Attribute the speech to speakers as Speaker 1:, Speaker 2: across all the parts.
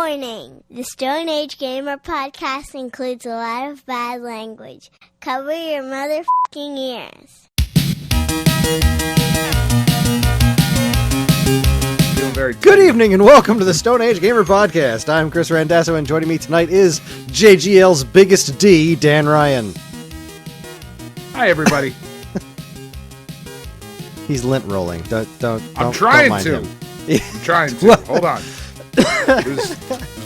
Speaker 1: Warning! The Stone Age Gamer Podcast includes a lot of bad language. Cover your motherfucking ears.
Speaker 2: Good evening and welcome to the Stone Age Gamer Podcast. I'm Kris Randazzo and joining me tonight is JGL's biggest D, Dan Ryan.
Speaker 3: Hi, everybody.
Speaker 2: He's lint rolling.
Speaker 3: I'm trying
Speaker 2: don't
Speaker 3: to.
Speaker 2: mind him.
Speaker 3: I'm trying to. Hold on. It was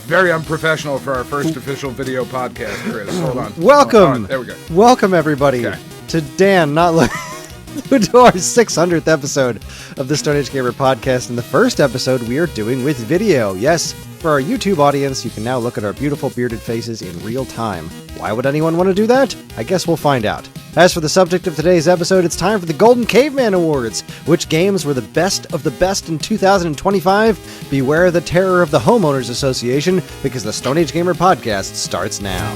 Speaker 3: very unprofessional for our first official video podcast, Kris. Hold on.
Speaker 2: Welcome.
Speaker 3: There we go.
Speaker 2: Welcome, everybody,
Speaker 3: Okay.
Speaker 2: to Dan, to our 600th episode of the Stone Age Gamer Podcast. And the first episode we are doing with video. Yes, for our YouTube audience, you can now look at our beautiful bearded faces in real time. Why would anyone want to do that? I guess we'll find out. As for the subject of today's episode, it's time for the Golden Caveman Awards. Which games were the best of the best in 2025? Beware the terror of the Homeowners Association, because the Stone Age Gamer Podcast starts now.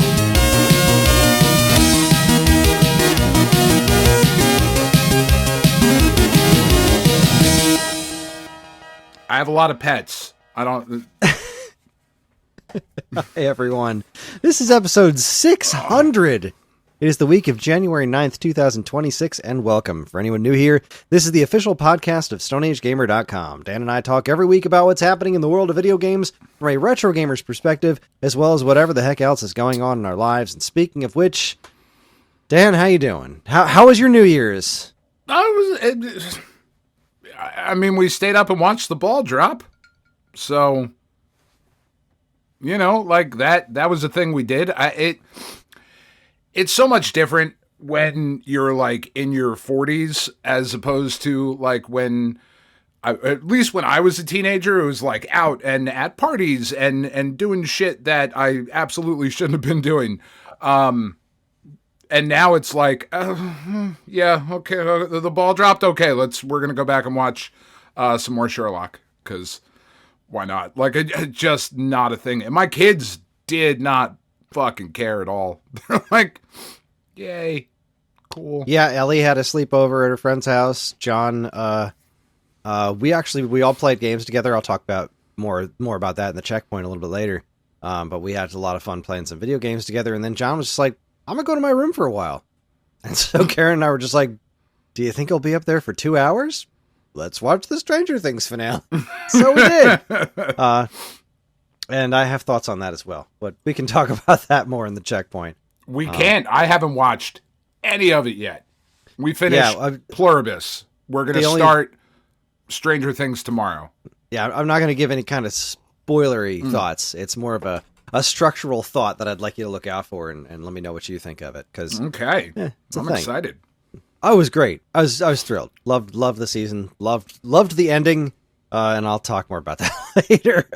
Speaker 3: I have a lot of pets. I don't...
Speaker 2: Hey, everyone. This is episode 600. It is the week of January 9th, 2026, and welcome. For anyone new here, this is the official podcast of StoneAgeGamer.com. Dan and I talk every week about what's happening in the world of video games from a retro gamer's perspective, as well as whatever the heck else is going on in our lives. And speaking of which, Dan, how you doing? How was your New Year's?
Speaker 3: I mean, we stayed up and watched the ball drop. So, you know, like that was a thing we did. It's so much different when you're like in your 40s as opposed to like at least when I was a teenager, it was like out and at parties and doing shit that I absolutely shouldn't have been doing. And now it's like, yeah, okay, the ball dropped. Okay, we're going to go back and watch some more Sherlock, because why not? Like, it's just not a thing. And my kids did not fucking care at all. They're like, yay, cool.
Speaker 2: Yeah, Ellie had a sleepover at her friend's house. John, we all played games together. I'll talk about more about that in the checkpoint a little bit later. But we had a lot of fun playing some video games together. And then John was just like, I'm gonna go to my room for a while. And so Karen and I were just like, do you think I'll be up there for 2 hours? Let's watch the Stranger Things finale. So we did. And I have thoughts on that as well, but we can talk about that more in the checkpoint.
Speaker 3: We can't. I haven't watched any of it yet. We finished Pluribus. We're going to start Stranger Things tomorrow.
Speaker 2: Yeah, I'm not going to give any kind of spoilery thoughts. It's more of a structural thought that I'd like you to look out for and let me know what you think of it.
Speaker 3: Okay. I'm excited.
Speaker 2: I was great. I was thrilled. Loved the season. Loved the ending. And I'll talk more about that later.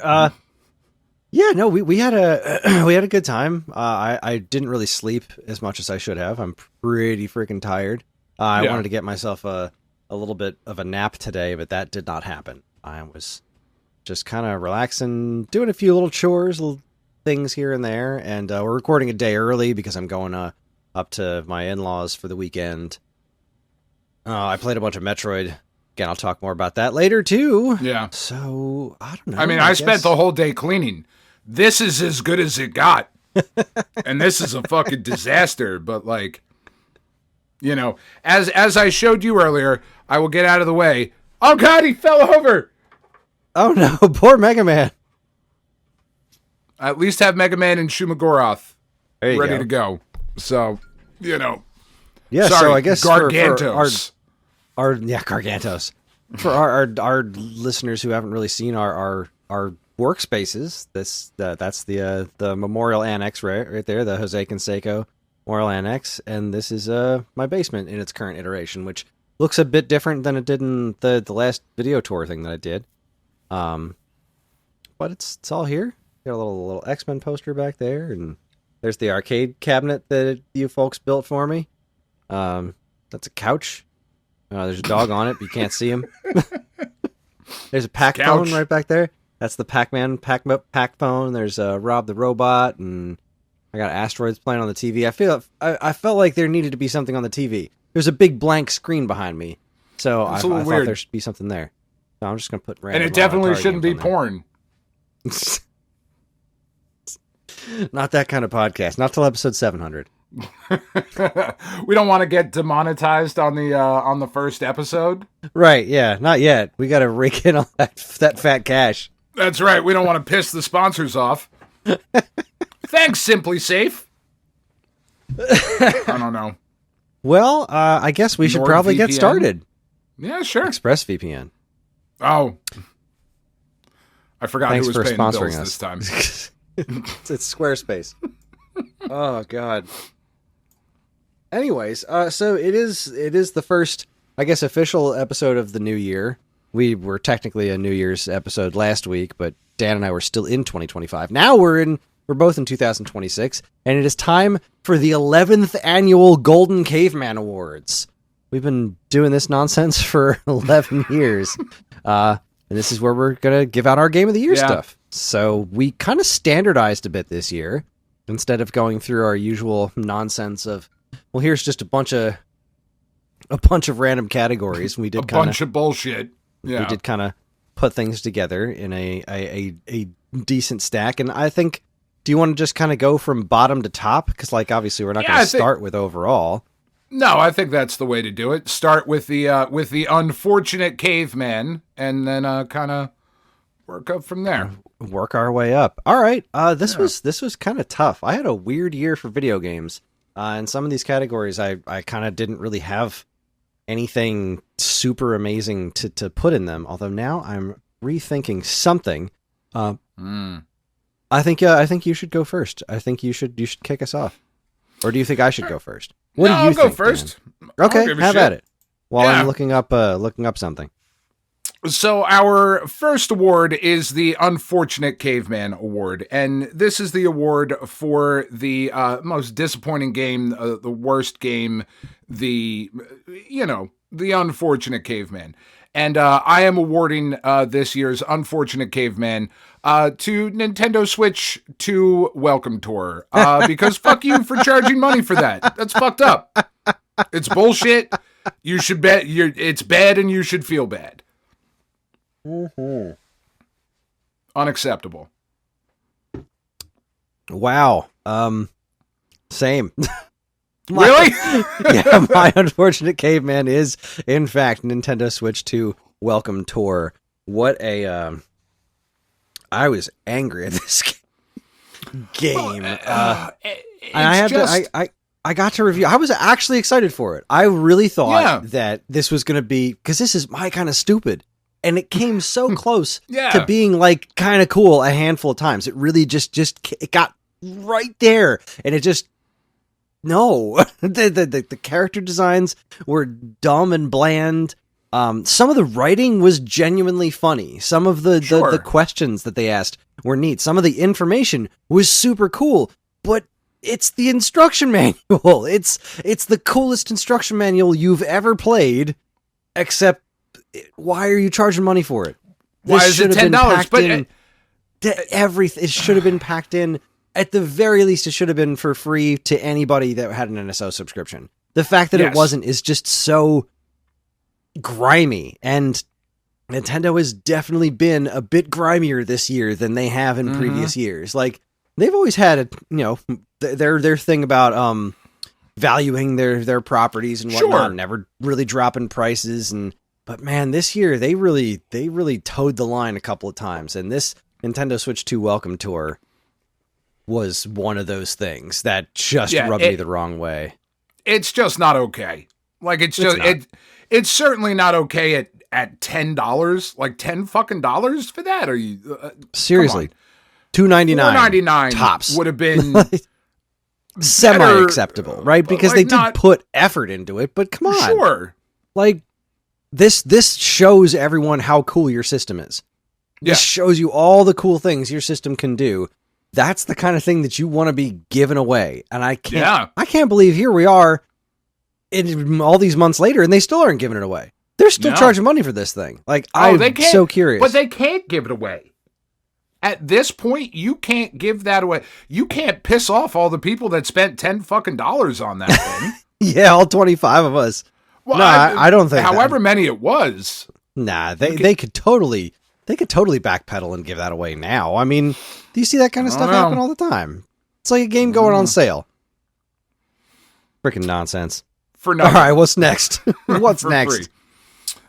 Speaker 2: Yeah, no, we had a good time. I didn't really sleep as much as I should have. I'm pretty freaking tired. I wanted to get myself a little bit of a nap today, but that did not happen. I was just kind of relaxing, doing a few little chores, little things here and there, and we're recording a day early because I'm going up to my in-laws for the weekend. I played a bunch of Metroid. Again, I'll talk more about that later too.
Speaker 3: Yeah.
Speaker 2: So I don't know.
Speaker 3: I mean, I spent the whole day cleaning. This is as good as it got. And this is a fucking disaster. But like, you know, as I showed you earlier, I will get out of the way. Oh God, he fell over.
Speaker 2: Oh no, poor Mega Man.
Speaker 3: I at least have Mega Man and Shumagoroth ready
Speaker 2: go.
Speaker 3: to go. So, you know.
Speaker 2: Yeah,
Speaker 3: sorry,
Speaker 2: so I guess
Speaker 3: Gargantos.
Speaker 2: Gargantos. For our listeners who haven't really seen our workspaces, that's the Memorial Annex right there, the Jose Canseco Memorial Annex, and this is my basement in its current iteration, which looks a bit different than it did in the last video tour thing that I did. But it's all here. Got a little X-Men poster back there, and there's the arcade cabinet that you folks built for me. That's a couch. There's a dog on it, but you can't see him. There's a pack phone right back there. That's the Pac-Man pack phone. There's Rob the Robot, and I got Asteroids playing on the TV. I felt like there needed to be something on the TV. There's a big blank screen behind me, so I thought there should be something there. So I'm just gonna put random.
Speaker 3: And it definitely shouldn't be porn.
Speaker 2: Not that kind of podcast. Not till episode 700.
Speaker 3: We don't want to get demonetized on the first episode.
Speaker 2: Right, yeah, not yet. We got to rake in all that fat cash.
Speaker 3: That's right. We don't want to piss the sponsors off. Thanks, Simply Safe. I don't know.
Speaker 2: Well, I guess we should probably get started.
Speaker 3: Yeah, sure.
Speaker 2: ExpressVPN.
Speaker 3: Oh. I forgot
Speaker 2: Thanks
Speaker 3: who was
Speaker 2: for
Speaker 3: paying the
Speaker 2: sponsoring
Speaker 3: bills
Speaker 2: us
Speaker 3: this time.
Speaker 2: It's Squarespace. Oh, God. Anyways, so it is the first, I guess, official episode of the new year. We were technically a New Year's episode last week, but Dan and I were still in 2025. Now we're both in 2026, and it is time for the 11th Annual Golden Caveman Awards. We've been doing this nonsense for 11 years, and this is where we're going to give out our Game of the Year stuff. So we kind of standardized a bit this year, instead of going through our usual nonsense of, well, here's just a bunch of random categories. We did
Speaker 3: a bunch of bullshit. Yeah.
Speaker 2: We did kind of put things together in a decent stack, and I think, do you want to just kind of go from bottom to top? Because, like, obviously we're not going to start with overall.
Speaker 3: No, I think that's the way to do it. Start with the unfortunate caveman, and then kind of work up from there.
Speaker 2: Work our way up. All right. This was kind of tough. I had a weird year for video games. In some of these categories, I kind of didn't really have anything super amazing to put in them. Although now I'm rethinking something. I think you should go first. I think you should kick us off. Or do you think I should go first? What do you think?
Speaker 3: I'll go first.
Speaker 2: Okay, have at it. While I'm looking up something.
Speaker 3: So our first award is the Unfortunate Caveman Award, and this is the award for the most disappointing game, the worst game, the Unfortunate Caveman. And I am awarding this year's Unfortunate Caveman to Nintendo Switch 2 Welcome Tour, because fuck you for charging money for that. That's fucked up. It's bullshit. You should bet it's bad, and you should feel bad. Mm-hmm. Unacceptable.
Speaker 2: Wow. Same.
Speaker 3: Really?
Speaker 2: Yeah, my Unfortunate Caveman is, in fact, Nintendo Switch 2 Welcome Tour. What a, I was angry at this game. I got to review. I was actually excited for it. I really thought that this was going to be, because this is my kind of stupid. And it came so close to being like kind of cool a handful of times. It really it got right there, and it just the character designs were dumb and bland. Some of the writing was genuinely funny. Some of the questions that they asked were neat. Some of the information was super cool, but it's the instruction manual. It's the coolest instruction manual you've ever played, except. Why are you charging money for it?
Speaker 3: Why is it $10?
Speaker 2: But everything, it should have been packed in. At the very least, it should have been for free to anybody that had an NSO subscription. The fact that it wasn't is just so grimy, and Nintendo has definitely been a bit grimier this year than they have in previous years. Like, they've always had their thing about valuing their properties and whatnot, never really dropping prices. But man, this year they really towed the line a couple of times, and this Nintendo Switch 2 Welcome Tour was one of those things that just rubbed me the wrong way.
Speaker 3: It's just not okay. Like, it's certainly not okay at $10, like $10 for that. Are you
Speaker 2: seriously? $2.99 tops
Speaker 3: would have been
Speaker 2: semi acceptable, right? Because they did put effort into it. But come on, like. This shows everyone how cool your system is. This shows you all the cool things your system can do. That's the kind of thing that you want to be giving away. And I can't believe here we are all these months later and they still aren't giving it away. They're still charging money for this thing. Like, I'm so curious.
Speaker 3: But they can't give it away. At this point, you can't give that away. You can't piss off all the people that spent $10 on that thing.
Speaker 2: Yeah, all 25 of us.
Speaker 3: Well,
Speaker 2: no, I don't think.
Speaker 3: However many it was.
Speaker 2: Nah, they could totally backpedal and give that away now. I mean, do you see that kind of stuff happen all the time? It's like a game going on sale. Freaking nonsense.
Speaker 3: For nothing.
Speaker 2: All right, what's next? What's next?
Speaker 3: Free.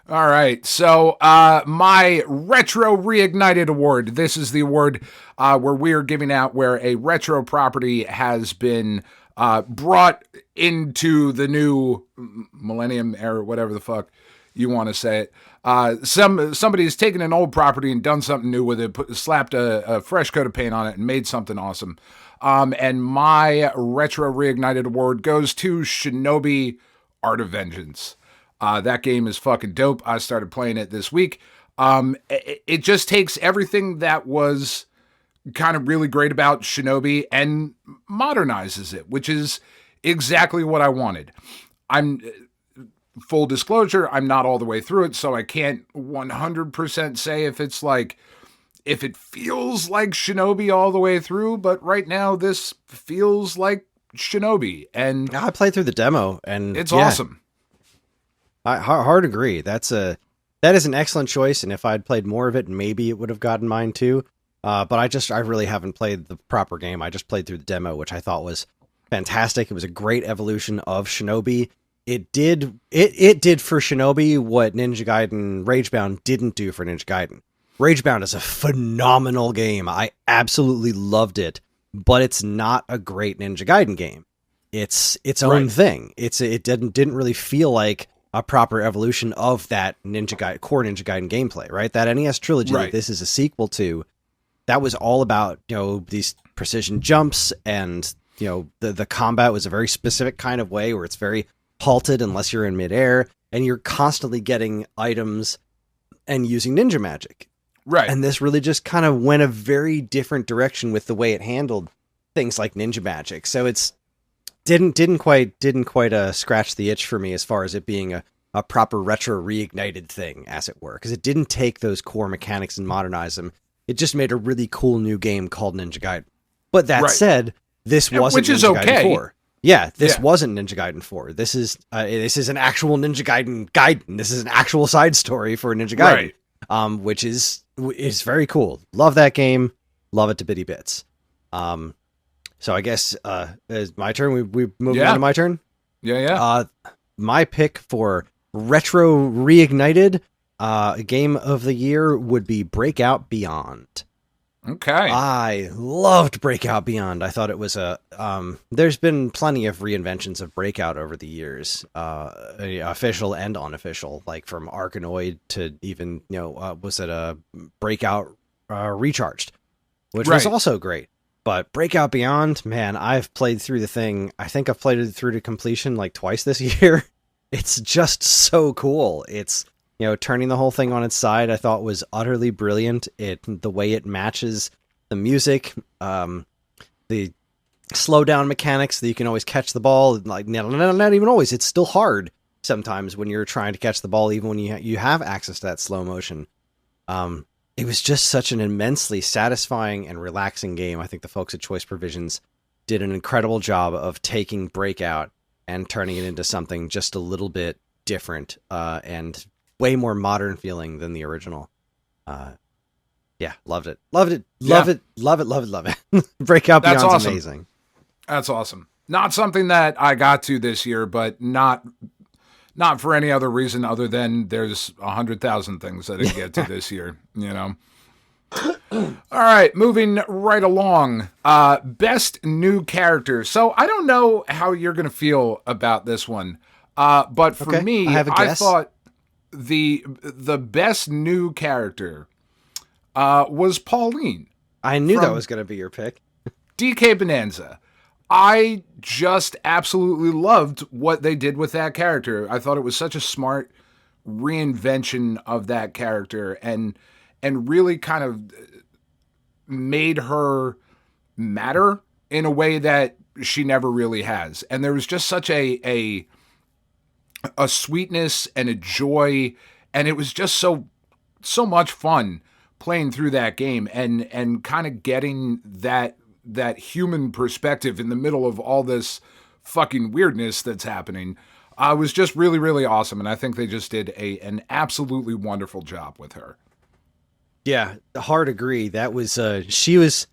Speaker 3: All right, so my Retro Reignited Award. This is the award where we are giving out where a retro property has been brought into the new millennium era, whatever the fuck you want to say it. Somebody's taken an old property and done something new with it, slapped a fresh coat of paint on it, and made something awesome. And my Retro Reignited Award goes to Shinobi Art of Vengeance. That game is fucking dope. I started playing it this week. It just takes everything that was kind of really great about Shinobi and modernizes it, which is exactly what I wanted. Full disclosure, I'm not all the way through it, so I can't 100% say if it feels like Shinobi all the way through, but right now this feels like Shinobi. And
Speaker 2: I played through the demo, and
Speaker 3: it's awesome.
Speaker 2: I hard agree. That is an excellent choice, and if I'd played more of it, maybe it would have gotten mine too. But I really haven't played the proper game. I just played through the demo, which I thought was fantastic. It was a great evolution of Shinobi. It did for Shinobi what Ninja Gaiden Ragebound didn't do for Ninja Gaiden. Ragebound is a phenomenal game. I absolutely loved it, but it's not a great Ninja Gaiden game. It's its own thing. It didn't really feel like a proper evolution of that core Ninja Gaiden gameplay, right? That NES trilogy that this is a sequel to, that was all about, these precision jumps, and, the combat was a very specific kind of way where it's very halted unless you're in midair, and you're constantly getting items and using ninja magic.
Speaker 3: Right.
Speaker 2: And this really just kind of went a very different direction with the way it handled things like ninja magic. So it's didn't quite scratch the itch for me as far as it being a proper retro reignited thing, as it were, because it didn't take those core mechanics and modernize them. It just made a really cool new game called Ninja Gaiden. But that said, this wasn't Ninja Gaiden 4. Yeah, this wasn't Ninja Gaiden 4. This is an actual Ninja Gaiden. This is an actual side story for Ninja Gaiden, which is very cool. Love that game. Love it to bitty bits. So I guess it's my turn. We moving on to my turn.
Speaker 3: Yeah.
Speaker 2: My pick for Retro Reignited game of the year would be Breakout Beyond.
Speaker 3: Okay.
Speaker 2: I loved Breakout Beyond. I thought it was there's been plenty of reinventions of Breakout over the years, official and unofficial, like from Arkanoid to even, was it a Breakout Recharged, which was also great. But Breakout Beyond, man, I've played through the thing. I think I've played it through to completion like twice this year. It's just so cool. It's, turning the whole thing on its side, I thought was utterly brilliant. The way it matches the music, the slow down mechanics that you can always catch the ball, like not even always. It's still hard sometimes when you're trying to catch the ball, even when you have access to that slow motion. It was just such an immensely satisfying and relaxing game. I think the folks at Choice Provisions did an incredible job of taking Breakout and turning it into something just a little bit different and way more modern feeling than the original. Loved it. Love it. Breakout Beyond's awesome. Amazing.
Speaker 3: That's awesome. Not something that I got to this year, but not for any other reason other than there's 100,000 things that I didn't get to this year, All right, moving right along. Best new character. So I don't know how you're going to feel about this one, but for me, I thought the best new character was Pauline.
Speaker 2: I knew that was going to be your pick.
Speaker 3: DK Bonanza. I just absolutely loved what they did with that character. I thought it was such a smart reinvention of that character and really kind of made her matter in a way that she never really has. And there was just such a sweetness and a joy, and it was just so much fun playing through that game and kind of getting that human perspective in the middle of all this fucking weirdness that's happening. Was just really, really awesome. And I think they just did an absolutely wonderful job with her.
Speaker 2: Yeah, hard agree. That was, she was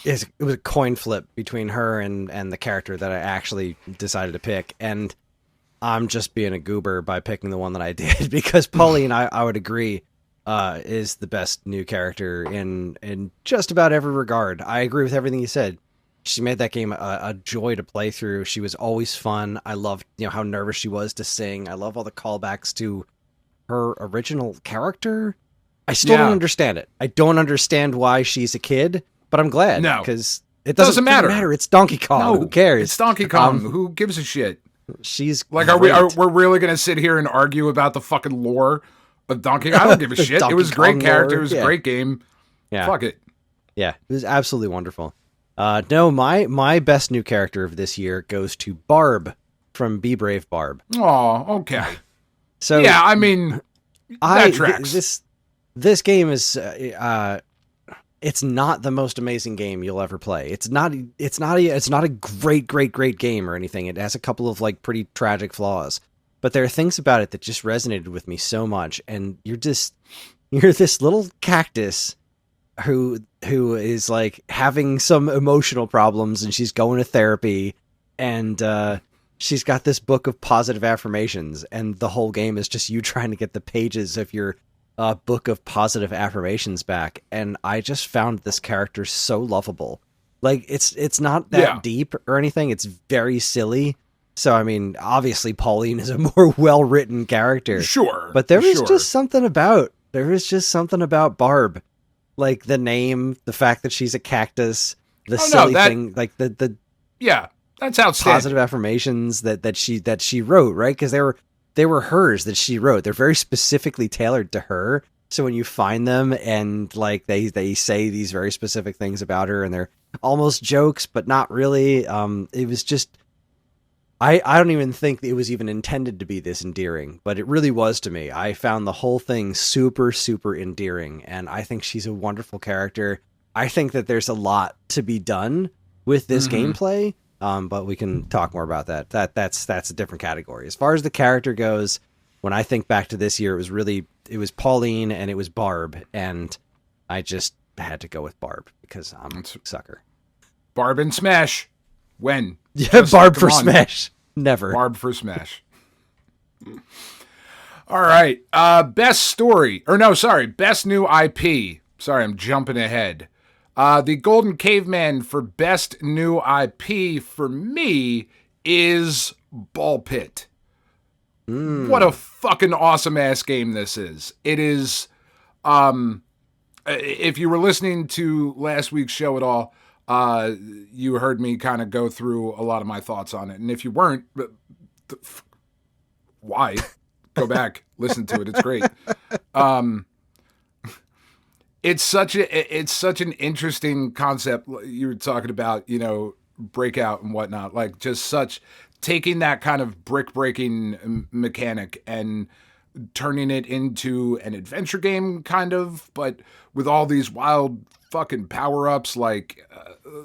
Speaker 2: it was a coin flip between her and the character that I actually decided to pick, and I'm just being a goober by picking the one that I did, because Pauline, I would agree, is the best new character in just about every regard. I agree with everything you said. She made that game a joy to play through. She was always fun. I loved, how nervous she was to sing. I love all the callbacks to her original character. I still don't understand it. I don't understand why she's a kid, but I'm glad. No, because it doesn't matter. It's Donkey Kong. No, who cares?
Speaker 3: It's Donkey Kong. Who gives a shit?
Speaker 2: She's
Speaker 3: like,
Speaker 2: great.
Speaker 3: we're really gonna sit here and argue about the fucking lore of Donkey Kong? I don't give a shit. It was a great character. It was a great game. Yeah. Fuck it.
Speaker 2: Yeah, it was absolutely wonderful. No, my best new character of this year goes to Barb from Be Brave Barb.
Speaker 3: Oh, okay.
Speaker 2: So
Speaker 3: yeah, I mean, that tracks.
Speaker 2: This game is it's not the most amazing game you'll ever play. It's not a great game or anything. It has a couple of like pretty tragic flaws, but there are things about it that just resonated with me so much. And you're this little cactus who is like having some emotional problems, and she's going to therapy, and she's got this book of positive affirmations, and the whole game is just you trying to get the pages of your book of positive affirmations back. And I just found this character so lovable. Like it's not that deep or anything. It's very silly. So I mean, obviously Pauline is a more well-written character.
Speaker 3: Sure.
Speaker 2: But there was just something about Barb. Like the name, the fact that she's a cactus, the silly thing, like the
Speaker 3: that's outstanding.
Speaker 2: Positive affirmations that she wrote, right? Because they were hers that she wrote. They're very specifically tailored to her. So when you find them and like they say these very specific things about her, and they're almost jokes, but not really. It was just, I don't even think it was even intended to be this endearing, but it really was to me. I found the whole thing super, super endearing, and I think she's a wonderful character. I think that there's a lot to be done with this gameplay, but we can talk more about that. That's a different category. As far as the character goes, when I think back to this year, it was Pauline and it was Barb, and I just had to go with Barb because I'm a sucker.
Speaker 3: Barb and Smash. When?
Speaker 2: Yeah, Barb for Smash. Never.
Speaker 3: Barb for Smash. All right. Best new IP. Sorry, I'm jumping ahead. The Golden Caveman for best new IP for me is Ball Pit. What a fucking awesome ass game this is. It is, if you were listening to last week's show at all, you heard me kind of go through a lot of my thoughts on it. And if you weren't, why? Go back, listen to it. It's great. It's such an interesting concept. You were talking about, breakout and whatnot, like just such taking that kind of brick breaking mechanic and turning it into an adventure game kind of, but with all these wild fucking power-ups, like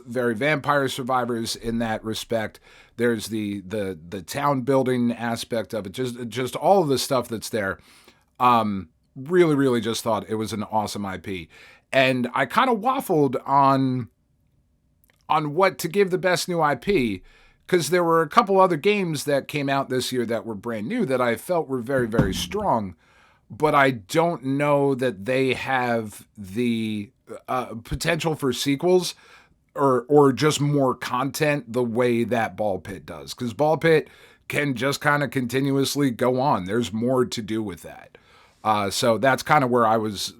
Speaker 3: very Vampire Survivors in that respect. There's the town building aspect of it, just all of the stuff that's there. Really, really just thought it was an awesome IP. And I kind of waffled on what to give the best new IP, because there were a couple other games that came out this year that were brand new that I felt were very, very strong, but I don't know that they have the potential for sequels or just more content the way that Ball Pit does. Because Ball Pit can just kind of continuously go on. There's more to do with that. So that's kind of where I was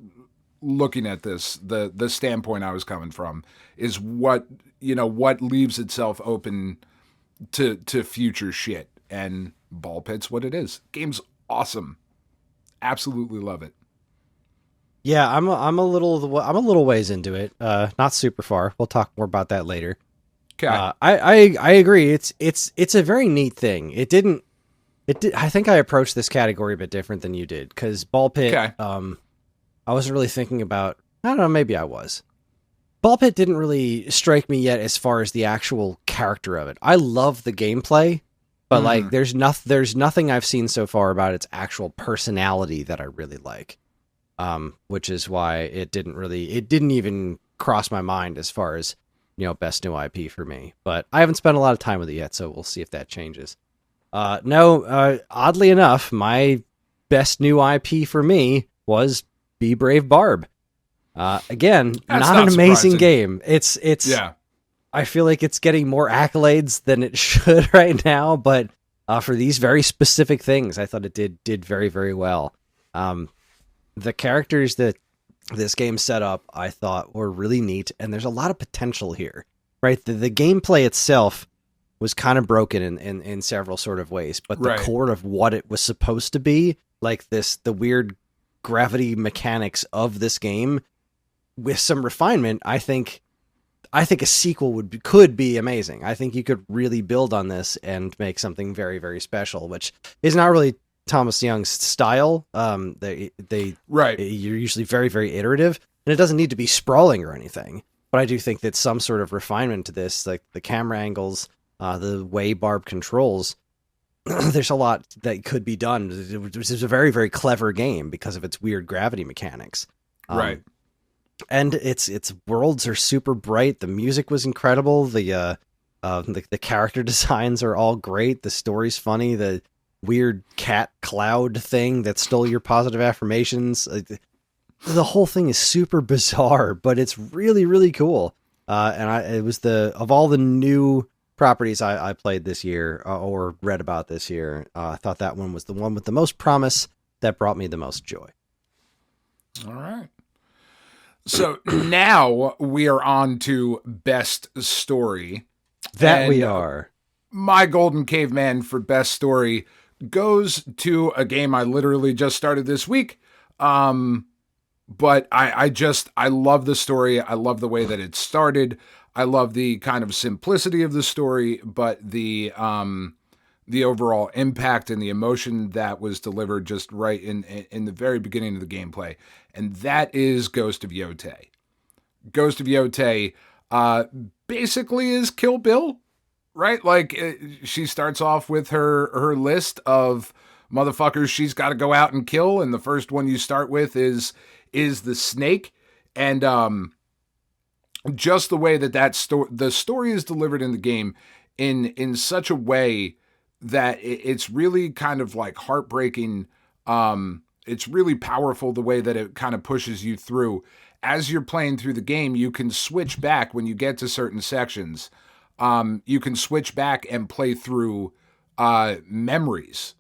Speaker 3: looking at this. The standpoint I was coming from is what leaves itself open to future shit. And Ball Pit's what it is. Game's awesome. Absolutely love it.
Speaker 2: Yeah, I'm a little ways into it. Not super far. We'll talk more about that later.
Speaker 3: Okay.
Speaker 2: I agree. It's a very neat thing. I think I approached this category a bit different than you did, because Ball Pit, I wasn't really thinking about, I don't know, maybe I was. Ball Pit didn't really strike me yet as far as the actual character of it. I love the gameplay, but like there's nothing I've seen so far about its actual personality that I really like. Which is why it didn't even cross my mind as far as best new IP for me. But I haven't spent a lot of time with it yet, so we'll see if that changes. Oddly enough, my best new IP for me was Be Brave Barb. Again,
Speaker 3: That's
Speaker 2: not an amazing
Speaker 3: surprising.
Speaker 2: game. It's
Speaker 3: Yeah.
Speaker 2: I feel like it's getting more accolades than it should right now, but for these very specific things, I thought it did very, very well. The characters that this game set up, I thought were really neat, and there's a lot of potential here, right? The gameplay itself was kind of broken in several sort of ways, but the
Speaker 3: Right.
Speaker 2: core of what it was supposed to be, like the weird gravity mechanics of this game, with some refinement, I think a sequel could be amazing. I think you could really build on this and make something very, very special, which is not really Thomas Young's style. They
Speaker 3: Right.
Speaker 2: You're usually very, very iterative, and it doesn't need to be sprawling or anything. But I do think that some sort of refinement to this, like the camera angles, the way Barb controls, there's a lot that could be done. This is a very, very clever game because of its weird gravity mechanics.
Speaker 3: Right.
Speaker 2: And its worlds are super bright. The music was incredible. The character designs are all great. The story's funny. The weird cat cloud thing that stole your positive affirmations. The whole thing is super bizarre, but it's really, really cool. It was of all the new properties I played this year or read about this year, I thought that one was the one with the most promise that brought me the most joy.
Speaker 3: All right. So now we are on to best story.
Speaker 2: That
Speaker 3: And,
Speaker 2: we are.
Speaker 3: My Golden Caveman for best story goes to a game I literally just started this week. But I love the story. I love the way that it started. I love the kind of simplicity of the story, but the overall impact and the emotion that was delivered just right in the very beginning of the gameplay. And that is Ghost of Yotei. Ghost of Yotei basically is Kill Bill, right? Like she starts off with her list of motherfuckers she's got to go out and kill, and the first one you start with is the snake. And just the way the story is delivered in the game in such a way that it's really kind of like heartbreaking. It's really powerful the way that it kind of pushes you through. As you're playing through the game, you can switch back when you get to certain sections. You can switch back and play through memories,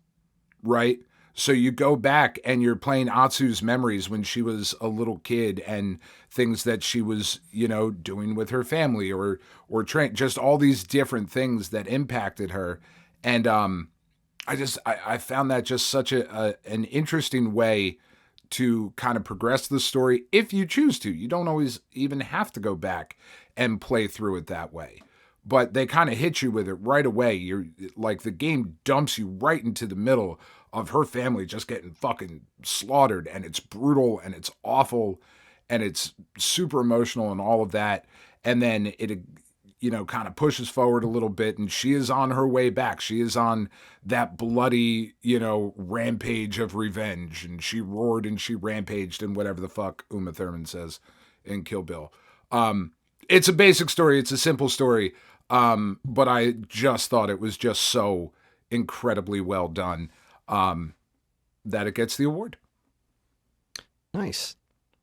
Speaker 3: right? So you go back and you're playing Atsu's memories when she was a little kid and things that she was, doing with her family or just all these different things that impacted her. And I found that just such an interesting way to kind of progress the story if you choose to. You don't always even have to go back and play through it that way. But they kind of hit you with it right away. You're like, the game dumps you right into the middle of her family just getting fucking slaughtered, and it's brutal and it's awful and it's super emotional and all of that. And then it kind of pushes forward a little bit, and she is on her way back. She is on that bloody, rampage of revenge, and she roared and she rampaged and whatever the fuck Uma Thurman says in Kill Bill. It's a basic story. It's a simple story. But I just thought it was just so incredibly well done, that it gets the award.
Speaker 2: Nice.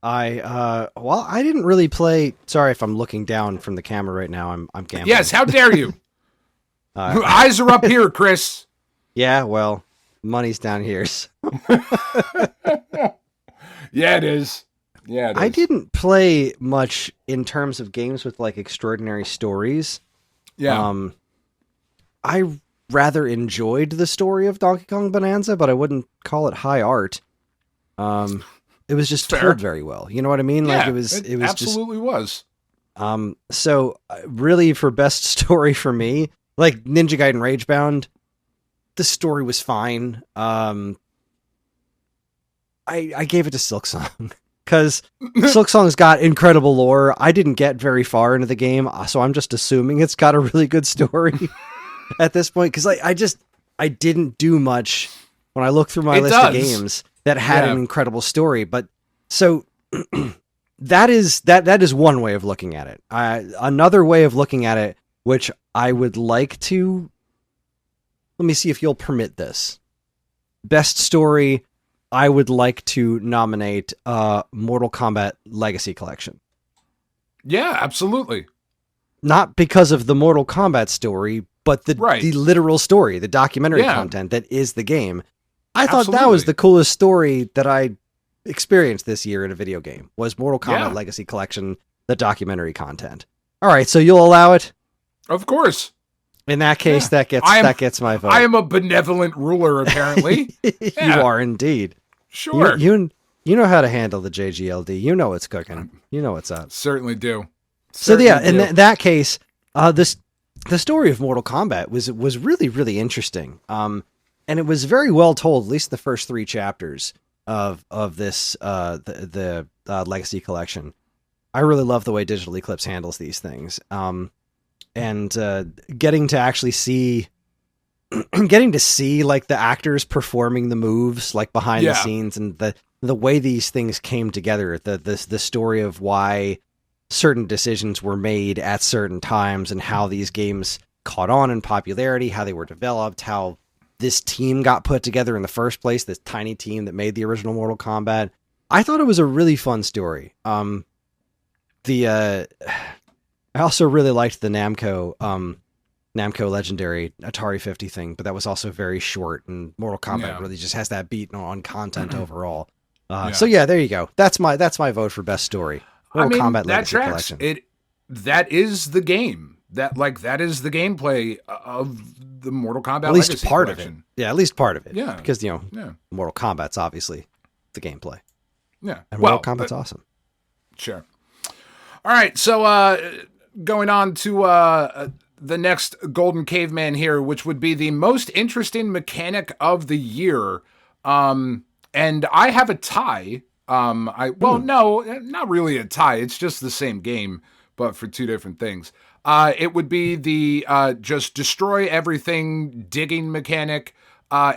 Speaker 2: I didn't really play. Sorry if I'm looking down from the camera right now. I'm gambling.
Speaker 3: Yes, how dare you? Eyes are up here, Kris.
Speaker 2: Yeah, well, money's down here. So.
Speaker 3: Yeah, it is. Yeah, it is.
Speaker 2: I didn't play much in terms of games with like extraordinary stories.
Speaker 3: Yeah.
Speaker 2: I rather enjoyed the story of Donkey Kong Bonanza, but I wouldn't call it high art. It was just
Speaker 3: Fair.
Speaker 2: told very well. You know what I mean?
Speaker 3: Yeah,
Speaker 2: Like it was
Speaker 3: absolutely was.
Speaker 2: So really for best story for me, like Ninja Gaiden Ragebound, the story was fine. I gave it to Silksong because Silksong's got incredible lore. I didn't get very far into the game, so I'm just assuming it's got a really good story at this point. Because I didn't do much when I look through my list of games that had an incredible story. But so that is one way of looking at it. Another way of looking at it, which I would like to, let me see if you'll permit this. Best story, I would like to nominate Mortal Kombat Legacy Collection.
Speaker 3: Yeah, absolutely.
Speaker 2: Not because of the Mortal Kombat story, but the literal story, the documentary content that is the game. I thought that was the coolest story that I experienced this year in a video game, was Mortal Kombat Legacy Collection, the documentary content. All right, so you'll allow it?
Speaker 3: Of course.
Speaker 2: In that case, that gets my vote.
Speaker 3: I am a benevolent ruler, apparently.
Speaker 2: You are indeed.
Speaker 3: Sure.
Speaker 2: You know how to handle the JGLD. You know it's cooking. You know what's up.
Speaker 3: Certainly do.
Speaker 2: In that case, the story of Mortal Kombat was really, really interesting. And it was very well told, at least the first 3 chapters of this the Legacy Collection. I really love the way Digital Eclipse handles these things. And getting to actually see like the actors performing the moves like behind the scenes, and the way these things came together, the story of why certain decisions were made at certain times, and how these games caught on in popularity, how they were developed, how this team got put together in the first place, this tiny team that made the original Mortal Kombat. I thought it was a really fun story. I also really liked the Namco Legendary Atari 50 thing, but that was also very short, and Mortal Kombat really just has that beat on content overall. So yeah, there you go. That's my vote for best story. Mortal Kombat Legacy Collection.
Speaker 3: That is the game. That is the gameplay of the Mortal Kombat
Speaker 2: at least
Speaker 3: Legacy
Speaker 2: part
Speaker 3: Collection.
Speaker 2: of it. Yeah, at least part of it.
Speaker 3: Yeah.
Speaker 2: Because, Mortal Kombat's obviously the gameplay.
Speaker 3: Yeah.
Speaker 2: And Mortal Kombat's awesome.
Speaker 3: Sure. All right, so going on to the next Golden Caveman here, which would be the most interesting mechanic of the year. And I have a tie. No, not really a tie. It's just the same game, but for 2 different things. It would be the just destroy everything digging mechanic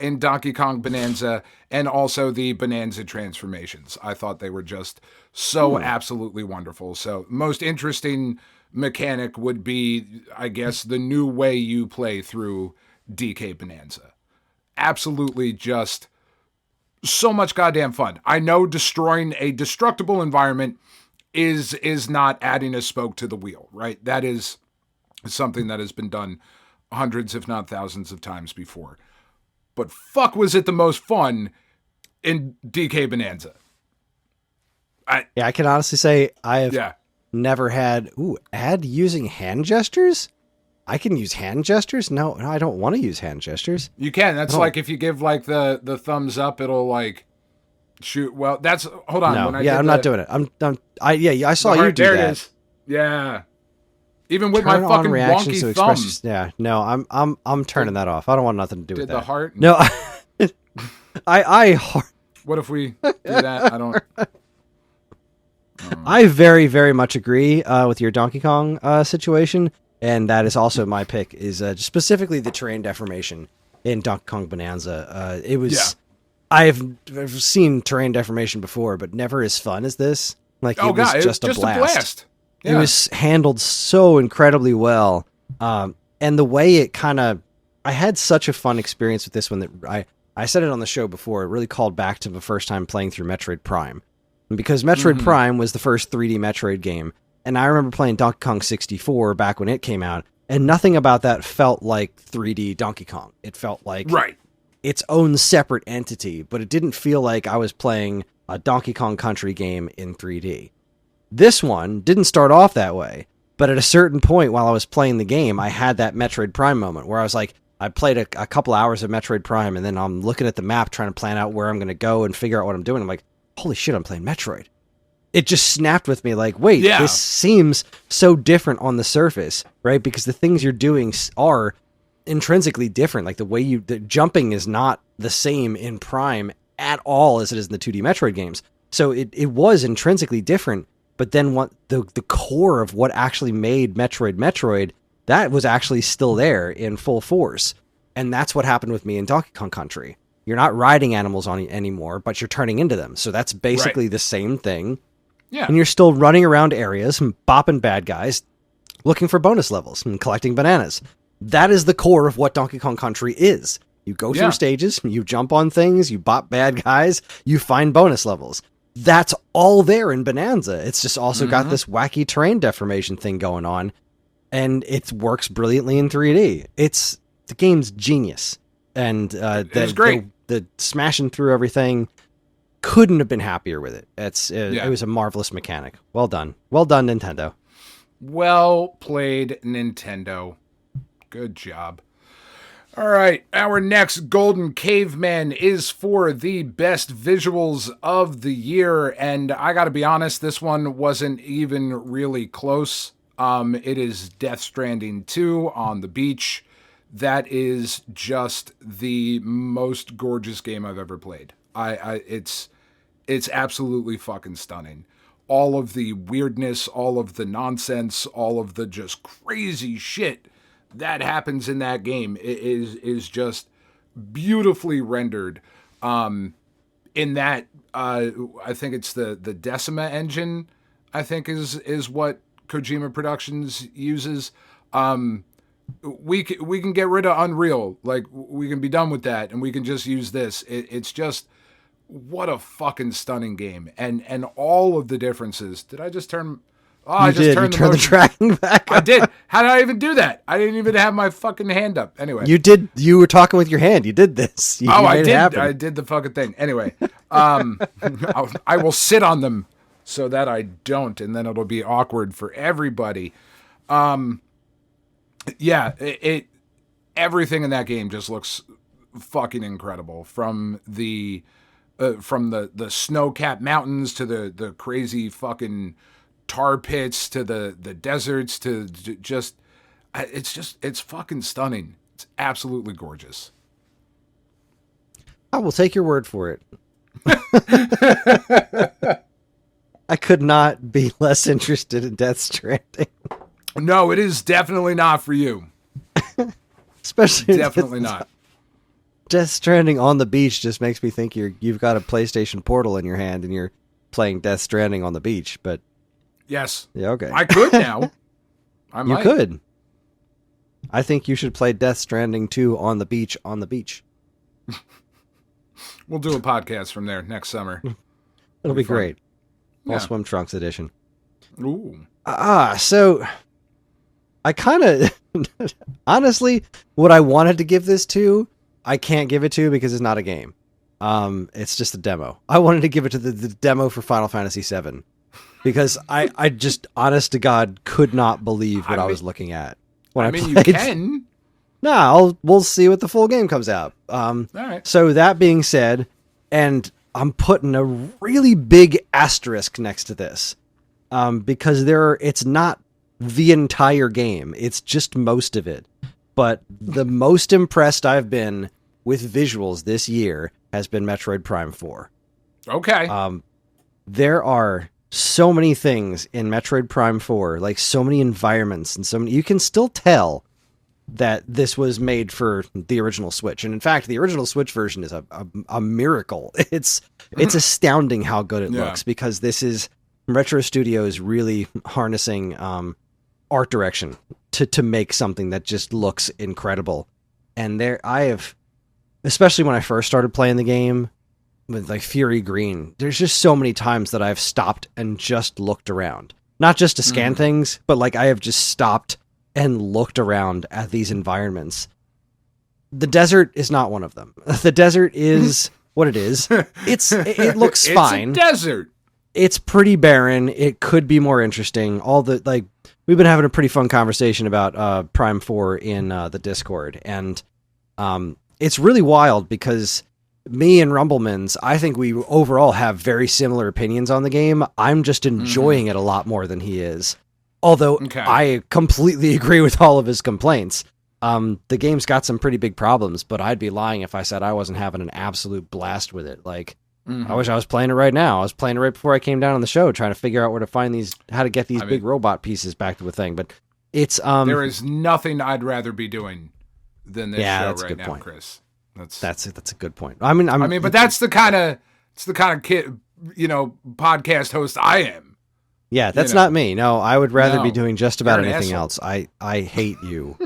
Speaker 3: in Donkey Kong Bonanza, and also the Bonanza transformations. I thought they were just so absolutely wonderful. So most interesting mechanic would be, I guess, the new way you play through DK Bonanza. Absolutely just so much goddamn fun. I know destroying a destructible environment is not adding a spoke to the wheel, right? That is something that has been done hundreds, if not thousands of times before. But fuck, was it the most fun in DK Bonanza.
Speaker 2: I can honestly say I have never had add using hand gestures. I can use hand gestures. No, I don't want to use hand gestures.
Speaker 3: You can. That's like if you give like the thumbs up, it'll like shoot. Well, that's hold on.
Speaker 2: No,
Speaker 3: when
Speaker 2: I'm not doing it. I saw you do
Speaker 3: there
Speaker 2: that.
Speaker 3: It is. Yeah. Even with
Speaker 2: Turn
Speaker 3: my fucking
Speaker 2: reactions
Speaker 3: wonky
Speaker 2: to
Speaker 3: thumb.
Speaker 2: express. Yeah, no, I'm turning that off. I don't want nothing to do with that.
Speaker 3: Did the heart?
Speaker 2: No,
Speaker 3: What if we do that? I don't.
Speaker 2: I very, very much agree with your Donkey Kong situation, and that is also my pick. Is specifically the terrain deformation in Donkey Kong Bonanza. It was. Yeah. I've seen terrain deformation before, but never as fun as this. Like it was just a blast. Yeah. It was handled so incredibly well, and the way it I had such a fun experience with this one that I said it on the show before. It really called back to the first time playing through Metroid Prime. Because Metroid Prime was the first 3D Metroid game, and I remember playing Donkey Kong 64 back when it came out, and nothing about that felt like 3D Donkey Kong. It felt like its own separate entity, but it didn't feel like I was playing a Donkey Kong Country game in 3D. This one didn't start off that way, but at a certain point while I was playing the game, I had that Metroid Prime moment where I was like, I played a couple hours of Metroid Prime, and then I'm looking at the map trying to plan out where I'm going to go and figure out what I'm doing. I'm like, holy shit, I'm playing Metroid. It just snapped with me like, wait, this seems so different on the surface, right? Because the things you're doing are intrinsically different. Like the jumping is not the same in Prime at all as it is in the 2D Metroid games. So it was intrinsically different, but then what the core of what actually made Metroid, that was actually still there in full force. And that's what happened with me in Donkey Kong Country. You're not riding animals on anymore, but you're turning into them. So that's basically the same thing.
Speaker 3: Yeah.
Speaker 2: And you're still running around areas and bopping bad guys, looking for bonus levels and collecting bananas. That is the core of what Donkey Kong Country is. You go through stages, you jump on things, you bop bad guys, you find bonus levels. That's all there in Bonanza. It's just also got this wacky terrain deformation thing going on, and it works brilliantly in 3D. The game's genius, and
Speaker 3: it's great.
Speaker 2: The smashing through everything, couldn't have been happier with it. It was a marvelous mechanic. Well done, Nintendo.
Speaker 3: Well played, Nintendo. Good job. All right, our next Golden Caveman is for the best visuals of the year, and I gotta be honest, this one wasn't even really close. It is Death Stranding 2 on the beach. That is just the most gorgeous game I've ever played. It's absolutely fucking stunning. All of the weirdness, all of the nonsense, all of the just crazy shit that happens in that game is just beautifully rendered. In that, I think it's the Decima engine, I think is what Kojima Productions uses. We can get rid of Unreal. Like, we can be done with that, and we can just use this. It's just, what a fucking stunning game. And all of the differences. Did I just turn... Oh, I just turned the tracking back. I did. How did I even do that? I didn't even have my fucking hand up. Anyway,
Speaker 2: you did. You were talking with your hand. You did this.
Speaker 3: I did. I did the fucking thing. Anyway, I will sit on them so that I don't, and then it'll be awkward for everybody. Yeah, everything in that game just looks fucking incredible. From the snow-capped mountains to the crazy fucking tar pits to the deserts to just it's fucking stunning. It's absolutely gorgeous.
Speaker 2: I will take your word for it. I could not be less interested in Death Stranding.
Speaker 3: No, it is definitely not for you.
Speaker 2: Especially
Speaker 3: definitely not.
Speaker 2: Death Stranding on the beach just makes me think you've got a PlayStation Portal in your hand and you're playing Death Stranding on the beach, but
Speaker 3: yes.
Speaker 2: Yeah, okay.
Speaker 3: I could now. I might.
Speaker 2: You could. I think you should play Death Stranding 2 on the beach on the beach.
Speaker 3: We'll do a podcast from there next summer.
Speaker 2: It'll be great. All swim trunks edition.
Speaker 3: Ooh.
Speaker 2: So I kind of honestly, what I wanted to give this to, I can't give it to because it's not a game. It's just a demo. I wanted to give it to the demo for Final Fantasy VII. Because I just, honest to God, could not believe what I was looking at when I played.
Speaker 3: You can.
Speaker 2: No, we'll see what the full game comes out.
Speaker 3: All right.
Speaker 2: So that being said, and I'm putting a really big asterisk next to this, because it's not the entire game. It's just most of it. But the most impressed I've been with visuals this year has been Metroid Prime 4.
Speaker 3: Okay.
Speaker 2: There are so many things in Metroid Prime 4, like so many environments and so many, you can still tell that this was made for the original Switch. And in fact, the original Switch version is a miracle. It's astounding how good it looks, because this is Retro Studios really harnessing art direction to make something that just looks incredible. And especially when I first started playing the game with like Fury Green, there's just so many times that I've stopped and just looked around, not just to scan things, but like I have just stopped and looked around at these environments. The desert is not one of them. The desert is what it is. It looks fine.
Speaker 3: It's a desert.
Speaker 2: It's pretty barren. It could be more interesting. We've been having a pretty fun conversation about Prime 4 in the Discord, and it's really wild because me and Rumblemans, I think we overall have very similar opinions on the game. I'm just enjoying it a lot more than he is. Although I completely agree with all of his complaints. The game's got some pretty big problems, but I'd be lying if I said I wasn't having an absolute blast with it. Like, I wish I was playing it right now. I was playing it right before I came down on the show, trying to figure out where to find how to get these big robot pieces back to a thing. But it's
Speaker 3: there is nothing I'd rather be doing than this show right now, point. Chris.
Speaker 2: That's a good point. But that's the kind of kid, podcast host I am. Yeah, that's not me. No, I would rather be
Speaker 3: No,
Speaker 2: doing just about
Speaker 3: you're an
Speaker 2: anything
Speaker 3: asshole.
Speaker 2: else. I hate you.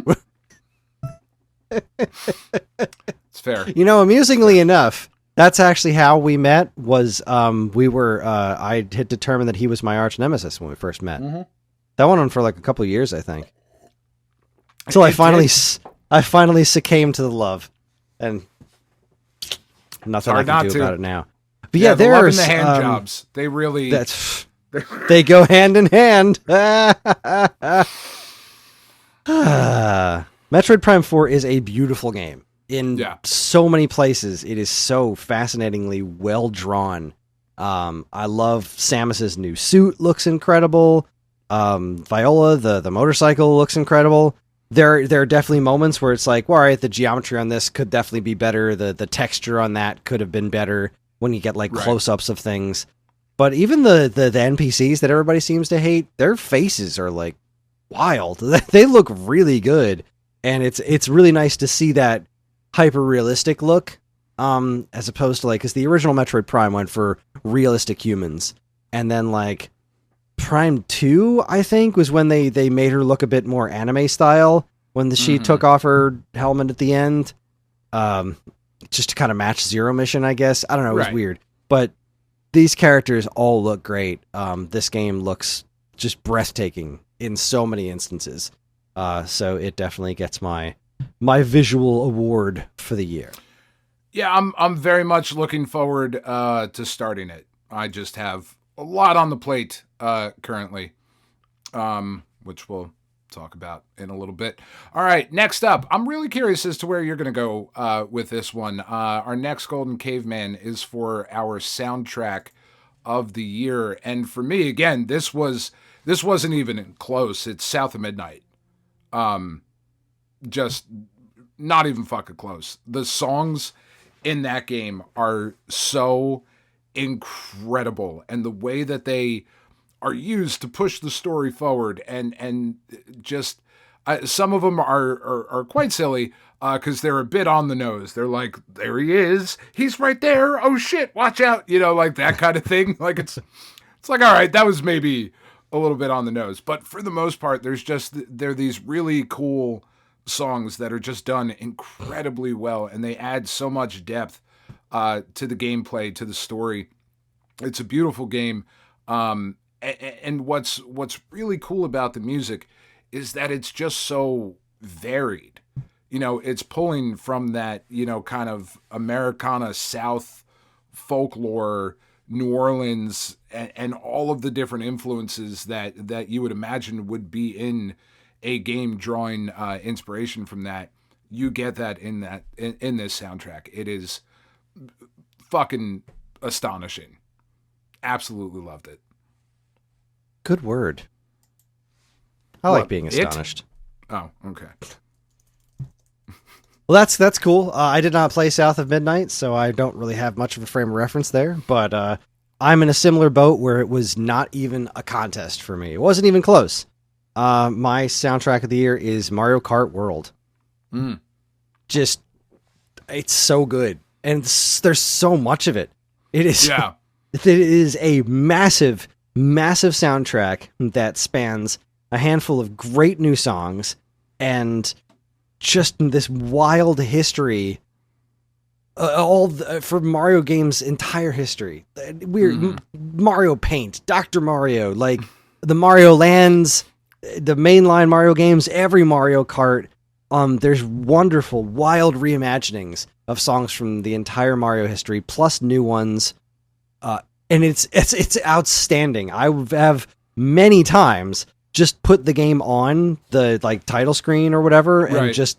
Speaker 3: It's fair.
Speaker 2: You know, amusingly enough, that's actually how we met. Was I had determined that he was my arch nemesis when we first met.
Speaker 3: Mm-hmm.
Speaker 2: That went on for like a couple of years, I think. Until I finally succumbed to the love, and nothing I
Speaker 3: hard
Speaker 2: can
Speaker 3: not
Speaker 2: do
Speaker 3: to.
Speaker 2: about it now. But yeah,
Speaker 3: the love and
Speaker 2: there's
Speaker 3: the hand jobs. They really.
Speaker 2: they go hand in hand. Metroid Prime 4 is a beautiful game. In so many places, it is so fascinatingly well drawn. I love Samus's new suit; looks incredible. Viola, the motorcycle, looks incredible. There are definitely moments where it's like, well, all right, the geometry on this could definitely be better. The texture on that could have been better when you get like close-ups of things. But even the NPCs that everybody seems to hate, their faces are like wild. They look really good, and it's really nice to see that hyper-realistic look, as opposed to like, because the original Metroid Prime went for realistic humans, and then like Prime 2, I think, was when they made her look a bit more anime style when she took off her helmet at the end, just to kind of match Zero Mission, I guess. I don't know, it was weird, but these characters all look great. This game looks just breathtaking in so many instances, so it definitely gets my visual award for the year.
Speaker 3: Yeah, I'm very much looking forward to starting it. I just have a lot on the plate currently, which we'll talk about in a little bit. All right, next up, I'm really curious as to where you're going to go with this one. Our next Golden Caveman is for our soundtrack of the year, and for me, again, this wasn't even close. It's South of Midnight. Just not even fucking close. The songs in that game are so incredible, and the way that they are used to push the story forward, and just some of them are quite silly because they're a bit on the nose. They're like, there he is, he's right there, oh shit, watch out, like that kind of thing. Like it's like, all right, that was maybe a little bit on the nose, but for the most part, there are these really cool songs that are just done incredibly well, and they add so much depth to the gameplay, to the story. It's a beautiful game, and what's really cool about the music is that it's just so varied. It's pulling from that kind of Americana South folklore, New Orleans, and all of the different influences that you would imagine would be in a game, drawing inspiration from that. You get that in this soundtrack. It is fucking astonishing. Absolutely loved it.
Speaker 2: Good word. I like being astonished.
Speaker 3: Oh, okay.
Speaker 2: Well, that's cool. I did not play South of Midnight, so I don't really have much of a frame of reference there, but I'm in a similar boat where it was not even a contest for me. It wasn't even close. My soundtrack of the year is Mario Kart World. Just, it's so good. And there's so much of it. It is, it is a massive, massive soundtrack that spans a handful of great new songs and just this wild history, for Mario games' entire history. Weird Mario Paint, Dr. Mario, like the Mario Lands, the mainline Mario games, every Mario Kart. There's wonderful, wild reimaginings of songs from the entire Mario history, plus new ones, and it's outstanding. I have many times just put the game on the title screen or whatever, and just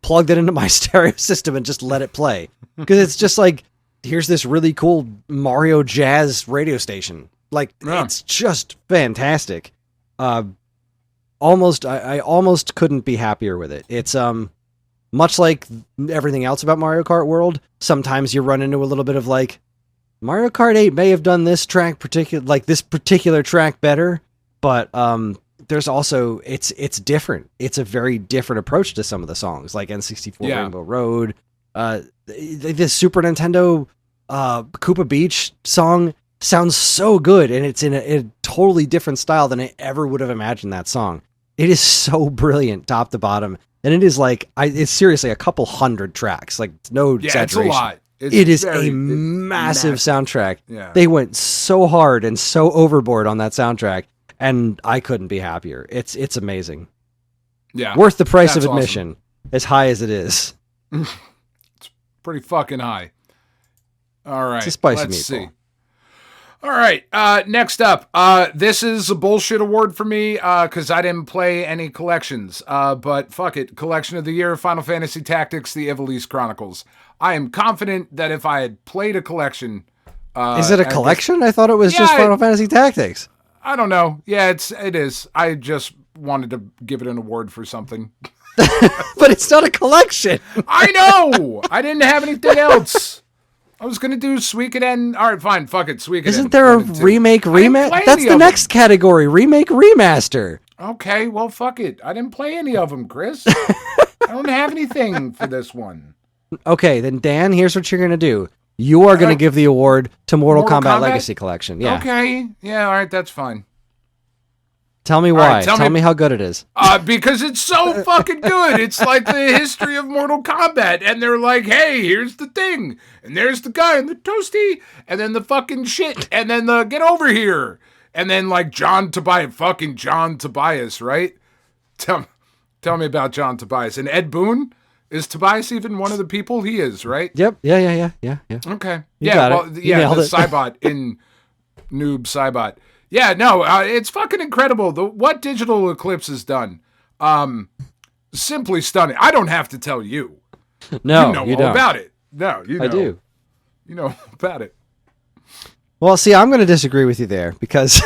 Speaker 2: plugged it into my stereo system and just let it play, because it's just like, here's this really cool Mario jazz radio station. It's just fantastic. I almost couldn't be happier with it. It's much like everything else about Mario Kart World. Sometimes you run into a little bit of Mario Kart 8 may have done this particular track better, but there's also it's different. It's a very different approach to some of the songs, like N64 Rainbow Road, the Super Nintendo Koopa Beach song sounds so good, and it's in a totally different style than I ever would have imagined that song. It is so brilliant, top to bottom, and it is like it's seriously a couple hundred tracks, like no exaggeration.
Speaker 3: It's a lot.
Speaker 2: It is a massive soundtrack.
Speaker 3: Yeah.
Speaker 2: They went so hard and so overboard on that soundtrack, and I couldn't be happier. It's amazing.
Speaker 3: Yeah,
Speaker 2: worth the price of
Speaker 3: awesome.
Speaker 2: admission, as high as it is.
Speaker 3: It's pretty fucking high. All right,
Speaker 2: It's a spicy
Speaker 3: let's
Speaker 2: meatball.
Speaker 3: see. All right, next up, this is a bullshit award for me because I didn't play any collections. But fuck it, collection of the year: Final Fantasy Tactics: The Ivalice Chronicles. I am confident that if I had played a collection,
Speaker 2: Is it a collection? I thought it was just Final Fantasy Tactics.
Speaker 3: I don't know. Yeah, it is. I just wanted to give it an award for something.
Speaker 2: But it's not a collection.
Speaker 3: I know. I didn't have anything else. I was going to do Suikoden. All right, fine. Fuck it. Suikoden.
Speaker 2: Isn't there a remake remaster? That's the next category. Remake remaster.
Speaker 3: Okay, well, fuck it. I didn't play any of them, Chris. I don't have anything for this one.
Speaker 2: Okay, then Dan, here's what you're going to do. You are going to give the award to Mortal Kombat Legacy Collection. Yeah.
Speaker 3: Okay. Yeah, all right, that's fine.
Speaker 2: Tell me why.
Speaker 3: Right,
Speaker 2: tell me how good it is.
Speaker 3: Because it's so fucking good. It's like the history of Mortal Kombat. And they're like, hey, here's the thing. And there's the guy and the toasty. And then the fucking shit. And then the get over here. And then like John Tobias, right? Tell me about John Tobias. And Ed Boon? Is Tobias even one of the people? He is, right?
Speaker 2: Yep. Yeah.
Speaker 3: Okay.
Speaker 2: You got it. You nailed
Speaker 3: the
Speaker 2: it.
Speaker 3: Cybot in Noob Cybot. Yeah, no, it's fucking incredible. What Digital Eclipse has done, simply stunning. I don't have to tell you.
Speaker 2: No,
Speaker 3: you know
Speaker 2: you
Speaker 3: all
Speaker 2: don't.
Speaker 3: about it. No, you know.
Speaker 2: I do.
Speaker 3: You know about it.
Speaker 2: Well, see, I'm going to disagree with you there because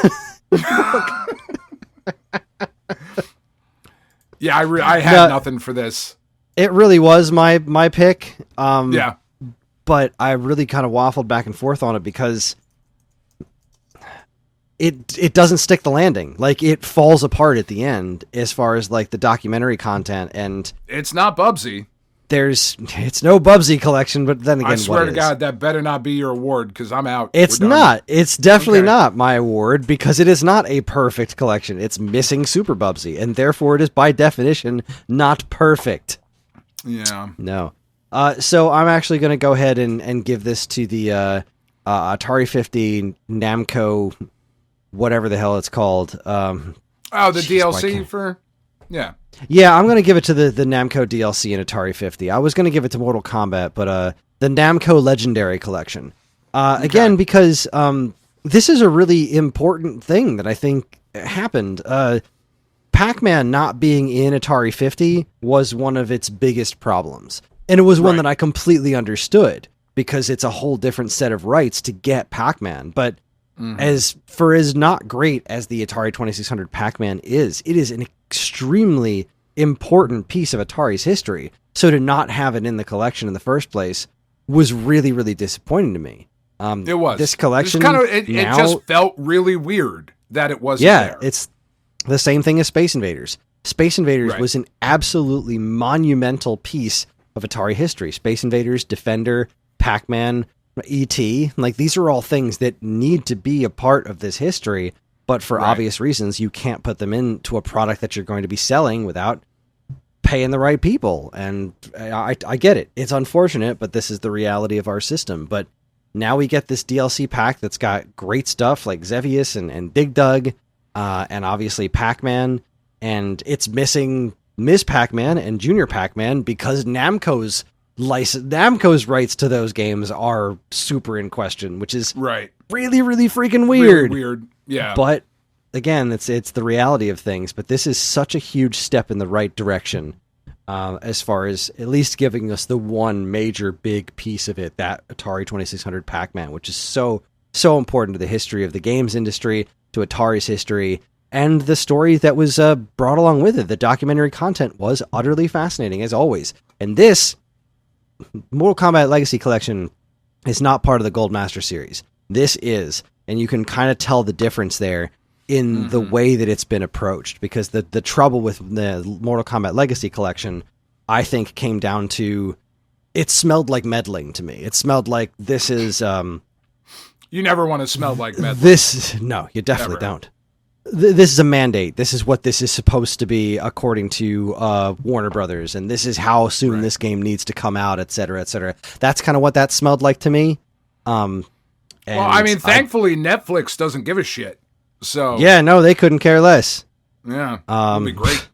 Speaker 3: Yeah, I had nothing for this.
Speaker 2: it really was my pick.
Speaker 3: Yeah.
Speaker 2: But I really kind of waffled back and forth on it because it doesn't stick the landing. Like, it falls apart at the end as far as like the documentary content, and
Speaker 3: It's not Bubsy.
Speaker 2: it's no Bubsy collection, but then again,
Speaker 3: I swear
Speaker 2: what
Speaker 3: to
Speaker 2: is?
Speaker 3: God, that better not be your award because I'm out.
Speaker 2: It's
Speaker 3: We're done.
Speaker 2: not. It's definitely
Speaker 3: Okay.
Speaker 2: not my award because it is not a perfect collection. It's missing Super Bubsy, and therefore it is by definition not perfect.
Speaker 3: Yeah.
Speaker 2: No. So I'm actually going to go ahead and give this to the Atari 50 Namco, whatever the hell it's called.
Speaker 3: The
Speaker 2: Jeez, why
Speaker 3: DLC
Speaker 2: can't-
Speaker 3: for... Yeah.
Speaker 2: Yeah, I'm going to give it to the Namco DLC in Atari 50. I was going to give it to Mortal Kombat, but the Namco Legendary Collection. Again, because this is a really important thing that I think happened. Pac-Man not being in Atari 50 was one of its biggest problems. And it was one that I completely understood because it's a whole different set of rights to get Pac-Man. But as not great as the Atari 2600 Pac-Man is, it is an extremely important piece of Atari's history. So to not have it in the collection in the first place was really, really disappointing to me.
Speaker 3: It was.
Speaker 2: This collection
Speaker 3: It
Speaker 2: now,
Speaker 3: just felt really weird that it wasn't there.
Speaker 2: It's the same thing as Space Invaders. Space Invaders was an absolutely monumental piece of Atari history. Space Invaders, Defender, Pac-Man, E.T. Like, these are all things that need to be a part of this history, but for obvious reasons, you can't put them into a product that you're going to be selling without paying the right people. And I get it. It's unfortunate, but this is the reality of our system. But now we get this DLC pack that's got great stuff like Xevious and Dig Dug, and obviously Pac-Man, and it's missing Ms. Pac-Man and Junior Pac-Man because Namco's rights to those games are super in question, which is really, really freaking weird.
Speaker 3: Really weird, yeah.
Speaker 2: But again, it's the reality of things. But this is such a huge step in the right direction, as far as at least giving us the one major big piece of it, that Atari 2600 Pac-Man, which is so important to the history of the games industry, to Atari's history, and the story that was brought along with it. The documentary content was utterly fascinating, as always. And this Mortal Kombat Legacy Collection is not part of the Gold Master series. This is, and you can kind of tell the difference there in the way that it's been approached, because the trouble with the Mortal Kombat Legacy Collection, I think, came down to it smelled like meddling to me. It smelled like this is
Speaker 3: You never want to smell like meth.
Speaker 2: No, you definitely
Speaker 3: Ever.
Speaker 2: don't. This is a mandate. This is what this is supposed to be according to Warner Brothers, and this is how soon this game needs to come out, et cetera, et cetera. That's kind of what that smelled like to me.
Speaker 3: Well, I mean, thankfully, Netflix doesn't give a shit. So
Speaker 2: yeah, no, they couldn't care less.
Speaker 3: Yeah, that'd be great.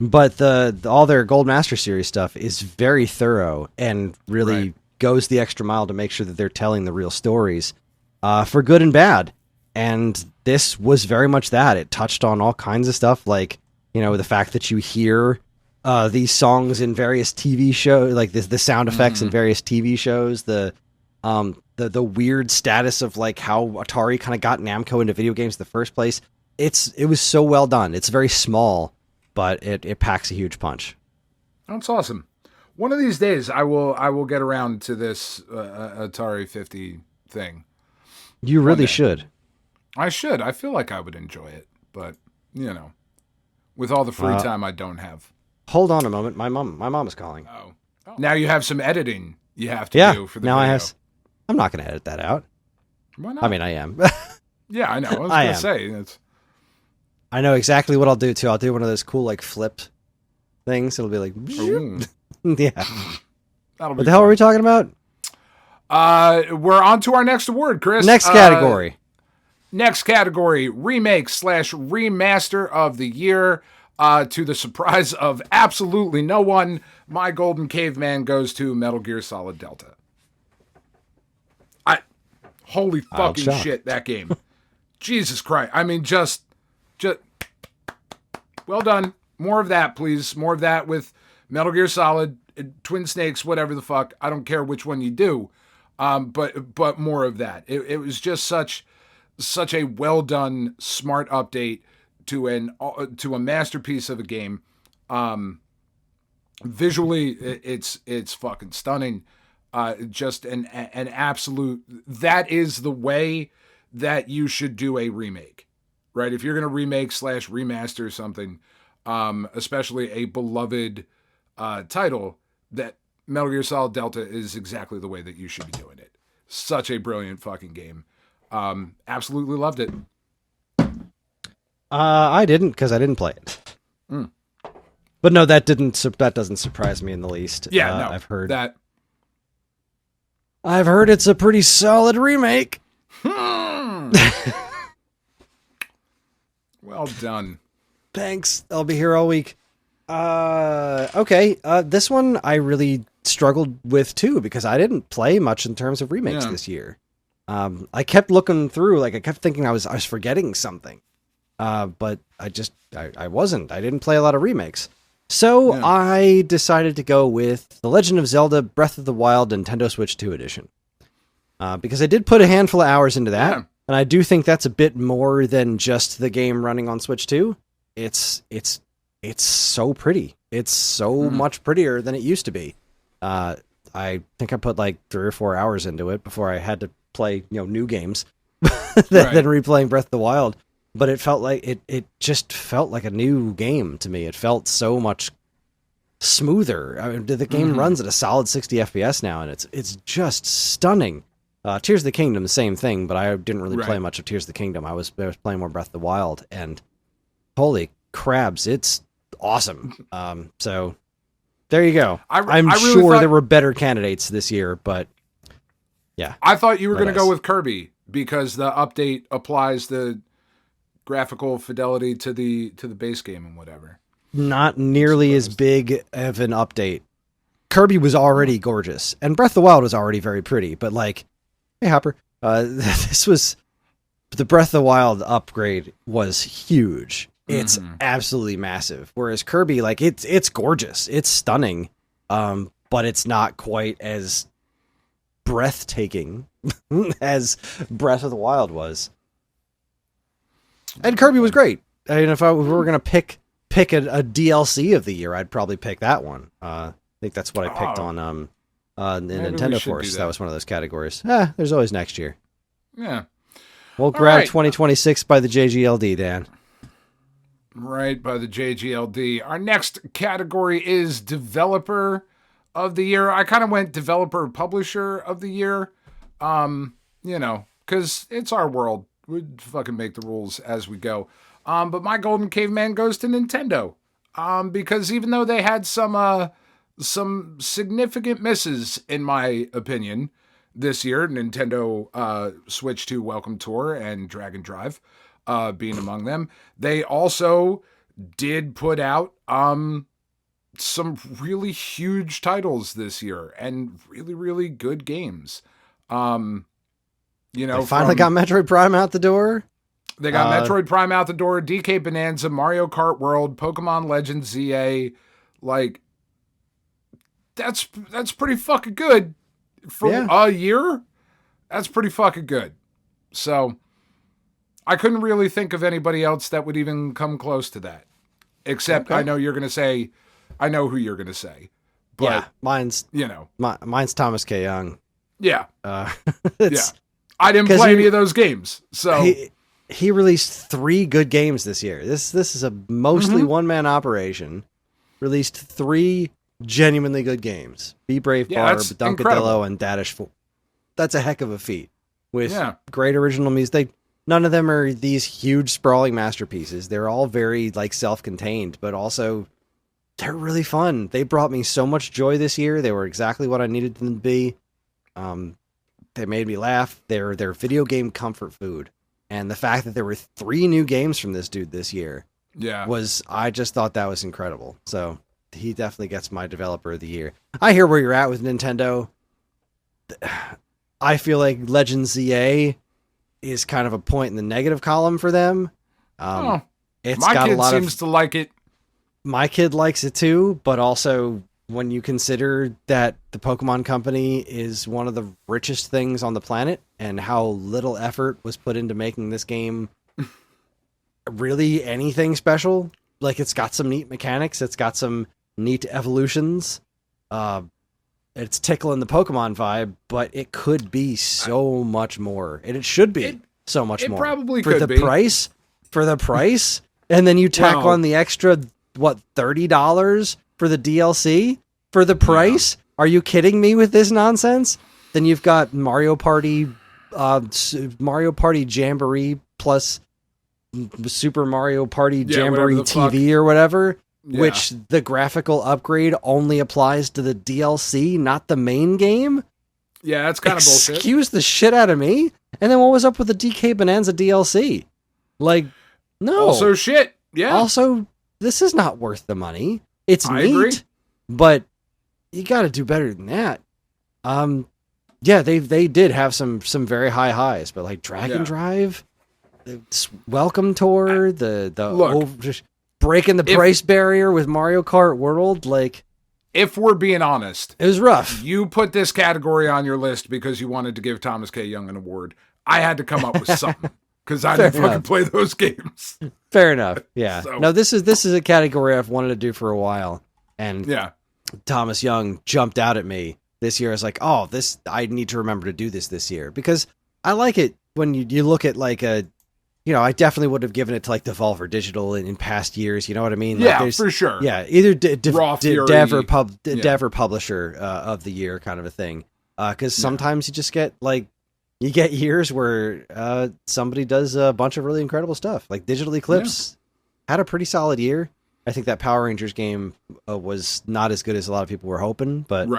Speaker 2: But all their Gold Master Series stuff is very thorough and really goes the extra mile to make sure that they're telling the real stories, for good and bad. And this was very much that. It touched on all kinds of stuff, like, you know, the fact that you hear these songs in various TV shows, like the sound effects in various TV shows, the weird status of like how Atari kind of got Namco into video games in the first place. It was so well done. It's very small, but it packs a huge punch.
Speaker 3: That's awesome. One of these days, I will get around to this Atari 50 thing.
Speaker 2: You really should.
Speaker 3: I should. I feel like I would enjoy it, but you know, with all the free time I don't have.
Speaker 2: Hold on a moment. My mom is calling.
Speaker 3: Oh. Now you have some editing you have to do for the video.
Speaker 2: I'm not going to edit that out.
Speaker 3: Why not?
Speaker 2: I mean, I am.
Speaker 3: Yeah, I know. I was going to say.
Speaker 2: I know exactly what I'll do, too. I'll do one of those cool, like, flipped things. It'll be like... Yeah. What the hell are we talking about?
Speaker 3: We're on to our next award, Kris.
Speaker 2: Next category.
Speaker 3: Next category, remake / remaster of the year. To the surprise of absolutely no one, my Golden Caveman goes to Metal Gear Solid Delta. Holy fucking shit, that game. Jesus Christ. I mean, just well done. More of that, please. More of that with Metal Gear Solid, Twin Snakes, whatever the fuck. I don't care which one you do. But more of that. It was just such a well done, smart update to a masterpiece of a game. Visually, it's fucking stunning. Just an absolute. That is the way that you should do a remake, right? If you're gonna remake / remaster something, especially a beloved title, that Metal Gear Solid Delta is exactly the way that you should be doing it. Such a brilliant fucking game. Absolutely loved it.
Speaker 2: I didn't, because I didn't play it. But no, that doesn't surprise me in the least.
Speaker 3: Yeah, no,
Speaker 2: I've heard
Speaker 3: that.
Speaker 2: I've heard it's a pretty solid remake.
Speaker 3: Well done.
Speaker 2: Thanks. I'll be here all week. Okay. This one I really struggled with too, because I didn't play much in terms of remakes this year. I kept looking through, like I kept thinking I was forgetting something. But I wasn't. I didn't play a lot of remakes. So I decided to go with The Legend of Zelda Breath of the Wild Nintendo Switch 2 Edition. Because I did put a handful of hours into that, and I do think that's a bit more than just the game running on Switch 2. It's so pretty. It's so much prettier than it used to be. I think I put like 3 or 4 hours into it before I had to play, new games than replaying Breath of the Wild. But it felt like it just felt like a new game to me. It felt so much smoother. I mean, the game runs at a solid 60 FPS now, and it's just stunning. Tears of the Kingdom, the same thing, but I didn't really play much of Tears of the Kingdom. I was playing more Breath of the Wild, and holy crabs, it's awesome. So there you go. I'm really sure there were better candidates this year, but yeah.
Speaker 3: I thought you were going to go with Kirby because the update applies the graphical fidelity to the base game and whatever.
Speaker 2: Not nearly as big of an update. Kirby was already gorgeous, and Breath of the Wild was already very pretty, but like, hey Hopper, this was the Breath of the Wild upgrade was huge. It's absolutely massive. Whereas Kirby, like it's gorgeous, it's stunning, but it's not quite as breathtaking as Breath of the Wild was. And Kirby was great. I mean, if we were gonna pick a DLC of the year, I'd probably pick that one. I think that's what I picked on the Nintendo Force. That was one of those categories. There's always next year.
Speaker 3: Yeah.
Speaker 2: We'll grab 2026 by the JGLD, Dan.
Speaker 3: Right, by the JGLD. Our next category is Developer of the Year. I kind of went Developer Publisher of the Year. because it's our world. We'd fucking make the rules as we go. But my Golden Caveman goes to Nintendo. Because even though they had some significant misses, in my opinion, this year, Nintendo Switch 2 Welcome Tour and Dragon Drive being among them, they also did put out some really huge titles this year and really, really good games.
Speaker 2: They finally got Metroid Prime out the door.
Speaker 3: They got Metroid Prime out the door, DK Bonanza, Mario Kart World, Pokemon Legends ZA. Like, that's pretty fucking good for a year. That's pretty fucking good. So I couldn't really think of anybody else that would even come close to that. Except I know who you're going to say. But,
Speaker 2: yeah, mine's Thomas K. Young.
Speaker 3: Yeah. I didn't play any of those games. So
Speaker 2: he released 3 good games this year. This is a mostly one-man operation. Released 3 genuinely good games. Be Brave Barb, Dunkadillo, and Dadish 4. That's a heck of a feat. With great original music. None of them are these huge sprawling masterpieces. They're all very self-contained, but also they're really fun. They brought me so much joy this year. They were exactly what I needed them to be. They made me laugh. They're video game comfort food. And the fact that there were 3 new games from this dude this year I just thought that was incredible. So he definitely gets my developer of the year. I hear where you're at with Nintendo. I feel like Legends ZA is kind of a point in the negative column for them.
Speaker 3: My kid seems to like it.
Speaker 2: My kid likes it too, but also when you consider that the Pokemon Company is one of the richest things on the planet and how little effort was put into making this game really anything special, like it's got some neat mechanics, it's got some neat evolutions, it's tickling the Pokemon vibe, but it could be so much more, and it should be so much more. It
Speaker 3: probably
Speaker 2: for
Speaker 3: could
Speaker 2: the
Speaker 3: be.
Speaker 2: For the price, and then you tack on the extra $30 for the DLC for the price. Are you kidding me with this nonsense? Then you've got Mario Party Jamboree plus Super Mario Party Jamboree TV or whatever, which the graphical upgrade only applies to the DLC, not the main game.
Speaker 3: Yeah, that's kind of bullshit.
Speaker 2: Excuse the shit out of me. And then what was up with the DK Bonanza DLC? Like, no.
Speaker 3: Also shit. Yeah.
Speaker 2: Also, this is not worth the money. It's
Speaker 3: I
Speaker 2: neat,
Speaker 3: agree.
Speaker 2: but you got to do better than that. Yeah, they did have some very high highs, but like Dragon Drive, the Welcome Tour, just breaking the price barrier with Mario Kart World, like.
Speaker 3: If we're being honest,
Speaker 2: it was rough.
Speaker 3: You put this category on your list because you wanted to give Thomas K. Young an award. I had to come up with something because I didn't fucking play those games.
Speaker 2: Fair enough. Yeah. So. No, this is a category I've wanted to do for a while, and Thomas Young jumped out at me this year. I was like, oh, I need to remember to do this year because I like it when you look at like a. I definitely would have given it to like Devolver Digital in past years. You know what I mean?
Speaker 3: Yeah,
Speaker 2: like
Speaker 3: for sure.
Speaker 2: Yeah, either dev or publisher of the year kind of a thing. Because sometimes you just get years where somebody does a bunch of really incredible stuff. Like Digital Eclipse had a pretty solid year. I think that Power Rangers game was not as good as a lot of people were hoping, but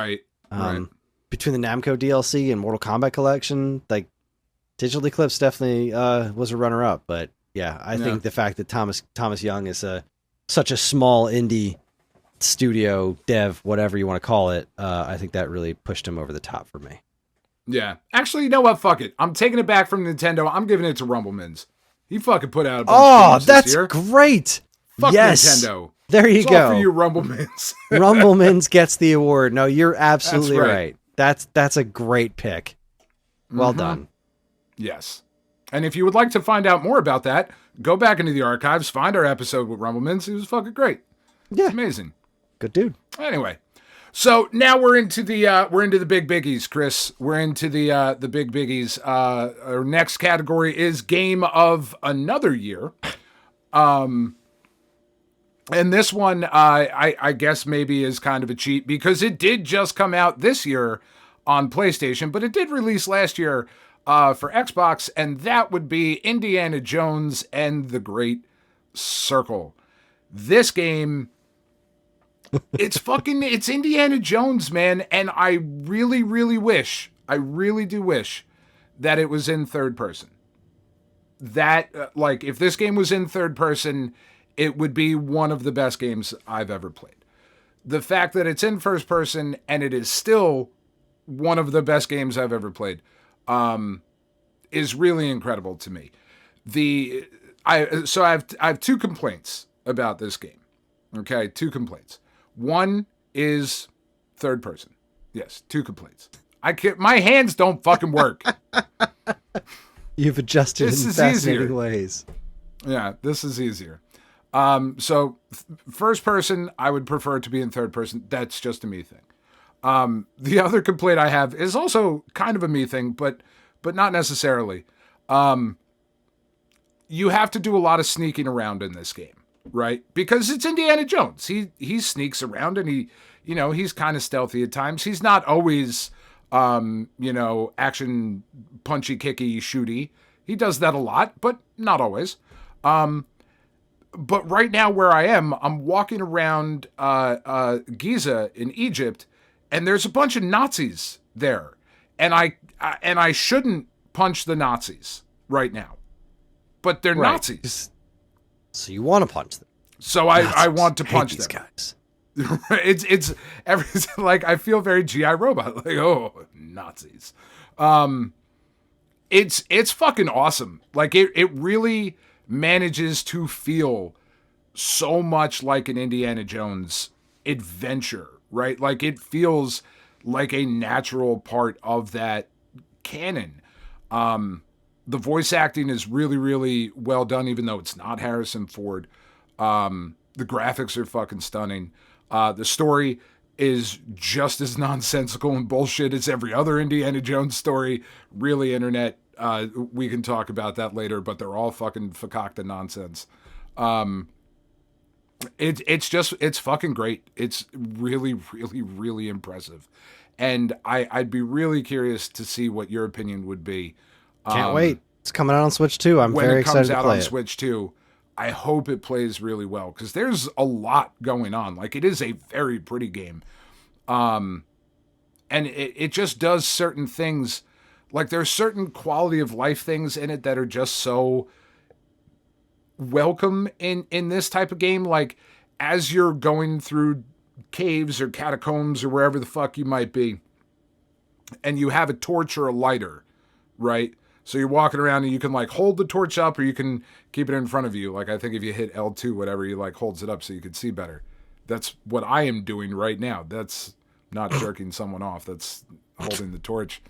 Speaker 2: between the Namco DLC and Mortal Kombat Collection, like. Digital Eclipse definitely was a runner-up, but I think the fact that Thomas Young is such a small indie studio dev, whatever you want to call it, I think that really pushed him over the top for me.
Speaker 3: Yeah, actually, you know what? Fuck it, I'm taking it back from Nintendo. I'm giving it to Rumblemans. He fucking put out a bunch of games this year.
Speaker 2: Great.
Speaker 3: Fuck Nintendo.
Speaker 2: There you go.
Speaker 3: All for you, Rumblemans.
Speaker 2: Rumblemans gets the award. No, you're absolutely right. That's a great pick. Well done.
Speaker 3: Yes. And if you would like to find out more about that, go back into the archives, find our episode with Rumblemans. It was fucking great.
Speaker 2: Yeah.
Speaker 3: It's amazing.
Speaker 2: Good dude.
Speaker 3: Anyway. So now we're into the big biggies, Kris. We're into the big biggies. Our next category is Game of Another Year. And this one I guess maybe is kind of a cheat because it did just come out this year. on PlayStation, but it did release last year for Xbox, and that would be Indiana Jones and the Great Circle. This game, it's Indiana Jones, man, and I really, really do wish that it was in third person. That, if this game was in third person, it would be one of the best games I've ever played. The fact that it's in first person and it is still one of the best games I've ever played is really incredible to me. I have two complaints about this game. Okay, two complaints. One is third person. Yes, two complaints. My hands don't fucking work.
Speaker 2: You've adjusted in fascinating ways.
Speaker 3: Yeah, this is easier. So first person, I would prefer it to be in third person. That's just a me thing. The other complaint I have is also kind of a me thing, but not necessarily. You have to do a lot of sneaking around in this game, right? Because it's Indiana Jones. He sneaks around and he's kind of stealthy at times. He's not always, action punchy, kicky, shooty. He does that a lot, but not always. But right now where I am, I'm walking around Giza in Egypt, and there's a bunch of Nazis there, and I shouldn't punch the Nazis right now, but they're right. Nazis.
Speaker 2: So you want to punch them?
Speaker 3: So I want to punch
Speaker 2: these
Speaker 3: them.
Speaker 2: Guys.
Speaker 3: It's I feel very GI Robot, Nazis. It's fucking awesome. It really manages to feel so much like an Indiana Jones adventure, right? It feels like a natural part of that canon. The voice acting is really, really well done, even though it's not Harrison Ford. The graphics are fucking stunning. The story is just as nonsensical and bullshit as every other Indiana Jones story. Really, internet. We can talk about that later, but they're all fucking fakakta nonsense. It's fucking great. It's really, really, really impressive. And I'd be really curious to see what your opinion would be.
Speaker 2: Can't wait. It's coming out on Switch 2. I'm very excited to play it. When it comes out on
Speaker 3: Switch 2, I hope it plays really well, because there's a lot going on. It is a very pretty game. And it just does certain things. There's certain quality of life things in it that are just so welcome in this type of game. As you're going through caves or catacombs or wherever the fuck you might be, and you have a torch or a lighter, right? So you're walking around and you can hold the torch up, or you can keep it in front of you. I think if you hit L2, whatever, you holds it up so you can see better. That's what I am doing right now. That's not jerking someone off. That's holding the torch.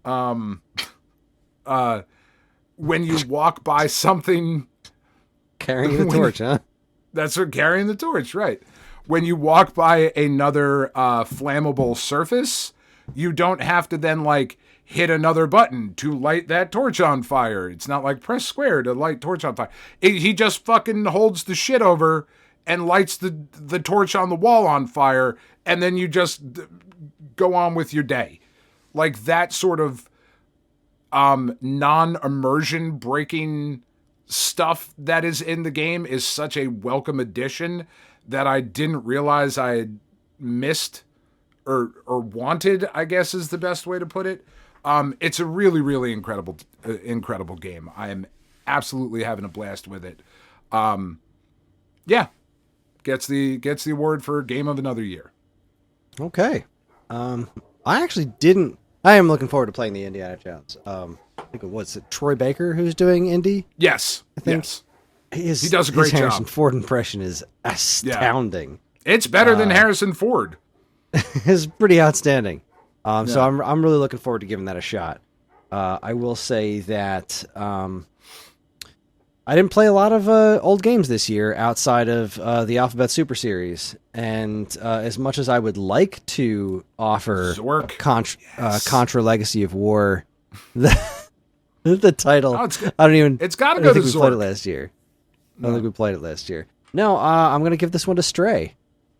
Speaker 3: When you walk by something,
Speaker 2: carrying the torch, huh?
Speaker 3: That's what, carrying the torch, right? When you walk by another flammable surface, you don't have to then hit another button to light that torch on fire. It's not press square to light torch on fire. He just fucking holds the shit over and lights the torch on the wall on fire, and then you just go on with your day. That sort of non-immersion breaking stuff that is in the game is such a welcome addition that I didn't realize I had missed or wanted, I guess is the best way to put it. It's a really, really incredible game. I am absolutely having a blast with it. Yeah, gets the award for Game of Another Year.
Speaker 2: Okay. I am looking forward to playing the Indiana Jones. I think it Troy Baker who's doing Indy?
Speaker 3: Yes.
Speaker 2: I think.
Speaker 3: Yes. He does a great
Speaker 2: job. His Harrison Ford impression is astounding.
Speaker 3: Yeah. It's better than Harrison Ford.
Speaker 2: It's pretty outstanding. So I'm really looking forward to giving that a shot. I will say that I didn't play a lot of old games this year outside of the Alphabet Super Series, and as much as I would like to offer Contra Legacy of War, the title, I don't even.
Speaker 3: It's got to go to Zork.
Speaker 2: We played it last year. I don't think we played it last year. No, I'm going to give this one to Stray.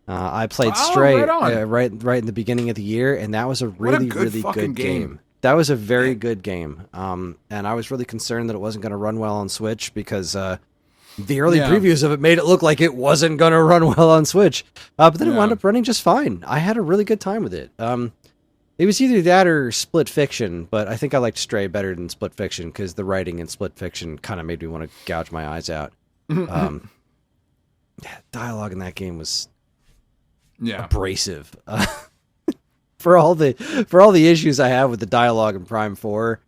Speaker 2: I played Stray
Speaker 3: right on.
Speaker 2: right in the beginning of the year, and that was a really good game. That was a very good game. And I was really concerned that it wasn't going to run well on Switch because the early previews of it made it look like it wasn't going to run well on Switch. But then it wound up running just fine. I had a really good time with it. It was either that or Split Fiction, but I think I liked Stray better than Split Fiction because the writing in Split Fiction kind of made me want to gouge my eyes out. Dialogue in that game was abrasive. For all the issues I have with the dialogue in Prime 4,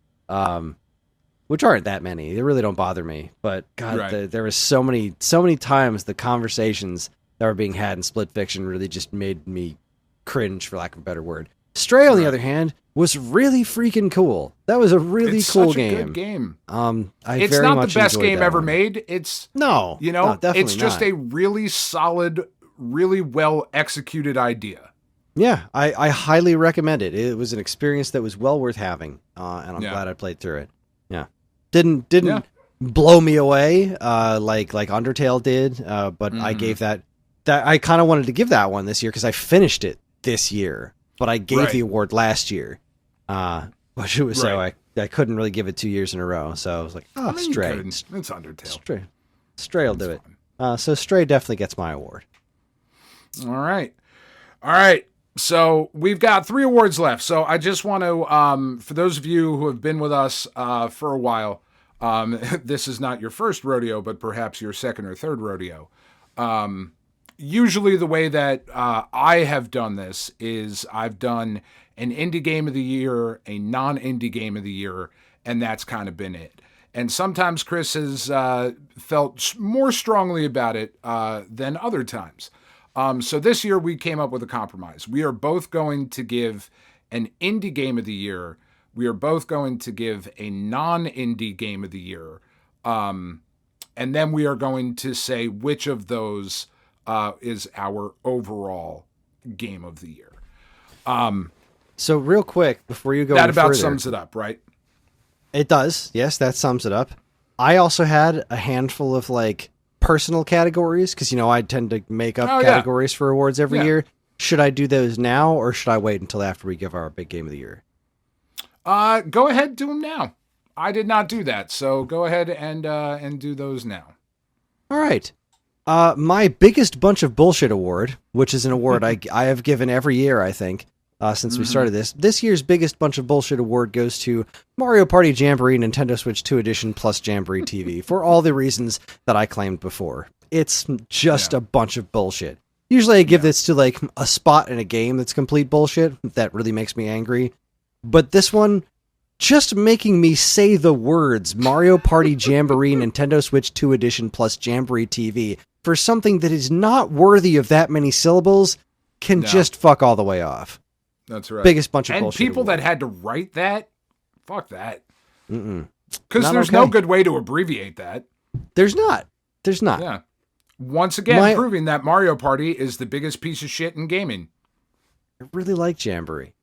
Speaker 2: which aren't that many, they really don't bother me. But God, there was so many times the conversations that were being had in Split Fiction really just made me cringe, for lack of a better word. Stray, on the other hand, was really freaking cool. That was a really cool game.
Speaker 3: It's such a good game.
Speaker 2: It's
Speaker 3: not the best game ever made. It's
Speaker 2: definitely
Speaker 3: it's just a really solid, really well executed idea.
Speaker 2: Yeah, I highly recommend it. It was an experience that was well worth having, and I'm glad I played through it. Yeah, didn't blow me away like Undertale did, but I gave that I kind of wanted to give that one this year because I finished it this year, but I gave the award last year, which it was so I couldn't really give it 2 years in a row. So I was like, Stray,
Speaker 3: it's Undertale.
Speaker 2: Stray will do it. So Stray definitely gets my award.
Speaker 3: All right. So we've got 3 awards left. So I just want to, for those of you who have been with us for a while, this is not your first rodeo, but perhaps your second or third rodeo. Usually the way that I have done this is I've done an indie game of the year, a non-indie game of the year, and that's kind of been it. And sometimes Kris has felt more strongly about it than other times. So this year we came up with a compromise. We are both going to give an indie game of the year. We are both going to give a non-indie game of the year. And then we are going to say which of those is our overall game of the year.
Speaker 2: So real quick, before you go
Speaker 3: that about
Speaker 2: further,
Speaker 3: sums it up, right?
Speaker 2: It does. Yes, that sums it up. I also had a handful of personal categories because I tend to make up categories for awards every year. Should I do those now or should I wait until after we give our big game of the year?
Speaker 3: Go ahead, do them now. I did not do that, so go ahead and do those now.
Speaker 2: All right. My biggest bunch of bullshit award, which is an award I have given every year, I think, since we started this. This year's biggest bunch of bullshit award goes to Mario Party Jamboree Nintendo Switch 2 Edition plus Jamboree TV for all the reasons that I claimed before. It's just a bunch of bullshit. Usually I give this to a spot in a game that's complete bullshit. That really makes me angry. But this one, just making me say the words Mario Party Jamboree Nintendo Switch 2 Edition plus Jamboree TV for something that is not worthy of that many syllables can just fuck all the way off.
Speaker 3: That's right.
Speaker 2: Biggest bunch of
Speaker 3: and
Speaker 2: bullshit.
Speaker 3: And people
Speaker 2: award.
Speaker 3: that had to write that, fuck that. Because there's no good way to abbreviate that.
Speaker 2: There's not.
Speaker 3: Yeah. Once again, proving that Mario Party is the biggest piece of shit in gaming.
Speaker 2: I really like Jamboree.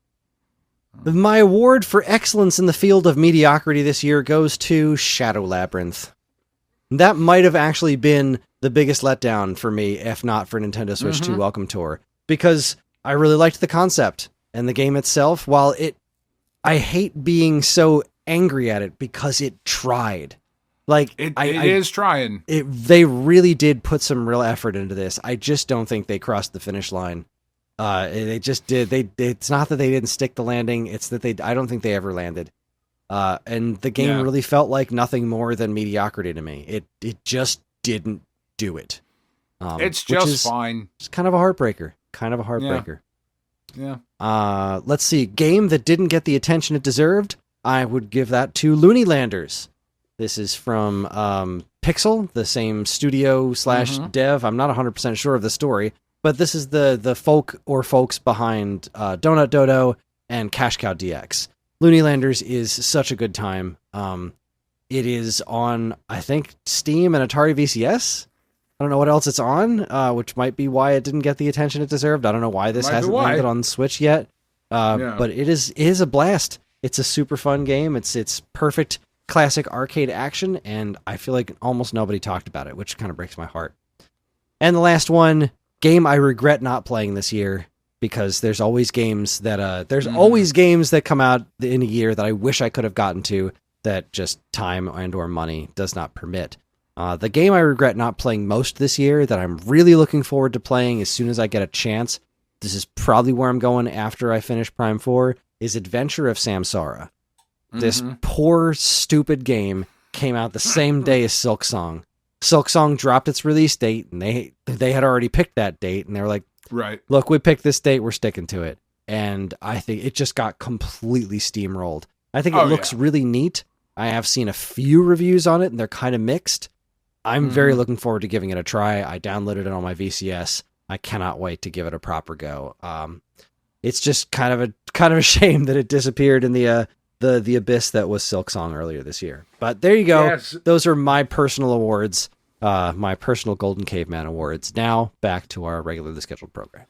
Speaker 2: My award for excellence in the field of mediocrity this year goes to Shadow Labyrinth. That might have actually been the biggest letdown for me, if not for Nintendo Switch 2 Welcome Tour, because I really liked the concept and the game itself. While I hate being so angry at it because it tried. It
Speaker 3: is trying.
Speaker 2: They really did put some real effort into this. I just don't think they crossed the finish line. They just did. It's not that they didn't stick the landing. It's that I don't think they ever landed. And the game really felt like nothing more than mediocrity to me. It just didn't do it.
Speaker 3: It's just fine.
Speaker 2: It's kind of a heartbreaker. Yeah. Let's see. Game that didn't get the attention it deserved. I would give that to Looney Landers. This is from Pixel, the same studio / dev. I'm not 100% sure of the story, but this is the folks behind Donut Dodo and Cash Cow DX. Looney Landers is such a good time. It is on, I think, Steam and Atari VCS. I don't know what else it's on, which might be why it didn't get the attention it deserved. I don't know why this hasn't landed on Switch yet. But it is a blast. It's a super fun game. It's perfect classic arcade action, and I feel like almost nobody talked about it, which kind of breaks my heart. And the last one, game I regret not playing this year, because there's always games that come out in a year that I wish I could have gotten to, that just time and or money does not permit. The game I regret not playing most this year that I'm really looking forward to playing as soon as I get a chance, this is probably where I'm going after I finish Prime 4, is Adventure of Samsara. This poor, stupid game came out the same day as Silksong. Silksong dropped its release date, and they had already picked that date, and they were like,
Speaker 3: right,
Speaker 2: look, we picked this date, we're sticking to it. And I think it just got completely steamrolled. I think it looks really neat. I have seen a few reviews on it, and they're kind of mixed. I'm very looking forward to giving it a try. I downloaded it on my VCS. I cannot wait to give it a proper go. It's just kind of a shame that it disappeared in the abyss that was Silksong earlier this year. But there you go. Yes. Those are my personal awards, my personal Golden Caveman Awards. Now back to our regularly scheduled program.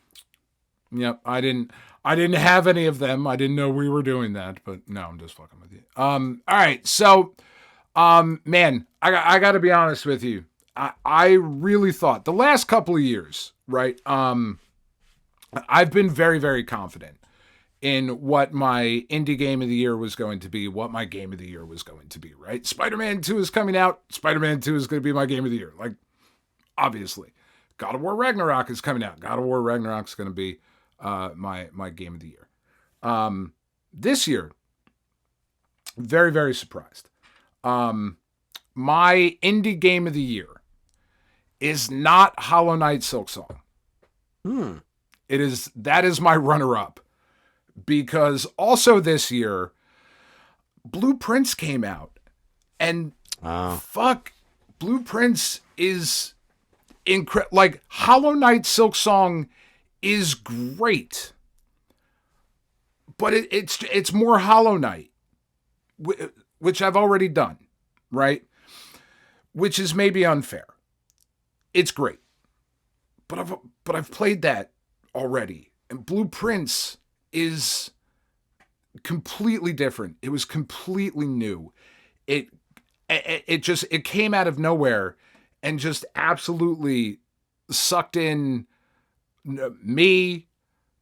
Speaker 3: Yep, I didn't have any of them. I didn't know we were doing that, but no, I'm just fucking with you. All right, so, man, I got to be honest with you. I really thought the last couple of years, right? I've been very, very confident in what my indie game of the year was going to be, what my game of the year was going to be, right? Spider-Man 2 is coming out. Spider-Man 2 is going to be my game of the year. Like, obviously. God of War Ragnarok is coming out. God of War Ragnarok is going to be my game of the year. This year, very, very surprised. My indie game of the year is not Hollow Knight Silksong. That is my runner-up. Because also this year, Blue Prince came out. And fuck, Blue Prince is incredible. Like, Hollow Knight Silksong is great. But it's more Hollow Knight, which I've already done, right? Which is maybe unfair. It's great. But I've played that already. And Blue Prince is completely different. It was completely new. It came out of nowhere and just absolutely sucked in me,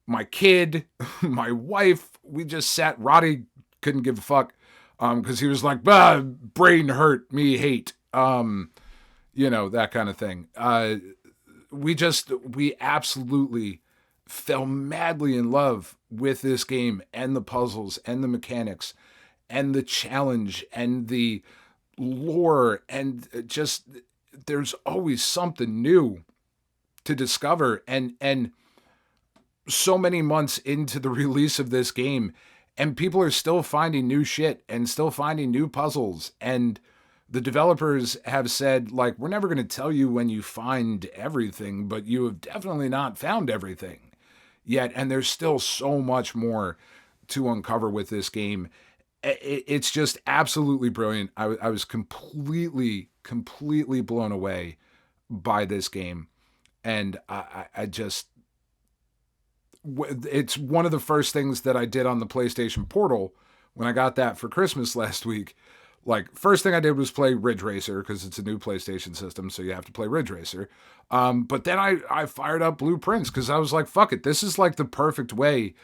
Speaker 3: my kid, my wife. We just sat. Roddy couldn't give a fuck because he was like, brain hurt, me hate, that kind of thing. We absolutely fell madly in love with this game and the puzzles and the mechanics and the challenge and the lore, and just there's always something new to discover, and so many months into the release of this game, and people are still finding new shit and still finding new puzzles, and the developers have said, like, we're never going to tell you when you find everything, but you have definitely not found everything yet, and there's still so much more to uncover with this game. It's just absolutely brilliant. I was completely blown away by this game, and I just, it's one of the first things that I did on the PlayStation Portal when I got that for Christmas last week. Like, first thing I did was play Ridge Racer, because it's a new PlayStation system, so you have to play Ridge Racer. But then I fired up Blue Prince, because I was like, fuck it, this is like the perfect way.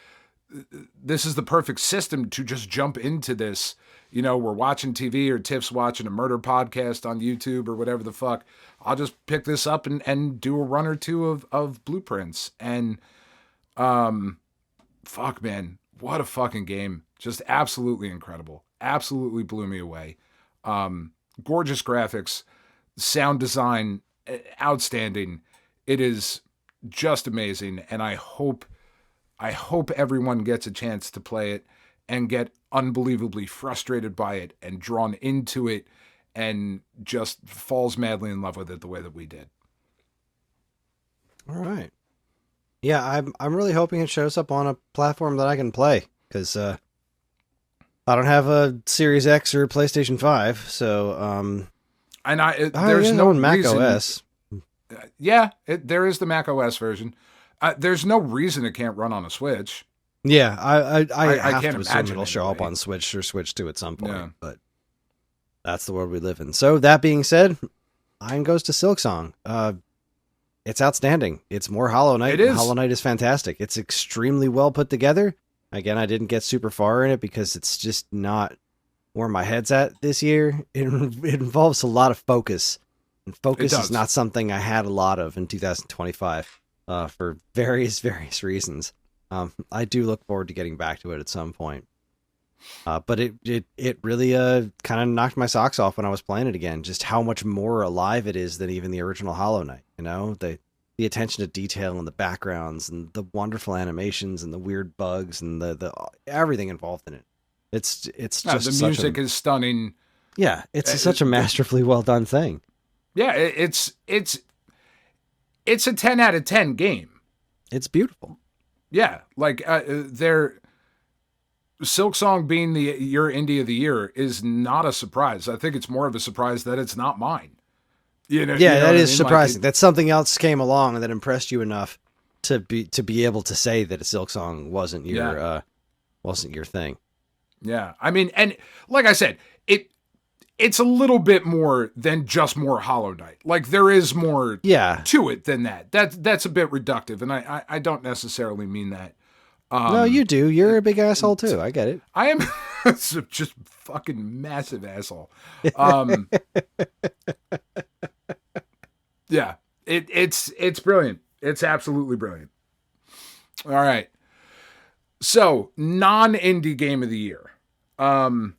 Speaker 3: This is the perfect system to just jump into this. You know, we're watching TV, or Tiff's watching a murder podcast on YouTube or whatever the fuck. I'll just pick this up and do a run or two of Blue Prince. And, fuck, man, what a fucking game. Just absolutely incredible. Absolutely blew me away. Gorgeous graphics, sound design, outstanding. It is just amazing, and I hope everyone gets a chance to play it and get unbelievably frustrated by it and drawn into it and just falls madly in love with it the way that we did.
Speaker 2: All right. Yeah, I'm really hoping it shows up on a platform that I can play, because I don't have a Series X or PlayStation 5, so
Speaker 3: and there's no
Speaker 2: Mac
Speaker 3: reason,
Speaker 2: OS.
Speaker 3: Yeah, there is the Mac OS version. There's no reason it can't run on a Switch.
Speaker 2: Yeah, I have
Speaker 3: can't
Speaker 2: to assume it'll show up on Switch or Switch 2 at some point, but that's the world we live in. So that being said, mine goes to Silksong. it's outstanding. It's more Hollow Knight.
Speaker 3: It is.
Speaker 2: Hollow Knight is fantastic. It's extremely well put together. Again, I didn't get super far in it because it's just not where my head's at this year. It involves a lot of focus. And focus is not something I had a lot of in 2025 for various reasons. I do look forward to getting back to it at some point. But it really kind of knocked my socks off when I was playing it again. Just how much more alive it is than even the original Hollow Knight. You know, the attention to detail and the backgrounds and the wonderful animations and the weird bugs and the everything involved in it. It's just
Speaker 3: the music is stunning.
Speaker 2: Yeah, it's such a masterfully well done thing.
Speaker 3: Yeah, it's a 10 out of 10 game.
Speaker 2: It's beautiful.
Speaker 3: Yeah, like Silksong being your indie of the year is not a surprise. I think it's more of a surprise that it's not mine.
Speaker 2: You know, that is surprising. That something else came along that impressed you enough to be able to say that a Silksong wasn't your thing.
Speaker 3: Yeah, I mean, and like I said, it's a little bit more than just more Hollow Knight. Like there is more to it than that. That's a bit reductive, and I don't necessarily mean that.
Speaker 2: No, you do. You're a big asshole too. I get it.
Speaker 3: I am just fucking massive asshole. Yeah, it's brilliant. It's absolutely brilliant. All right. So non-indie game of the year. And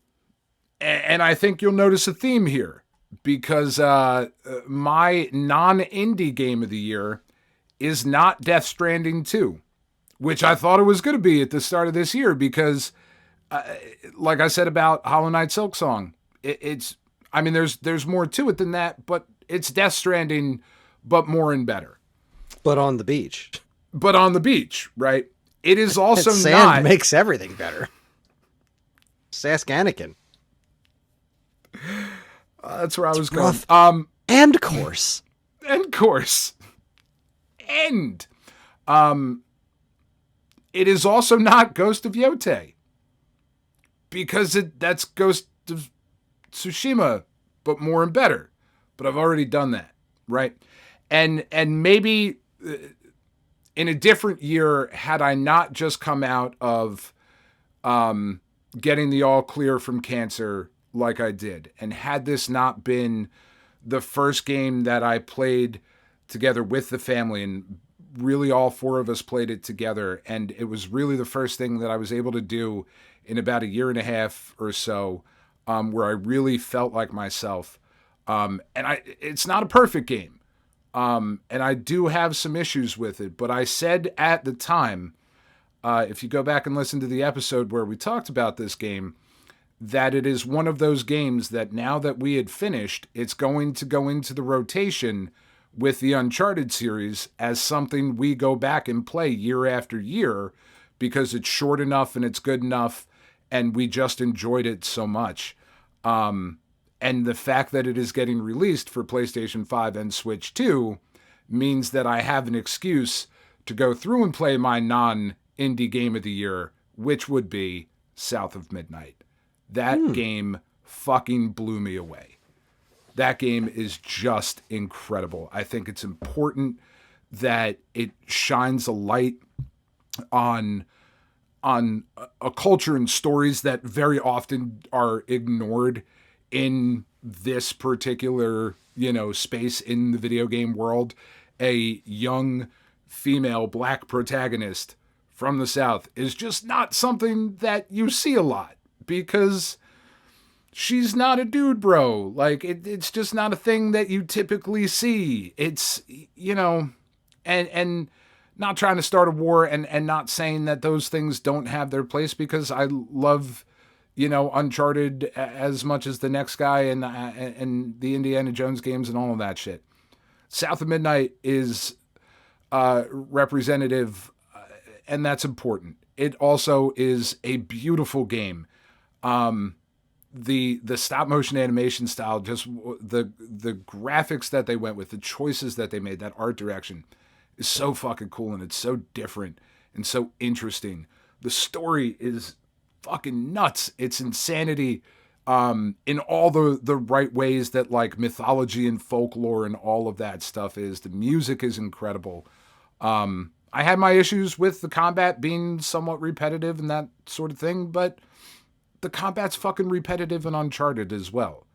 Speaker 3: I think you'll notice a theme here because my non-indie game of the year is not Death Stranding 2. Which I thought it was going to be at the start of this year because, like I said about Hollow Knight Silksong, there's more to it than that, but it's Death Stranding, but more and better.
Speaker 2: But on the beach. Right?
Speaker 3: It is also
Speaker 2: sand makes everything better. Ask Anakin.
Speaker 3: That's where I was going.
Speaker 2: And course.
Speaker 3: It is also not Ghost of Yotei because that's Ghost of Tsushima, but more and better. But I've already done that, right? And maybe in a different year, had I not just come out of getting the all clear from cancer like I did, and had this not been the first game that I played together with the family, and really all four of us played it together, and it was really the first thing that I was able to do in about a year and a half or so, where I really felt like myself. It's not a perfect game, and I do have some issues with it, but I said at the time, if you go back and listen to the episode where we talked about this game, that it is one of those games that now that we had finished, it's going to go into the rotation with the Uncharted series as something we go back and play year after year because it's short enough and it's good enough and we just enjoyed it so much. And the fact that it is getting released for PlayStation 5 and Switch 2 means that I have an excuse to go through and play my non-indie game of the year, which would be South of Midnight. That game fucking blew me away. That game is just incredible. I think it's important that it shines a light on a culture and stories that very often are ignored in this particular, space in the video game world. A young female black protagonist from the South is just not something that you see a lot because she's not a dude, bro. Like, it's just not a thing that you typically see. It's, and not trying to start a war and not saying that those things don't have their place because I love, Uncharted as much as the next guy and the Indiana Jones games and all of that shit. South of Midnight is representative, and that's important. It also is a beautiful game. The stop motion animation style, just the graphics that they went with, the choices that they made, that art direction is so fucking cool and it's so different and so interesting. The story is fucking nuts. It's insanity. in all the right ways that like mythology and folklore and all of that stuff is. The music is incredible. I had my issues with the combat being somewhat repetitive and that sort of thing, but the combat's fucking repetitive and Uncharted as well.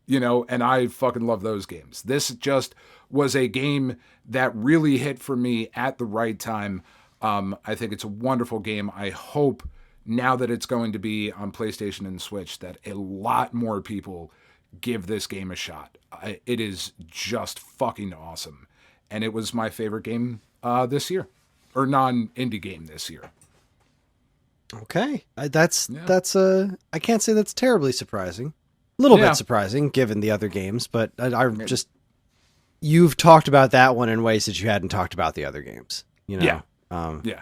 Speaker 3: You know, and I fucking love those games. This just was a game that really hit for me at the right time. I think it's a wonderful game. I hope now that it's going to be on PlayStation and Switch that a lot more people give this game a shot. It is just fucking awesome. And it was my favorite game this year. Or non-indie game this year.
Speaker 2: Okay. I can't say that's terribly surprising. A little bit surprising given the other games, but you've talked about that one in ways that you hadn't talked about the other games, you know?
Speaker 3: Yeah.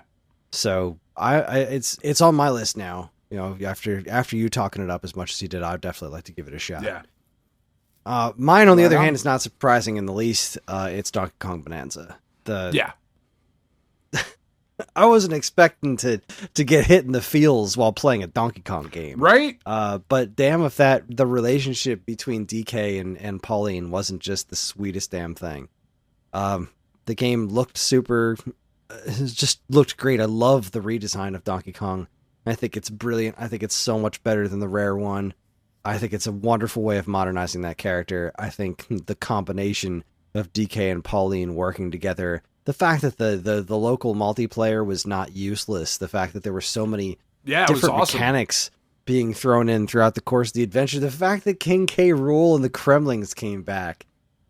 Speaker 2: So it's on my list now, you know, after you talking it up as much as you did, I'd definitely like to give it a shot.
Speaker 3: Yeah.
Speaker 2: Mine, on the other hand, is not surprising in the least. It's Donkey Kong Bonanza. I wasn't expecting to get hit in the feels while playing a Donkey Kong game.
Speaker 3: Right?
Speaker 2: But damn if the relationship between DK and Pauline wasn't just the sweetest damn thing. The game looked just looked great. I love the redesign of Donkey Kong. I think it's brilliant. I think it's so much better than the Rare one. I think it's a wonderful way of modernizing that character. I think the combination of DK and Pauline working together, the fact that the local multiplayer was not useless, the fact that there were so many different mechanics being thrown in throughout the course of the adventure, the fact that King K. Rool and the Kremlings came back.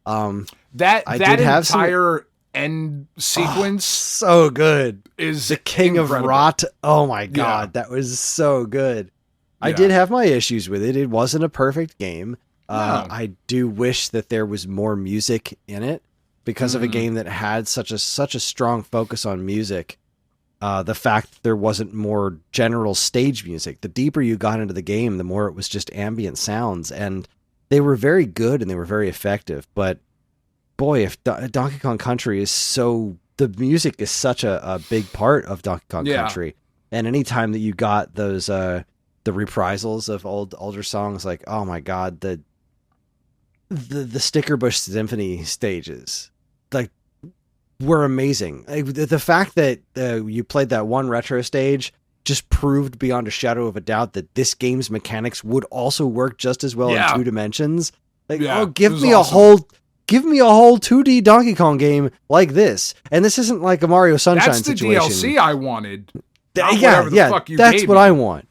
Speaker 3: That entire end sequence,
Speaker 2: so good,
Speaker 3: is
Speaker 2: the King
Speaker 3: incredible.
Speaker 2: of Rot. Oh my god, that was so good. I did have my issues with it. It wasn't a perfect game. I do wish that there was more music in it. Because of a game that had such a strong focus on music, the fact that there wasn't more general stage music, the deeper you got into the game, the more it was just ambient sounds. And they were very good and they were very effective. But boy, if Donkey Kong Country is the music is such a big part of Donkey Kong Country. And anytime that you got those, the reprisals of older songs, like, oh my God, the Stickerbush Symphony stages, like, were amazing. The fact that you played that one retro stage just proved beyond a shadow of a doubt that this game's mechanics would also work just as well in 2 dimensions. Like, give me a whole 2D Donkey Kong game like this. And this isn't like a Mario Sunshine situation.
Speaker 3: That's the DLC I wanted.
Speaker 2: That's what I want.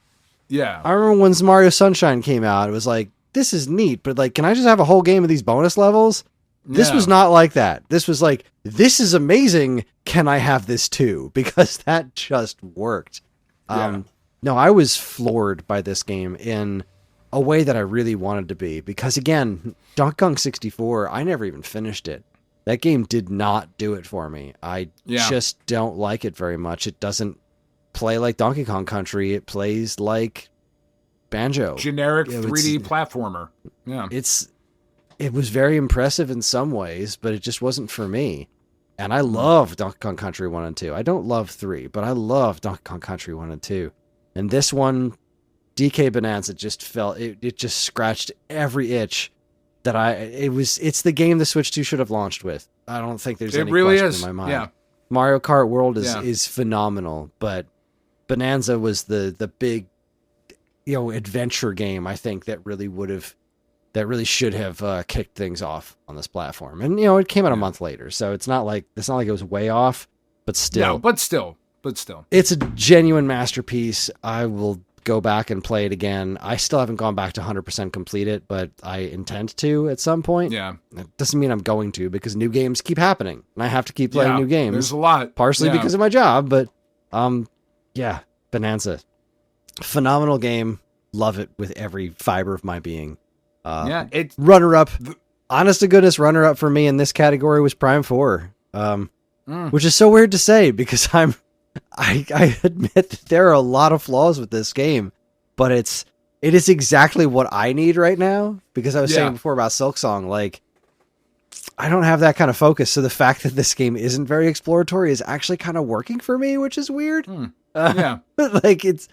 Speaker 3: Yeah.
Speaker 2: I remember when Mario Sunshine came out, it was like, this is neat, but like, can I just have a whole game of these bonus levels? This was not like that. This was like, this is amazing. Can I have this too? Because that just worked. No, I was floored by this game in a way that I really wanted to be. Because again, Donkey Kong 64, I never even finished it. That game did not do it for me. I just don't like it very much. It doesn't play like Donkey Kong Country. It plays like Banjo.
Speaker 3: Generic 3D platformer. Yeah.
Speaker 2: It was very impressive in some ways, but it just wasn't for me. And I love Donkey Kong Country 1 and 2. I don't love 3, but I love Donkey Kong Country 1 and 2. And this one, DK Bonanza, just felt, it just scratched every itch that it's the game the Switch 2 should have launched with. I don't think there's any question in my mind. Yeah. Mario Kart World is phenomenal, but Bonanza was the big, adventure game, I think, that really should have kicked things off on this platform. And it came out a month later, so it's not like it was way off, but still.
Speaker 3: No, but still.
Speaker 2: It's a genuine masterpiece. I will go back and play it again. I still haven't gone back to 100% complete it, but I intend to at some point.
Speaker 3: Yeah.
Speaker 2: That doesn't mean I'm going to, because new games keep happening and I have to keep playing new games.
Speaker 3: There's a lot.
Speaker 2: Partially because of my job, but Bonanza. Phenomenal game. Love it with every fiber of my being.
Speaker 3: It's
Speaker 2: runner-up. Honest to goodness, runner-up for me in this category was Prime 4. Which is so weird to say because I admit that there are a lot of flaws with this game, but it is exactly what I need right now, because I was saying before about Silksong, like, I don't have that kind of focus, so the fact that this game isn't very exploratory is actually kind of working for me, which is weird.
Speaker 3: Yeah.
Speaker 2: Like, it's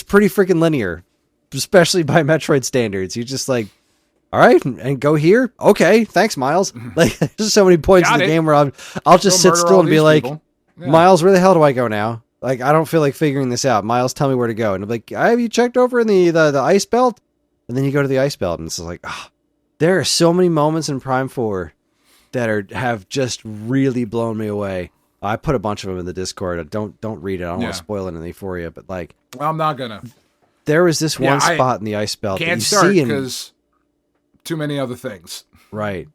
Speaker 2: pretty freaking linear especially by Metroid standards. You're just like, all right, and go here. Okay, thanks, Miles. Like, there's so many points in the game where I'll just sit still and be like, Miles, where the hell do I go now? Like, I don't feel like figuring this out. Miles, tell me where to go. And I'm like, have you checked over in the ice belt? And then you go to the ice belt, and it's like, there are so many moments in Prime 4 that have just really blown me away. I put a bunch of them in the Discord. Don't read it. I don't want to spoil anything for you, but like,
Speaker 3: I'm not gonna.
Speaker 2: There was this one spot in the ice belt
Speaker 3: can't start because too many other things.
Speaker 2: Right.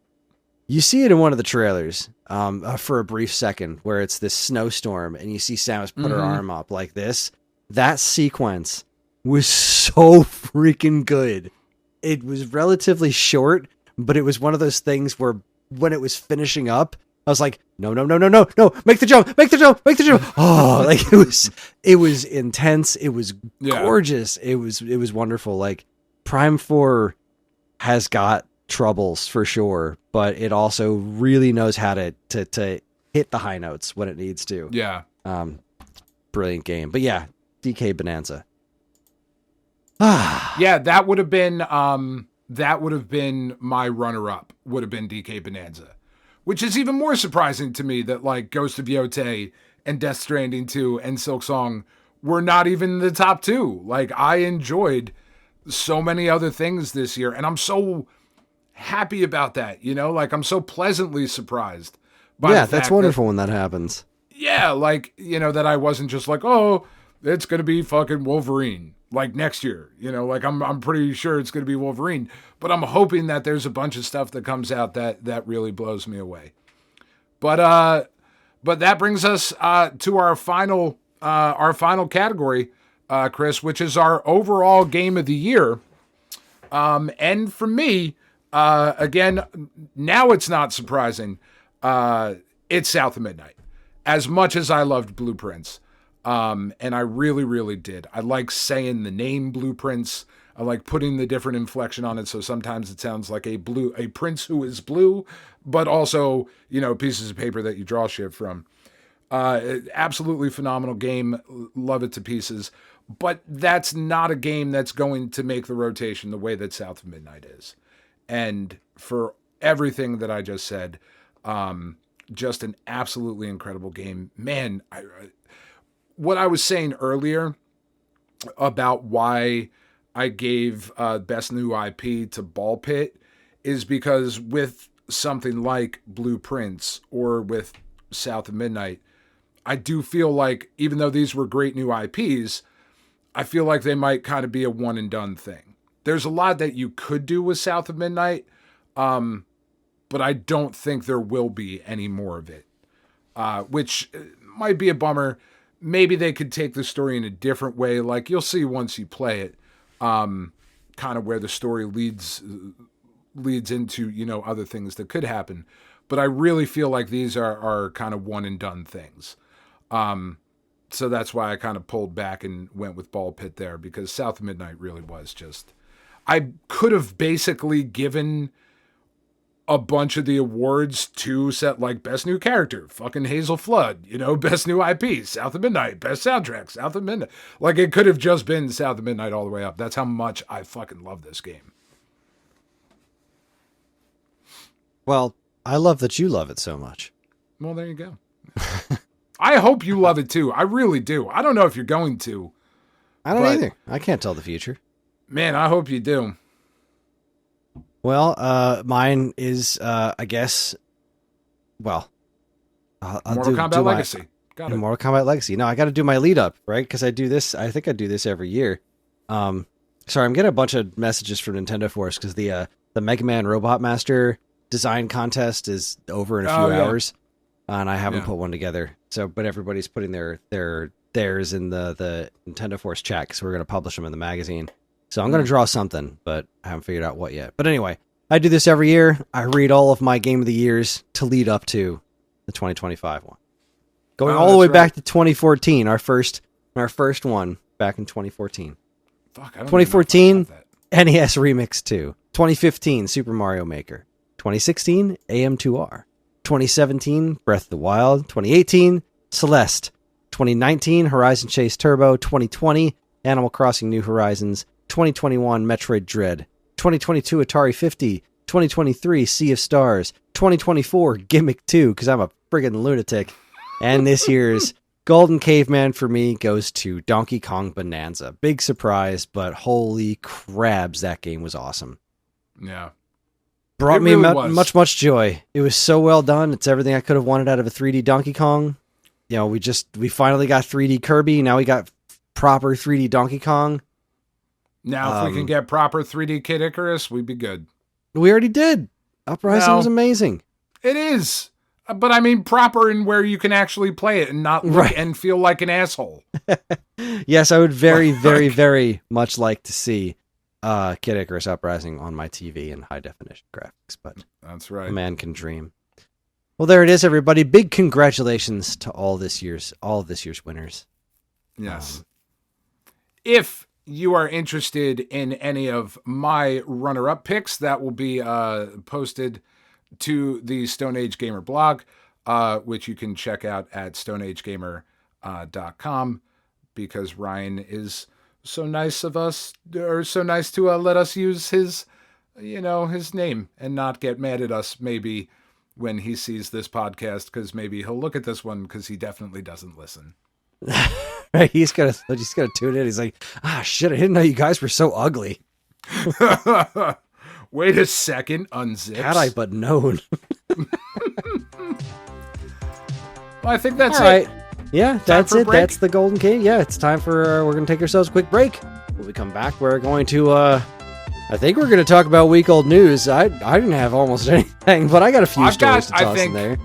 Speaker 2: You see it in one of the trailers for a brief second where it's this snowstorm and you see Samus put her arm up like this. That sequence was so freaking good. It was relatively short, but it was one of those things where when it was finishing up, I was like, no, make the jump. Oh, like it was intense. It was gorgeous. It was wonderful. Like Prime 4 has got troubles for sure, but it also really knows how to hit the high notes when it needs to.
Speaker 3: Yeah.
Speaker 2: Brilliant game. But yeah, DK Bonanza.
Speaker 3: Yeah, that would have been my runner-up, would have been DK Bonanza. Which is even more surprising to me that like Ghost of Yotei and Death Stranding 2 and Silksong were not even in the top 2. Like, I enjoyed so many other things this year, and I'm so happy about that, you know? Like, I'm so pleasantly surprised by the fact
Speaker 2: that's wonderful when that happens.
Speaker 3: Yeah, like, you know, that I wasn't just like, oh, it's going to be fucking Wolverine, like, next year. You know, like, I'm pretty sure it's going to be Wolverine. But I'm hoping that there's a bunch of stuff that comes out that really blows me away. But that brings us to our final category, Kris, which is our overall game of the year. And for me, again, now it's not surprising. It's South of Midnight. As much as I loved Blueprints, and I really, really did. I like saying the name Blueprints. I like putting the different inflection on it, so sometimes it sounds like a prince who is blue, but also, you know, pieces of paper that you draw shit from. Absolutely phenomenal game. Love it to pieces. But that's not a game that's going to make the rotation the way that South of Midnight is. And for everything that I just said, just an absolutely incredible game. Man, what I was saying earlier about why I gave Best New IP to Ball Pit is because with something like Blueprints or with South of Midnight, I do feel like, even though these were great new IPs, I feel like they might kind of be a one and done thing. There's a lot that you could do with South of Midnight, but I don't think there will be any more of it, which might be a bummer. Maybe they could take the story in a different way. Like, you'll see once you play it, kind of where the story leads into, you know, other things that could happen. But I really feel like these are kind of one and done things. So that's why I kind of pulled back and went with Ball Pit there, because South of Midnight really was just, I could have basically given a bunch of the awards to set like Best New Character, fucking Hazel Flood, you know, Best New IP, South of Midnight, Best Soundtrack, South of Midnight. Like, it could have just been South of Midnight all the way up. That's how much I fucking love this game.
Speaker 2: Well, I love that you love it so much.
Speaker 3: Well, there you go. I hope you love it too. I really do. I don't know if you're going to.
Speaker 2: I don't either. I can't tell the future.
Speaker 3: Man, I hope you do.
Speaker 2: Well, mine is, I guess, well, I'll
Speaker 3: Mortal Kombat Legacy. Got it.
Speaker 2: Mortal Kombat Legacy. No, I got to do my lead up, right? Because I do this. I think I do this every year. Sorry, I'm getting a bunch of messages from Nintendo Force because the Mega Man Robot Master design contest is over in a few hours, and I haven't put one together. So, but everybody's putting theirs in the Nintendo Force chat, because we're going to publish them in the magazine. So I'm going to draw something, but I haven't figured out what yet. But anyway, I do this every year. I read all of my Game of the Years to lead up to the 2025 one. Going all the way back to 2014, our first one back in 2014.
Speaker 3: Fuck, I don't
Speaker 2: 2014, NES Remix 2. 2015, Super Mario Maker. 2016, AM2R. 2017, Breath of the Wild. 2018, Celeste. 2019, Horizon Chase Turbo. 2020, Animal Crossing New Horizons. 2021 Metroid Dread, 2022 Atari 50, 2023 Sea of Stars, 2024 Gimmick 2, because I'm a friggin' lunatic, and this year's Golden Caveman for me goes to Donkey Kong Bonanza. Big surprise, but holy crabs, that game was awesome.
Speaker 3: Yeah.
Speaker 2: Brought me much joy. It was so well done. It's everything I could have wanted out of a 3D Donkey Kong. You know, we finally got 3D Kirby. Now we got proper 3D Donkey Kong.
Speaker 3: Now, if we can get proper 3D Kid Icarus, we'd be good.
Speaker 2: We already did. Uprising was amazing.
Speaker 3: It is. But I mean proper in where you can actually play it and not look and feel like an asshole.
Speaker 2: Yes, I would very, very, very much like to see Kid Icarus Uprising on my TV in high definition graphics, but
Speaker 3: that's right.
Speaker 2: A man can dream. Well, there it is, everybody. Big congratulations to all this year's winners.
Speaker 3: Yes. If you are interested in any of my runner-up picks, that will be posted to the Stone Age Gamer blog, which you can check out at stoneagegamer.com, because Ryan is so nice to let us use his name and not get mad at us maybe when he sees this podcast, because maybe he'll look at this one because he definitely doesn't listen.
Speaker 2: Right, he's gonna tune in. He's like, shit, I didn't know you guys were so ugly.
Speaker 3: Wait a second, unzips.
Speaker 2: Had I but known.
Speaker 3: Well, I think that's
Speaker 2: all right.
Speaker 3: it.
Speaker 2: Yeah, that's it. That's the Golden Cave. Yeah, it's time for, we're going to take ourselves a quick break. When we come back, we're going to, I think we're going to talk about week-old news. I didn't have almost anything, but I got a few stories to toss in there.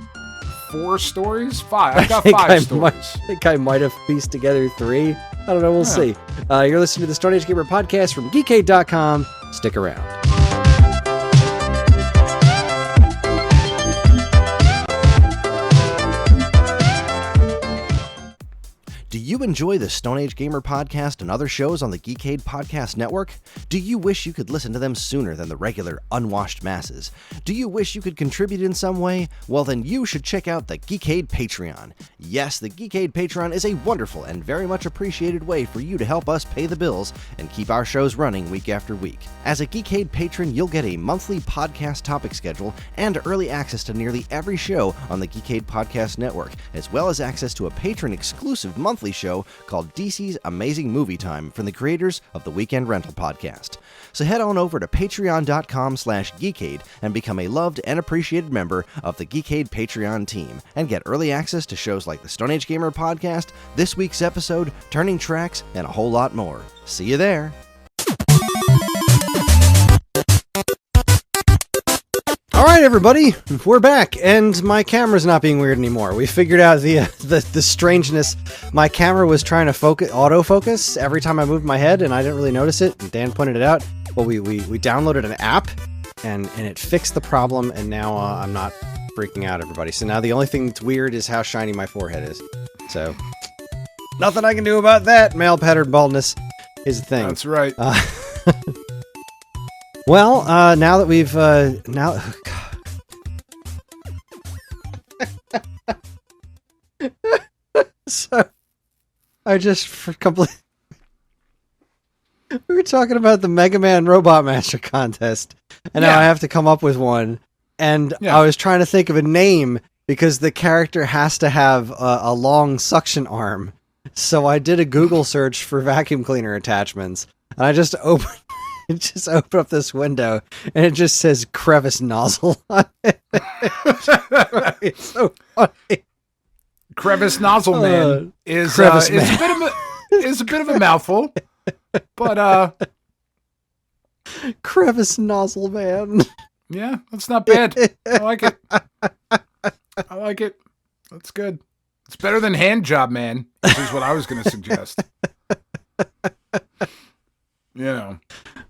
Speaker 3: 4 stories? 5. I've got 5 stories.
Speaker 2: I think I might have pieced together 3. I don't know. We'll see. You're listening to the Stone Age Gamer podcast from Geekade.com. Stick around. Do you enjoy the Stone Age Gamer podcast and other shows on the Geekade Podcast Network? Do you wish you could listen to them sooner than the regular unwashed masses? Do you wish you could contribute in some way? Well, then you should check out the Geekade Patreon. Yes, the Geekade Patreon is a wonderful and very much appreciated way for you to help us pay the bills and keep our shows running week after week. As a Geekade patron, you'll get a monthly podcast topic schedule and early access to nearly every show on the Geekade Podcast Network, as well as access to a patron-exclusive monthly show called DC's Amazing Movie Time from the creators of the Weekend Rental podcast. So head on over to patreon.com/Geekade and become a loved and appreciated member of the Geekade Patreon team and get early access to shows like the Stone Age Gamer podcast, this week's episode, Turning Tracks, and a whole lot more. See you there. All right, everybody, we're back, and my camera's not being weird anymore. We figured out the strangeness. My camera was trying to autofocus every time I moved my head, and I didn't really notice it. And Dan pointed it out. Well, we downloaded an app, and it fixed the problem, and now I'm not freaking out, everybody. So now the only thing that's weird is how shiny my forehead is. So nothing I can do about that. Male pattern baldness is a thing.
Speaker 3: That's right.
Speaker 2: Well, now that we've so I just completely. We were talking about the Mega Man Robot Master contest, and now I have to come up with one. And I was trying to think of a name because the character has to have a long suction arm. So I did a Google search for vacuum cleaner attachments, and I just opened up this window, and it just says crevice nozzle on it. It's so funny.
Speaker 3: Crevice nozzle man is a bit of a mouthful, but
Speaker 2: crevice nozzle man.
Speaker 3: Yeah, that's not bad. I like it. That's good. It's better than hand job man, which is what I was going to suggest.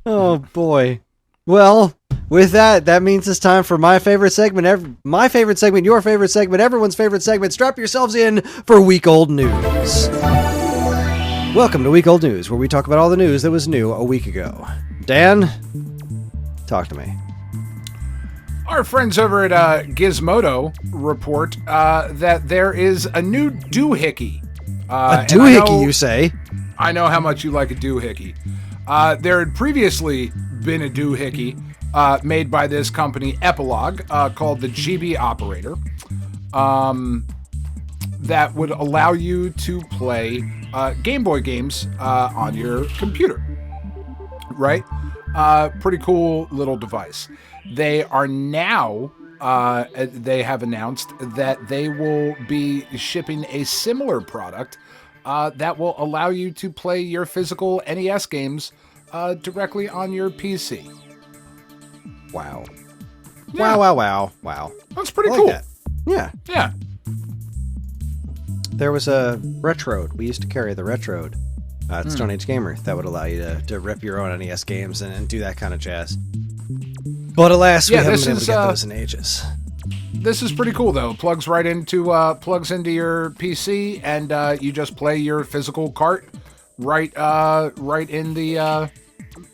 Speaker 2: Oh boy. Well, with that means it's time for my favorite segment, my favorite segment, your favorite segment, everyone's favorite segment. Strap yourselves in for Week Old News. Welcome to Week Old News, where we talk about all the news that was new a week ago. Dan, talk to me.
Speaker 3: Our friends over at Gizmodo report that there is a new doohickey.
Speaker 2: A doohickey, you say?
Speaker 3: I know how much you like a doohickey. There had previously been a doohickey made by this company, Epilogue, called the GB Operator, that would allow you to play Game Boy games on your computer. Right? Pretty cool little device. They are now, they have announced that they will be shipping a similar product that will allow you to play your physical NES games directly on your PC.
Speaker 2: Wow.
Speaker 3: Yeah.
Speaker 2: Wow.
Speaker 3: That's pretty
Speaker 2: I
Speaker 3: cool.
Speaker 2: like that. Yeah.
Speaker 3: Yeah.
Speaker 2: There was a Retroad. We used to carry the Retroad at Stone Age Gamer that would allow you to rip your own NES games and do that kind of jazz. But alas, we haven't been able to get those in ages.
Speaker 3: This is pretty cool, though. Plugs into your PC, and you just play your physical cart right in the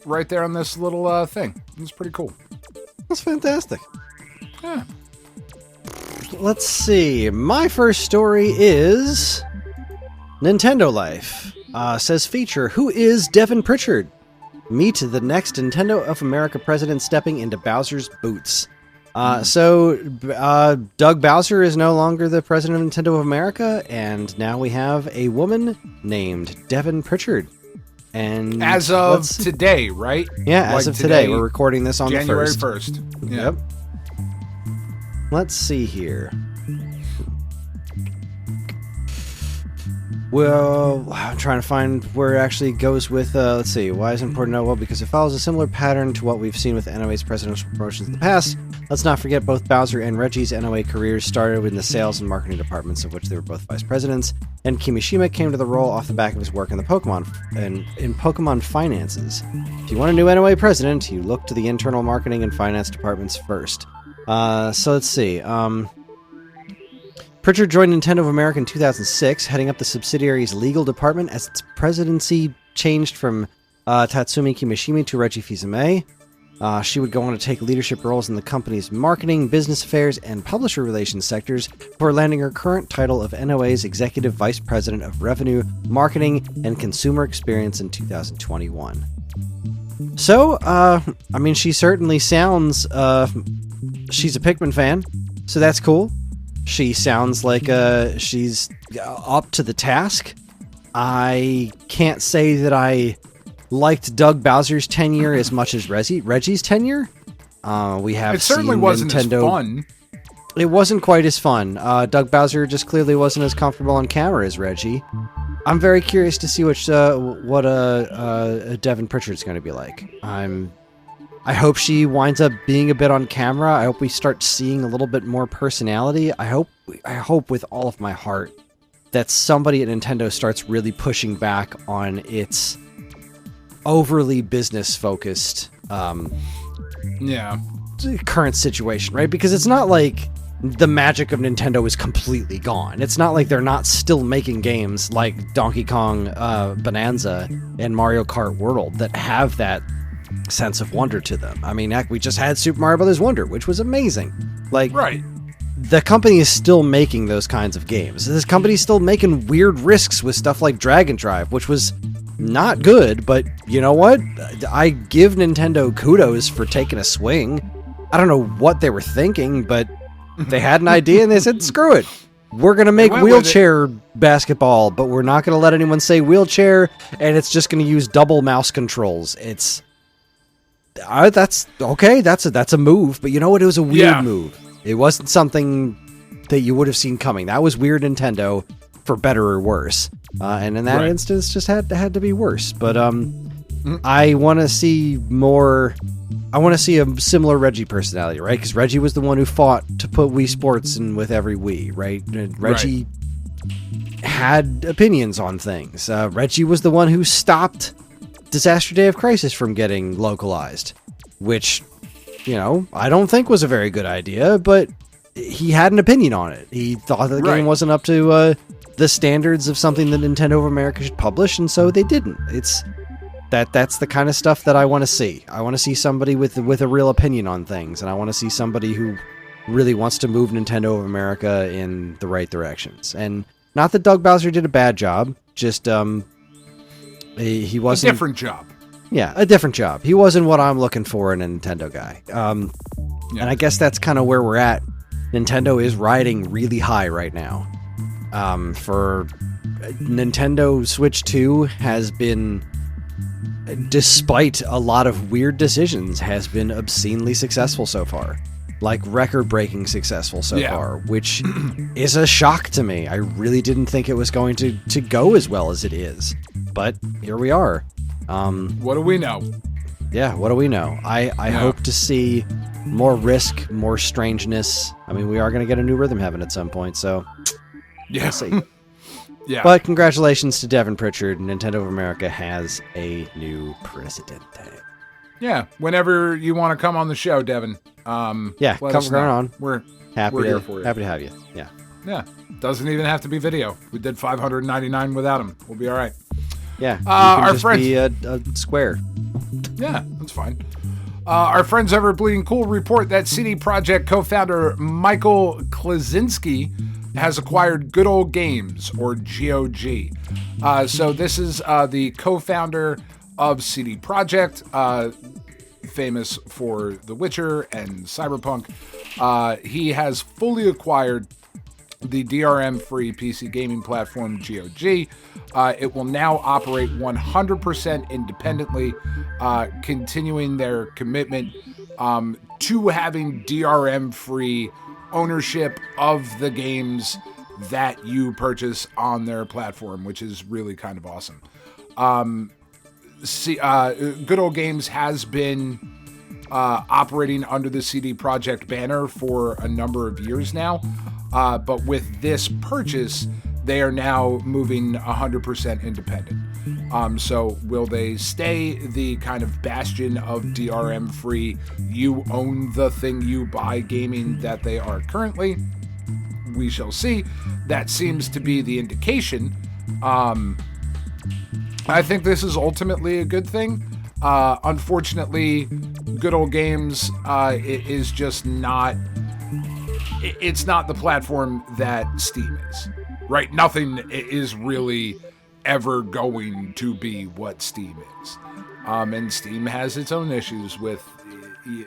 Speaker 3: right there on this little thing. It's pretty cool.
Speaker 2: That's fantastic.
Speaker 3: Yeah.
Speaker 2: Let's see. My first story is Nintendo Life. Says feature, who is Devin Pritchard? Meet the next Nintendo of America president stepping into Bowser's boots. So Doug Bowser is no longer the president of Nintendo of America, and now we have a woman named Devin Pritchard. And
Speaker 3: as of today, right?
Speaker 2: Yeah, as of today. We're recording this on
Speaker 3: January
Speaker 2: the 1st.
Speaker 3: 1st. Yeah.
Speaker 2: Yep. Let's see here. Well, I'm trying to find where it actually goes with, let's see, why is it important to know? Well, because it follows a similar pattern to what we've seen with NOA's presidential promotions in the past. Let's not forget both Bowser and Reggie's NOA careers started in the sales and marketing departments, of which they were both vice presidents, and Kimishima came to the role off the back of his work in the Pokemon and in Pokemon finances. If you want a new NOA president, you look to the internal marketing and finance departments first. So let's see, Pritchard joined Nintendo of America in 2006, heading up the subsidiary's legal department as its presidency changed from Tatsumi Kimishima to Reggie Fils-Aimé. She would go on to take leadership roles in the company's marketing, business affairs, and publisher relations sectors before landing her current title of NOA's Executive Vice President of Revenue, Marketing, and Consumer Experience in 2021. So, I mean, she certainly sounds, she's a Pikmin fan, so that's cool. She sounds like she's up to the task. I can't say that I liked Doug Bowser's tenure as much as Reggie's tenure. We have
Speaker 3: it certainly
Speaker 2: seen
Speaker 3: wasn't
Speaker 2: Nintendo.
Speaker 3: as fun.
Speaker 2: It wasn't quite as fun. Doug Bowser just clearly wasn't as comfortable on camera as Reggie. I'm very curious to see what Devin Pritchard's going to be like. I hope she winds up being a bit on camera. I hope we start seeing a little bit more personality. I hope with all of my heart that somebody at Nintendo starts really pushing back on its overly business-focused current situation, right? Because it's not like the magic of Nintendo is completely gone. It's not like they're not still making games like Donkey Kong Bonanza and Mario Kart World that have that sense of wonder to them. I mean, heck, we just had Super Mario Bros. Wonder, which was amazing. Like,
Speaker 3: right.
Speaker 2: The company is still making those kinds of games. This company's still making weird risks with stuff like Dragon Drive, which was not good, but you know what? I give Nintendo kudos for taking a swing. I don't know what they were thinking, but they had an idea and they said, screw it. We're going to make wheelchair basketball, but we're not going to let anyone say wheelchair, and it's just going to use double mouse controls. That's okay. That's a move, but you know what? It was a weird move. It wasn't something that you would have seen coming. That was weird Nintendo, for better or worse. And in that instance, just had to be worse. But I want to see more. I want to see a similar Reggie personality, right? Because Reggie was the one who fought to put Wii Sports in with every Wii, right? And Reggie had opinions on things. Reggie was the one who stopped Disaster Day of Crisis from getting localized, which, you know, I don't think was a very good idea, but he had an opinion on it. He thought that the game wasn't up to the standards of something that Nintendo of America should publish, and so they didn't. That's the kind of stuff that I want to see. I want to see somebody with a real opinion on things, and I want to see somebody who really wants to move Nintendo of America in the right directions. And not that Doug Bowser did a bad job, just he wasn't
Speaker 3: a different job.
Speaker 2: Yeah, a different job. He wasn't what I'm looking for in a Nintendo guy. And I guess that's kind of where we're at. Nintendo is riding really high right now. For Nintendo Switch 2 has been, despite a lot of weird decisions, has been obscenely successful so far. Like record-breaking successful so far, which is a shock to me. I really didn't think it was going to go as well as it is. But here we are.
Speaker 3: What do we know?
Speaker 2: Yeah, what do we know? I hope to see more risk, more strangeness. I mean, we are going to get a new Rhythm Heaven at some point, so we'll see.
Speaker 3: Yeah.
Speaker 2: But congratulations to Devin Pritchard. Nintendo of America has a new president.
Speaker 3: Yeah, whenever you want to come on the show, Devin.
Speaker 2: Come on.
Speaker 3: We're
Speaker 2: happy
Speaker 3: here for you.
Speaker 2: Happy to have you. Yeah.
Speaker 3: Yeah. Doesn't even have to be video. We did 599 without him. We'll be all right.
Speaker 2: Yeah.
Speaker 3: Our friends
Speaker 2: be a square.
Speaker 3: Yeah, that's fine. Our friends over at Bleeding Cool report that CD Projekt co-founder Michael Klasinski has acquired Good Old Games, or GOG. So this is the co-founder of CD Projekt, famous for The Witcher and Cyberpunk. He has fully acquired the DRM-free PC gaming platform GOG. It will now operate 100% independently, continuing their commitment to having DRM-free ownership of the games that you purchase on their platform, which is really kind of awesome. Good Old Games has been operating under the CD Projekt banner for a number of years now, but with this purchase, they are now moving 100% independent. So will they stay the kind of bastion of DRM-free, you own the thing you buy gaming that they are currently? We shall see. That seems to be the indication. I think this is ultimately a good thing. Unfortunately, Good Old Games is just not... It's not the platform that Steam is, right? Nothing is really ever going to be what Steam is. And Steam has its own issues with,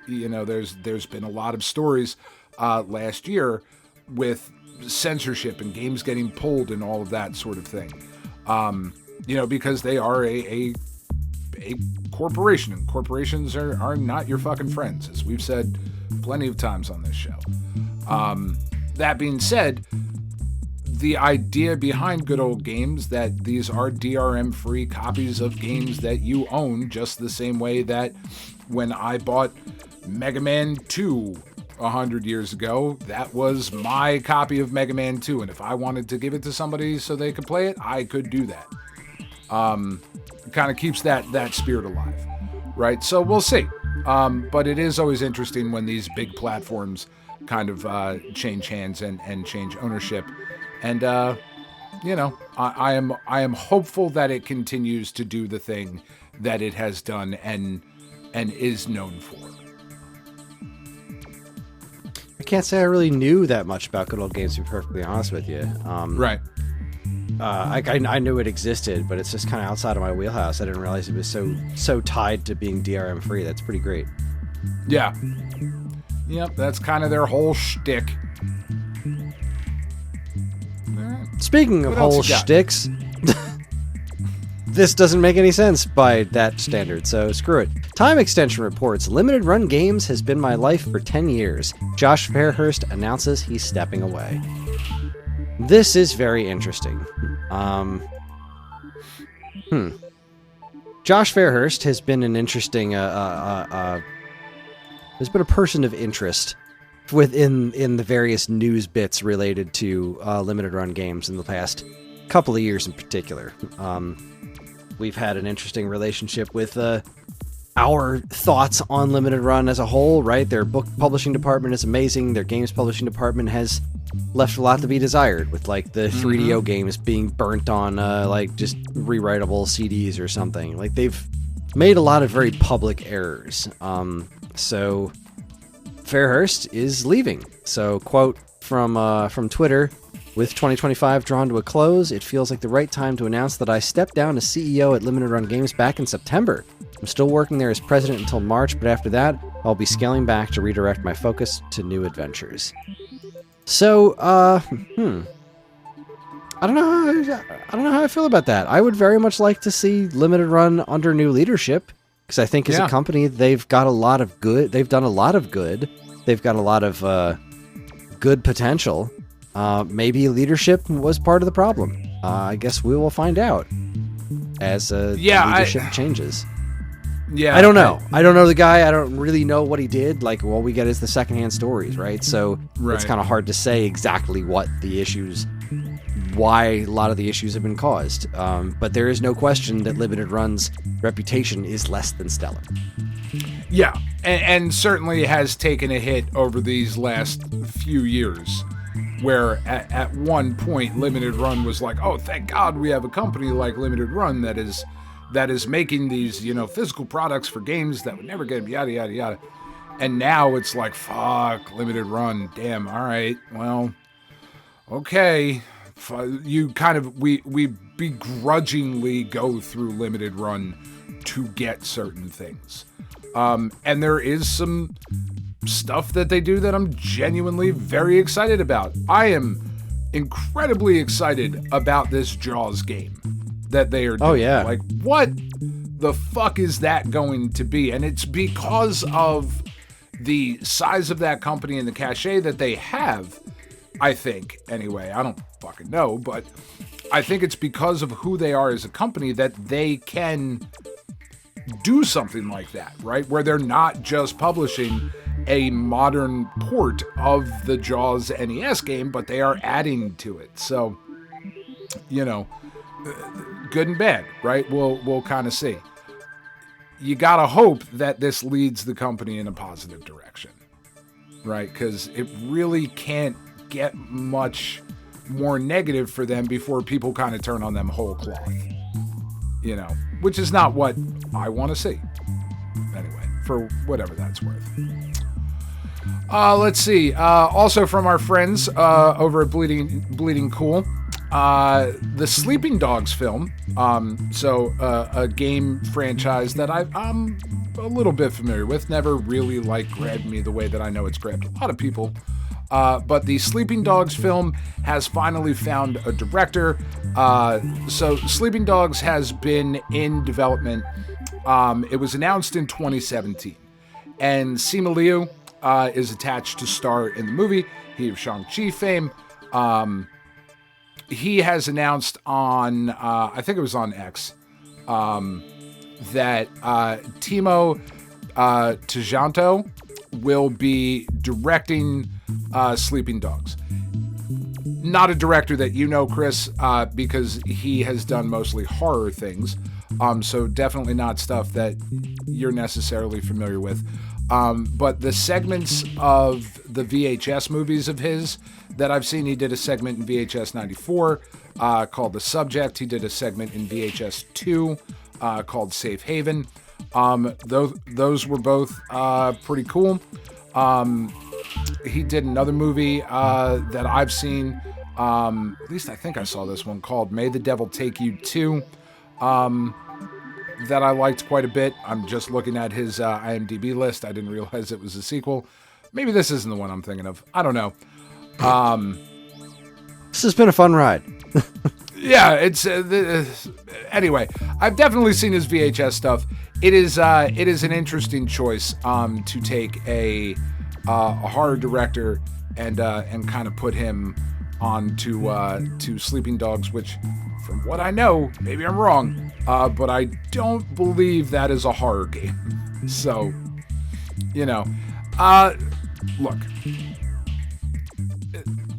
Speaker 3: there's been a lot of stories last year with censorship and games getting pulled and all of that sort of thing. Because they are a corporation, and corporations are not your fucking friends, as we've said plenty of times on this show. That being said, the idea behind Good Old Games, that these are DRM-free copies of games that you own, just the same way that when I bought Mega Man 2 100 years ago, that was my copy of Mega Man 2, and if I wanted to give it to somebody so they could play it, I could do that. Kind of keeps that spirit alive, right? So we'll see. But it is always interesting when these big platforms kind of change hands and change ownership. And I am hopeful that it continues to do the thing that it has done and is known for.
Speaker 2: I can't say I really knew that much about Good Old Games, to be perfectly honest with you.
Speaker 3: Right.
Speaker 2: I knew it existed, but it's just kind of outside of my wheelhouse. I didn't realize it was so tied to being DRM free. That's pretty great.
Speaker 3: Yeah. Yep, that's kind of their whole shtick.
Speaker 2: Speaking of whole shticks, this doesn't make any sense by that standard, so screw it. Time Extension reports, Limited Run Games has been my life for 10 years. Josh Fairhurst announces he's stepping away. This is very interesting. Josh Fairhurst has been an interesting, has been a person of interest in the various news bits related to limited run games in the past couple of years in particular. We've had an interesting relationship with our thoughts on limited run as a whole, right? Their book publishing department is amazing. Their games publishing department has left a lot to be desired, with like the 3DO games being burnt on like just rewritable CDs or something. Like they've made a lot of very public errors. So Fairhurst is leaving. So quote from Twitter, with 2025 drawn to a close, it feels like the right time to announce that I stepped down as CEO at Limited Run Games back in September. I'm still working there as president until March, but after that, I'll be scaling back to redirect my focus to new adventures. So, I don't know how I feel about that. I would very much like to see Limited Run under new leadership, because I think as a company, they've got a lot of good. They've done a lot of good. They've got a lot of good potential. Maybe leadership was part of the problem. I guess we will find out as leadership changes.
Speaker 3: Yeah,
Speaker 2: I don't know. I don't know the guy. I don't really know what he did. Like, all we get is the secondhand stories, right? So it's kind of hard to say exactly what the issues, why a lot of the issues have been caused. But there is no question that Limited Run's reputation is less than stellar.
Speaker 3: Yeah, and certainly has taken a hit over these last few years, where at one point Limited Run was like, oh, thank God we have a company like Limited Run that is making these, physical products for games that would never get yada, yada, yada. And now it's like, fuck, Limited Run, damn, all right, well, okay. We begrudgingly go through Limited Run to get certain things. And there is some stuff that they do that I'm genuinely very excited about. I am incredibly excited about this Jaws game that they are doing.
Speaker 2: Oh, yeah.
Speaker 3: Like, what the fuck is that going to be? And it's because of the size of that company and the cachet that they have, I think, anyway. I don't fucking know, but I think it's because of who they are as a company that they can do something like that, right? Where they're not just publishing a modern port of the Jaws NES game, but they are adding to it. So, good and bad, right? We'll kind of see. You gotta hope that this leads the company in a positive direction, right? Because it really can't get much more negative for them before people kind of turn on them whole cloth, which is not what I want to see. Anyway, for whatever that's worth. Let's see. Also from our friends over at Bleeding Cool, the Sleeping Dogs film. A game franchise that I'm a little bit familiar with. Never really grabbed me the way that I know it's grabbed a lot of people. But the Sleeping Dogs film has finally found a director. So Sleeping Dogs has been in development. It was announced in 2017. And Simu Liu is attached to star in the movie. He of Shang-Chi fame. He has announced on, I think it was on X, that Timo Tjahjanto will be directing Sleeping Dogs. Not a director that you know, Kris, because he has done mostly horror things. So definitely not stuff that you're necessarily familiar with. But the segments of the VHS movies of his that I've seen, he did a segment in VHS 94 called The Subject. He did a segment in VHS 2 called Safe Haven. Those were both pretty cool. He did another movie that I've seen, at least I think I saw this one, called May the Devil Take You 2, that I liked quite a bit. I'm just looking at his IMDb list. I didn't realize it was a sequel. Maybe this isn't the one I'm thinking of. I don't know.
Speaker 2: This has been a fun ride.
Speaker 3: Yeah, it's anyway. I've definitely seen his VHS stuff. It is an interesting choice to take a horror director and kind of put him on to Sleeping Dogs, which, from what I know, maybe I'm wrong, but I don't believe that is a horror game. So, look,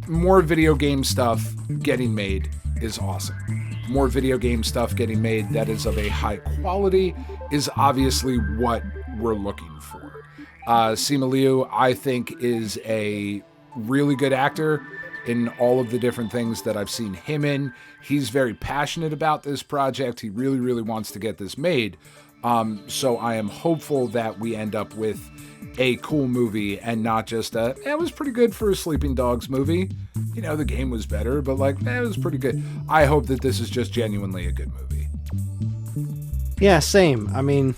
Speaker 3: more video game stuff getting made is awesome. More video game stuff getting made that is of a high quality is obviously what we're looking for. Simu Liu, I think, is a really good actor in all of the different things that I've seen him in. He's very passionate about this project. He really, really wants to get this made. So I am hopeful that we end up with a cool movie and not just it was pretty good for a Sleeping Dogs movie. The game was better, but it was pretty good. I hope that this is just genuinely a good movie.
Speaker 2: Yeah, same. I mean,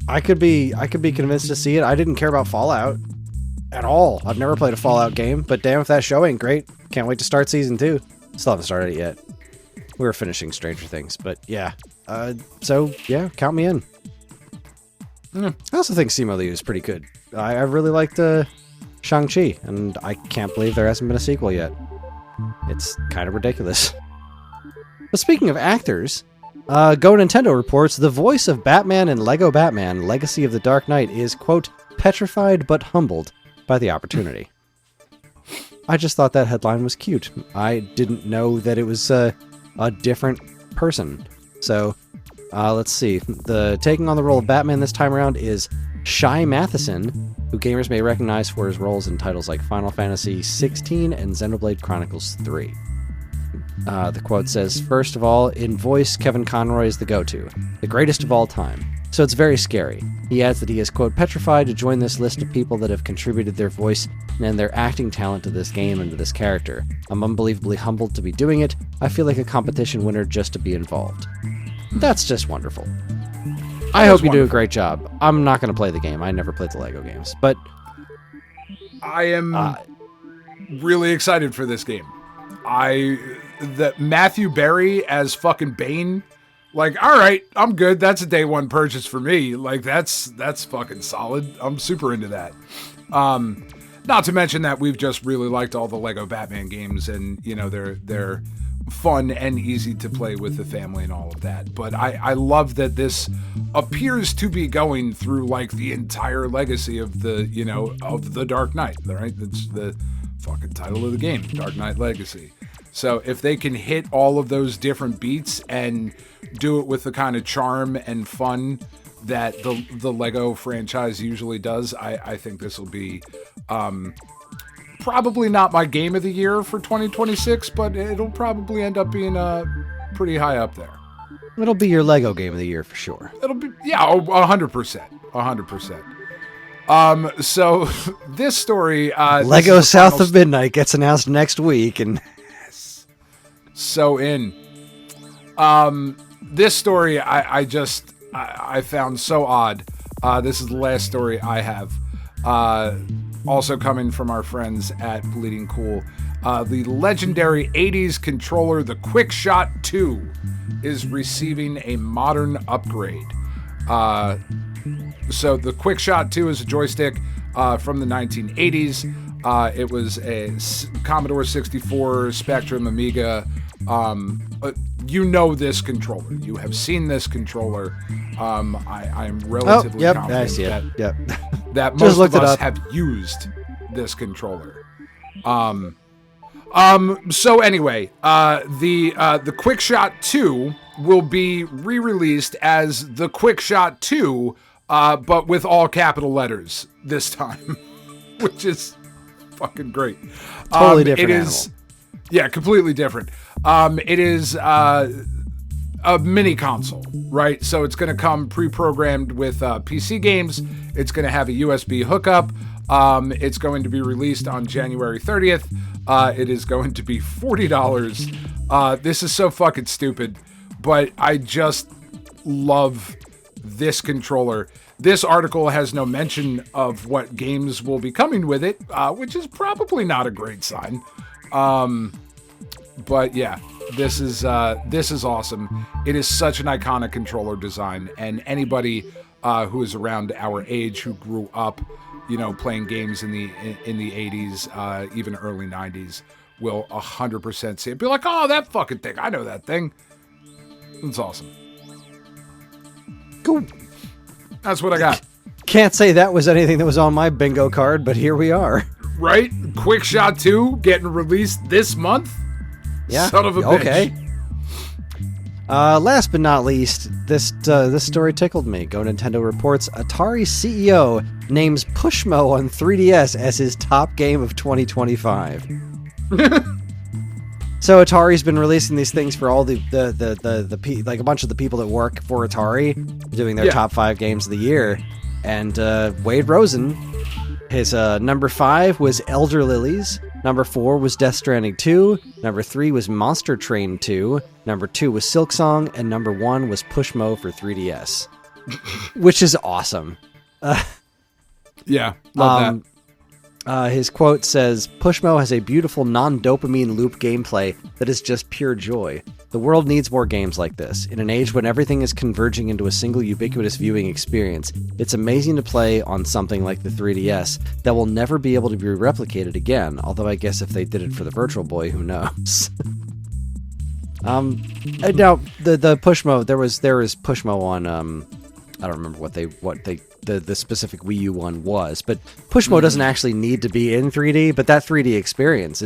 Speaker 2: I could be convinced to see it. I didn't care about Fallout at all. I've never played a Fallout game, but damn if that show ain't great. Can't wait to start season 2. Still haven't started it yet. We were finishing Stranger Things, but yeah. So yeah, count me in. I also think Simu Liu is pretty good. I really liked Shang-Chi, and I can't believe there hasn't been a sequel yet. It's kind of ridiculous. But speaking of actors, Go Nintendo reports the voice of Batman in Lego Batman Legacy of the Dark Knight is, quote, petrified but humbled by the opportunity. I just thought that headline was cute. I didn't know that it was a different person. So, let's see. The taking on the role of Batman this time around is Shai Matheson, who gamers may recognize for his roles in titles like Final Fantasy XVI and Xenoblade Chronicles 3. The quote says, first of all, in voice, Kevin Conroy is the go-to, the greatest of all time. So it's very scary. He adds that he is, quote, petrified to join this list of people that have contributed their voice and their acting talent to this game and to this character. I'm unbelievably humbled to be doing it. I feel like a competition winner just to be involved. That's just wonderful. I hope you do a great job. I'm not going to play the game. I never played the Lego games, but
Speaker 3: I am really excited for this game. That Matthew Berry as fucking Bane, like, all right, I'm good. That's a day one purchase for me. Like, that's fucking solid. I'm super into that. Not to mention that we've just really liked all the Lego Batman games, and you know they're fun and easy to play with the family and all of that. But I love that this appears to be going through like the entire legacy of the Dark Knight, right? That's the fucking title of the game, Dark Knight Legacy. So if they can hit all of those different beats and do it with the kind of charm and fun that the Lego franchise usually does, I think this will be probably not my game of the year for 2026, but it'll probably end up being pretty high up there.
Speaker 2: It'll be your Lego game of the year for sure.
Speaker 3: It'll be, yeah, 100%. So this story,
Speaker 2: Lego South of Midnight gets announced next week, and
Speaker 3: so in this story, I found so odd. This is the last story I have. Also coming from our friends at Bleeding Cool. The legendary 80s controller, the QuickShot 2, is receiving a modern upgrade. So the QuickShot 2 is a joystick from the 1980s. It was a Commodore 64, Spectrum, Amiga. You know this controller. You have seen this controller. I am relatively confident that most of us have used this controller. So anyway, the QuickShot 2 will be re-released as the QuickShot 2, but with all capital letters this time, which is fucking great.
Speaker 2: Totally different
Speaker 3: animal. Yeah, completely different. It is a mini console, right? So it's going to come pre-programmed with PC games. It's going to have a USB hookup. It's going to be released on January 30th. It is going to be $40. This is so fucking stupid, but I just love this controller. This article has no mention of what games will be coming with it, which is probably not a great sign. But yeah, this is awesome. It is such an iconic controller design, and anybody who is around our age who grew up, playing games in the 80s, even early 90s, will 100% see it. Be like, oh, that fucking thing. I know that thing. It's awesome.
Speaker 2: Cool.
Speaker 3: That's what I got.
Speaker 2: Can't say that was anything that was on my bingo card, but here we are.
Speaker 3: Right? QuickShot 2 getting released this month?
Speaker 2: Yeah.
Speaker 3: Son of a bitch.
Speaker 2: Okay. Last but not least, this story tickled me. Go Nintendo reports Atari CEO names Pushmo on 3DS as his top game of 2025. So Atari's been releasing these things for all the like a bunch of the people that work for Atari, doing their top 5 games of the year. And Wade Rosen, his number 5 was Elder Lilies. Number 4 was Death Stranding 2. Number 3 was Monster Train 2. Number 2 was Silksong. And number 1 was Pushmo for 3DS. which is awesome.
Speaker 3: Yeah, love that.
Speaker 2: His quote says, Pushmo has a beautiful non-dopamine loop gameplay that is just pure joy. The world needs more games like this. In an age when everything is converging into a single ubiquitous viewing experience, it's amazing to play on something like the 3DS that will never be able to be replicated again, although I guess if they did it for the Virtual Boy, who knows? Now, the Pushmo, there was Pushmo on, I don't remember what the specific Wii U one was, but Pushmo doesn't actually need to be in 3D, but that 3D experience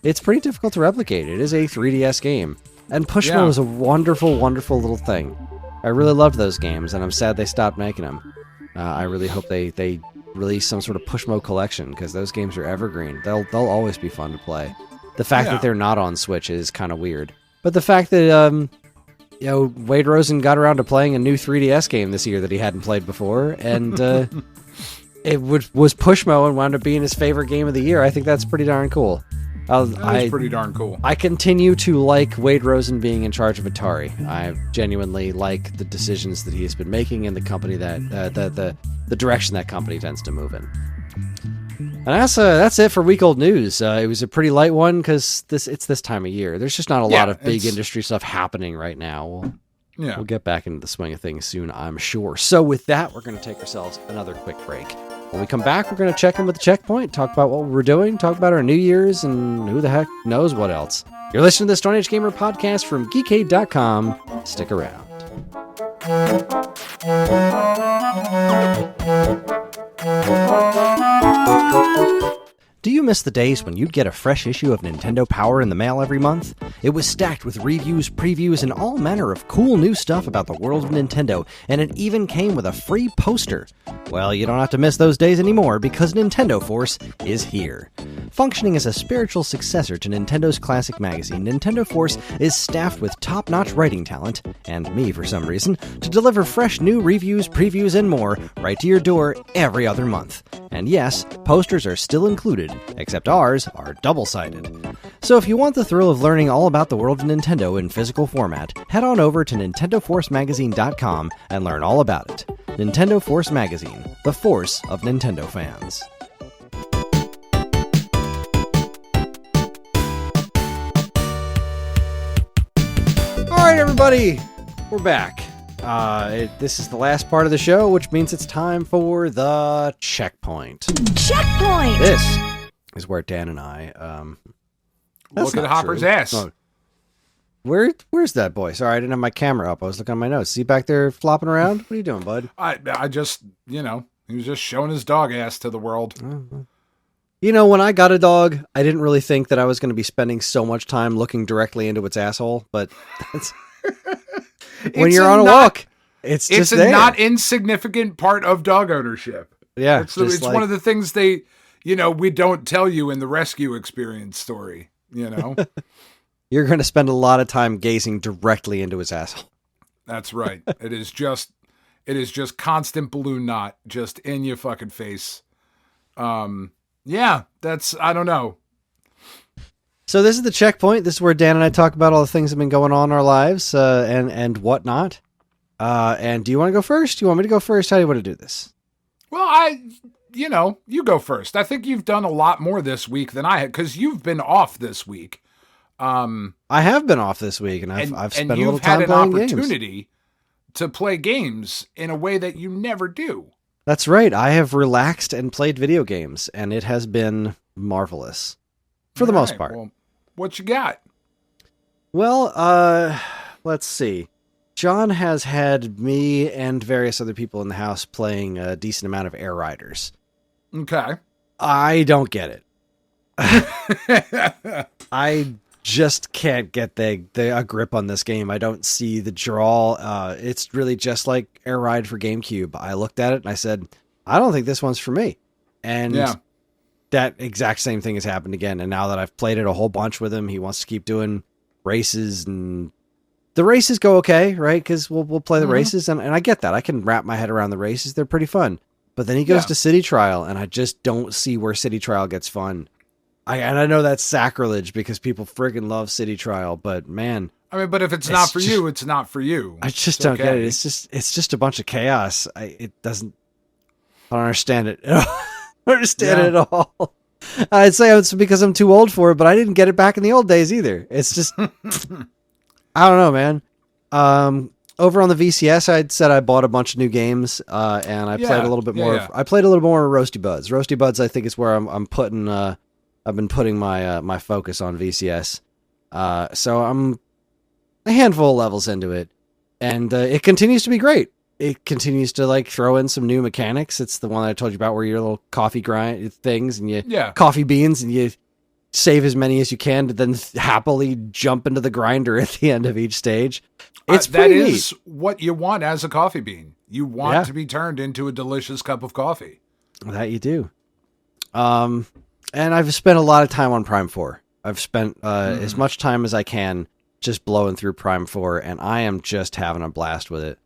Speaker 2: it's pretty difficult to replicate. It is a 3DS game. And Pushmo is a wonderful, wonderful little thing. I really loved those games, and I'm sad they stopped making them. I really hope they release some sort of Pushmo collection, because those games are evergreen. They'll always be fun to play. The fact that they're not on Switch is kind of weird. But the fact that Wade Rosen got around to playing a new 3DS game this year that he hadn't played before, and it was Pushmo and wound up being his favorite game of the year, I think that's pretty darn cool.
Speaker 3: That's pretty darn cool.
Speaker 2: I continue to like Wade Rosen being in charge of Atari. I genuinely like the decisions that he has been making and the company that the direction that company tends to move in. And that's it for week old news. It was a pretty light one because it's this time of year. There's just not a lot of big industry stuff happening right now. We'll get back into the swing of things soon, I'm sure. So with that, we're going to take ourselves another quick break. When we come back, we're going to check in with the checkpoint, talk about what we're doing, talk about our New Year's, and who the heck knows what else. You're listening to the Stone Age Gamer podcast from Geekade.com. Stick around. Do you miss the days when you'd get a fresh issue of Nintendo Power in the mail every month? It was stacked with reviews, previews, and all manner of cool new stuff about the world of Nintendo, and it even came with a free poster. Well, you don't have to miss those days anymore because Nintendo Force is here. Functioning as a spiritual successor to Nintendo's classic magazine, Nintendo Force is staffed with top-notch writing talent, and me for some reason, to deliver fresh new reviews, previews, and more right to your door every other month. And yes, posters are still included, except ours are double-sided. So if you want the thrill of learning all about the world of Nintendo in physical format, head on over to NintendoForceMagazine.com and learn all about it. Nintendo Force Magazine, the force of Nintendo fans. Alright everybody, we're back. This is the last part of the show, which means it's time for the checkpoint.
Speaker 4: Checkpoint!
Speaker 2: This is where Dan and I,
Speaker 3: look at Hopper's ass.
Speaker 2: Oh. Where's that boy? Sorry, I didn't have my camera up. I was looking at my notes. See back there flopping around? What are you doing, bud?
Speaker 3: I just, he was just showing his dog ass to the world.
Speaker 2: When I got a dog, I didn't really think that I was going to be spending so much time looking directly into its asshole, but that's... when you're on a walk, it's just
Speaker 3: a not insignificant part of dog ownership.
Speaker 2: Yeah.
Speaker 3: It's one of the things we don't tell you in the rescue experience story,
Speaker 2: You're going to spend a lot of time gazing directly into his asshole.
Speaker 3: That's right. It is just constant balloon knot just in your fucking face. I don't know.
Speaker 2: So this is the checkpoint. This is where Dan and I talk about all the things that have been going on in our lives and whatnot. And do you want to go first? Do you want me to go first? How do you want to do this?
Speaker 3: Well, you go first. I think you've done a lot more this week than I had because you've been off this week.
Speaker 2: I have been off this week, and I've spent a little time
Speaker 3: playing games. And you've had an opportunity to play games in a way that you never do.
Speaker 2: That's right. I have relaxed and played video games, and it has been marvelous for the most part.
Speaker 3: Well, what you got?
Speaker 2: Well, let's see. John has had me and various other people in the house playing a decent amount of Air Riders.
Speaker 3: Okay.
Speaker 2: I don't get it. I just can't get a grip on this game. I don't see the draw. It's really just like Air Ride for GameCube. I looked at it and I said, I don't think this one's for me. And that exact same thing has happened again. And now that I've played it a whole bunch with him, he wants to keep doing races, and the races go okay, right? Because we'll play the races, and I get that. I can wrap my head around the races. They're pretty fun. But then he goes to City Trial, and I just don't see where City Trial gets fun. And I know that's sacrilege because people friggin' love City Trial, but man,
Speaker 3: I mean, but if it's not for you, it's not for you.
Speaker 2: I just don't get it. It's just a bunch of chaos. I don't understand it. I don't understand it at all. I'd say it's because I'm too old for it, but I didn't get it back in the old days either. It's just, I don't know, man. Over on the VCS, I'd said I bought a bunch of new games, and I played a little bit more. I played a little bit more Roasty Buds. Roasty Buds, I think, is where I'm putting. I've been putting my focus on VCS. So I'm a handful of levels into it, and it continues to be great. It continues to like throw in some new mechanics. It's the one that I told you about where your little coffee grind things and you coffee beans and you save as many as you can to then happily jump into the grinder at the end of each stage. It's
Speaker 3: that is neat. What you want as a coffee bean. You want to be turned into a delicious cup of coffee.
Speaker 2: That you do. And I've spent a lot of time on Prime 4. I've spent as much time as I can just blowing through Prime 4, and I am just having a blast with it.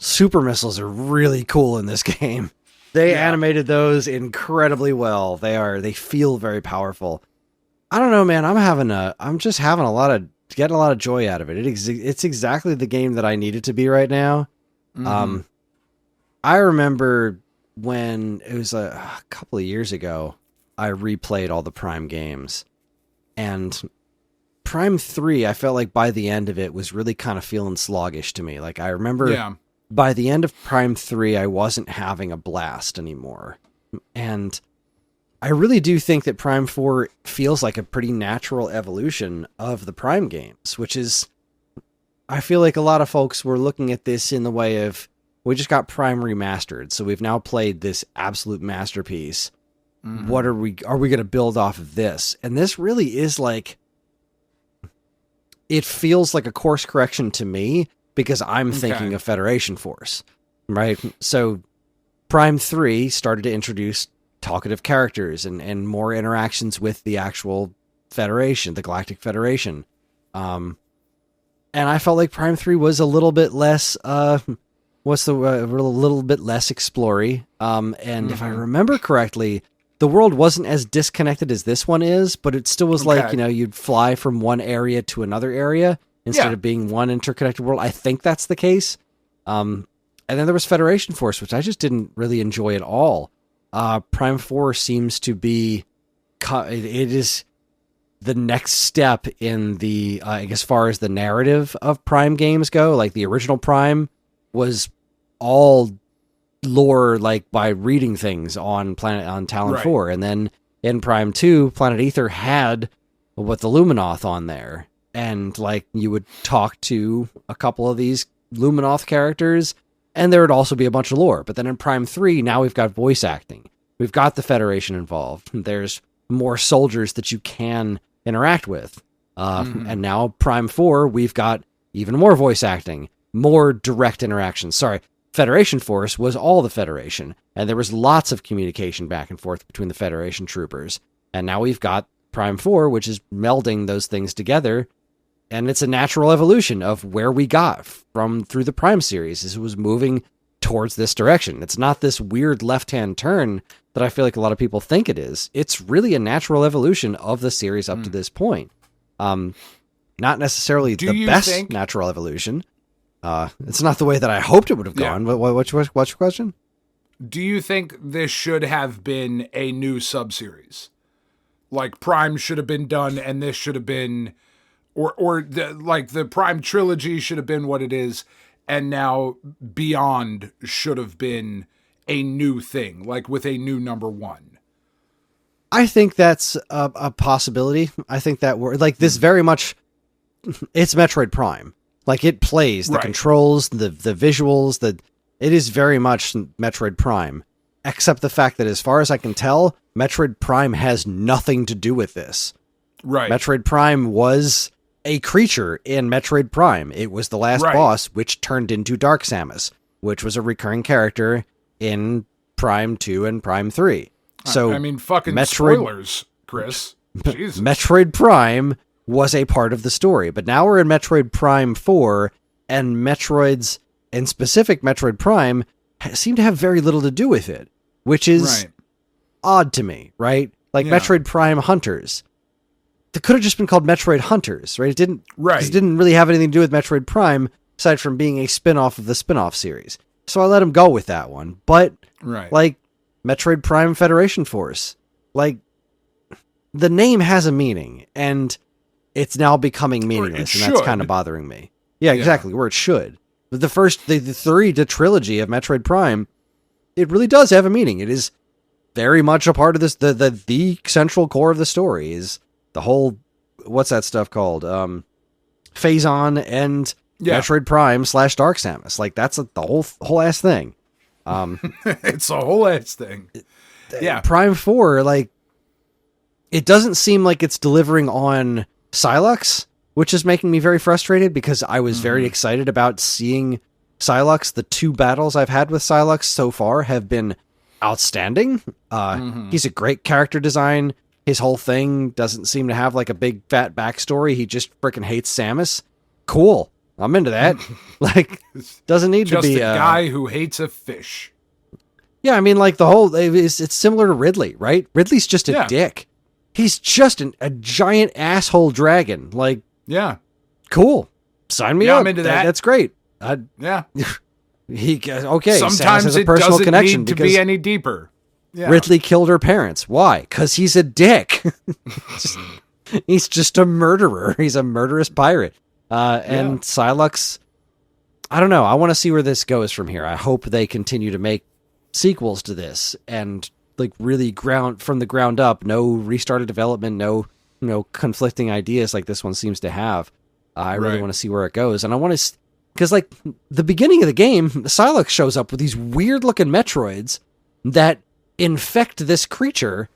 Speaker 2: Super missiles are really cool in this game. They animated those incredibly well. They feel very powerful. I don't know, man. I'm just having getting a lot of joy out of it. It's exactly the game that I need it to be right now. I remember when it was a couple of years ago, I replayed all the Prime games, and Prime 3, I felt like by the end of it was really kind of feeling sluggish to me. Like I remember by the end of Prime 3, I wasn't having a blast anymore. And I really do think that Prime 4 feels like a pretty natural evolution of the Prime games, which is, I feel like a lot of folks were looking at this in the way of, we just got Prime remastered, so we've now played this absolute masterpiece. What are we going to build off of this? And this really is like, it feels like a course correction to me because I'm thinking of Federation Force, right? So Prime 3 started to introduce talkative characters and more interactions with the actual Federation, the Galactic Federation. And I felt like Prime 3 was a little bit less, a little bit less explory. And if I remember correctly, the world wasn't as disconnected as this one is, but it still was like, you'd fly from one area to another area instead of being one interconnected world. I think that's the case. And then there was Federation Force, which I just didn't really enjoy at all. Prime 4 seems to be, it is the next step in the, as far as the narrative of Prime games go. Like the original Prime was all lore, like by reading things on Talon 4. And then in Prime 2, Planet Ether had with the Luminoth on there. And like you would talk to a couple of these Luminoth characters, and there would also be a bunch of lore. But then in Prime 3, now we've got voice acting. We've got the Federation involved. There's more soldiers that you can interact with. And now Prime 4, we've got even more voice acting, more direct interaction. Sorry, Federation Force was all the Federation, and there was lots of communication back and forth between the Federation troopers. And now we've got Prime 4, which is melding those things together. And it's a natural evolution of where we got through the Prime series. It was moving towards this direction. It's not this weird left-hand turn that I feel like a lot of people think it is. It's really a natural evolution of the series up to this point. Not necessarily the best natural evolution. It's not the way that I hoped it would have gone. But what's your question?
Speaker 3: Do you think this should have been a new sub-series? Like Prime should have been done, and this should have been... Or the Prime trilogy should have been what it is, and now Beyond should have been a new thing, like with a new number 1.
Speaker 2: I think that's a possibility. I think that like this very much, it's Metroid Prime. Like it plays the controls, the visuals, it is very much Metroid Prime, except the fact that as far as I can tell, Metroid Prime has nothing to do with this.
Speaker 3: Right.
Speaker 2: Metroid Prime was a creature in Metroid Prime. It was the last boss, which turned into Dark Samus, which was a recurring character in Prime 2 and Prime 3. So
Speaker 3: I mean, fucking spoilers, Kris. Jesus.
Speaker 2: Metroid Prime was a part of the story, but now we're in Metroid Prime 4, and Metroids, in specific Metroid Prime, seem to have very little to do with it, which is odd to me, right? Like Metroid Prime Hunters. it could have just been called Metroid Hunters, right? It didn't.
Speaker 3: Right.
Speaker 2: It didn't really have anything to do with Metroid Prime, aside from being a spin-off of the spin-off series. So I let him go with that one. But, like, Metroid Prime Federation Force, like, the name has a meaning, and it's now becoming meaningless, and that's kind of bothering me. Yeah, exactly, where it should. But the trilogy of Metroid Prime, it really does have a meaning. It is very much a part of this. The central core of the story is the whole, what's that stuff called? Phazon and Metroid Prime / Dark Samus. Like, that's the whole ass thing.
Speaker 3: It's a whole ass thing. Yeah.
Speaker 2: Prime 4, like, it doesn't seem like it's delivering on Sylux, which is making me very frustrated because I was very excited about seeing Sylux. The 2 battles I've had with Sylux so far have been outstanding. He's a great character design. His whole thing doesn't seem to have like a big fat backstory. He just freaking hates Samus. Cool. I'm into that. Like, doesn't need to be
Speaker 3: just a guy who hates a fish.
Speaker 2: Yeah, I mean, like, it's similar to Ridley, right? Ridley's just a dick. He's just a giant asshole dragon. Like, cool. Sign me up.
Speaker 3: I'm into that.
Speaker 2: That's great.
Speaker 3: Yeah.
Speaker 2: Sometimes
Speaker 3: has a personal connection to be any deeper. Yeah.
Speaker 2: Ridley killed her parents. Why? Because he's a dick. He's just a murderer. He's a murderous pirate. And Sylux, I don't know. I want to see where this goes from here. I hope they continue to make sequels to this and like really from the ground up. No restarted development. No conflicting ideas like this one seems to have. I really want to see where it goes, and I want to because like the beginning of the game, Sylux shows up with these weird looking Metroids that infect this creature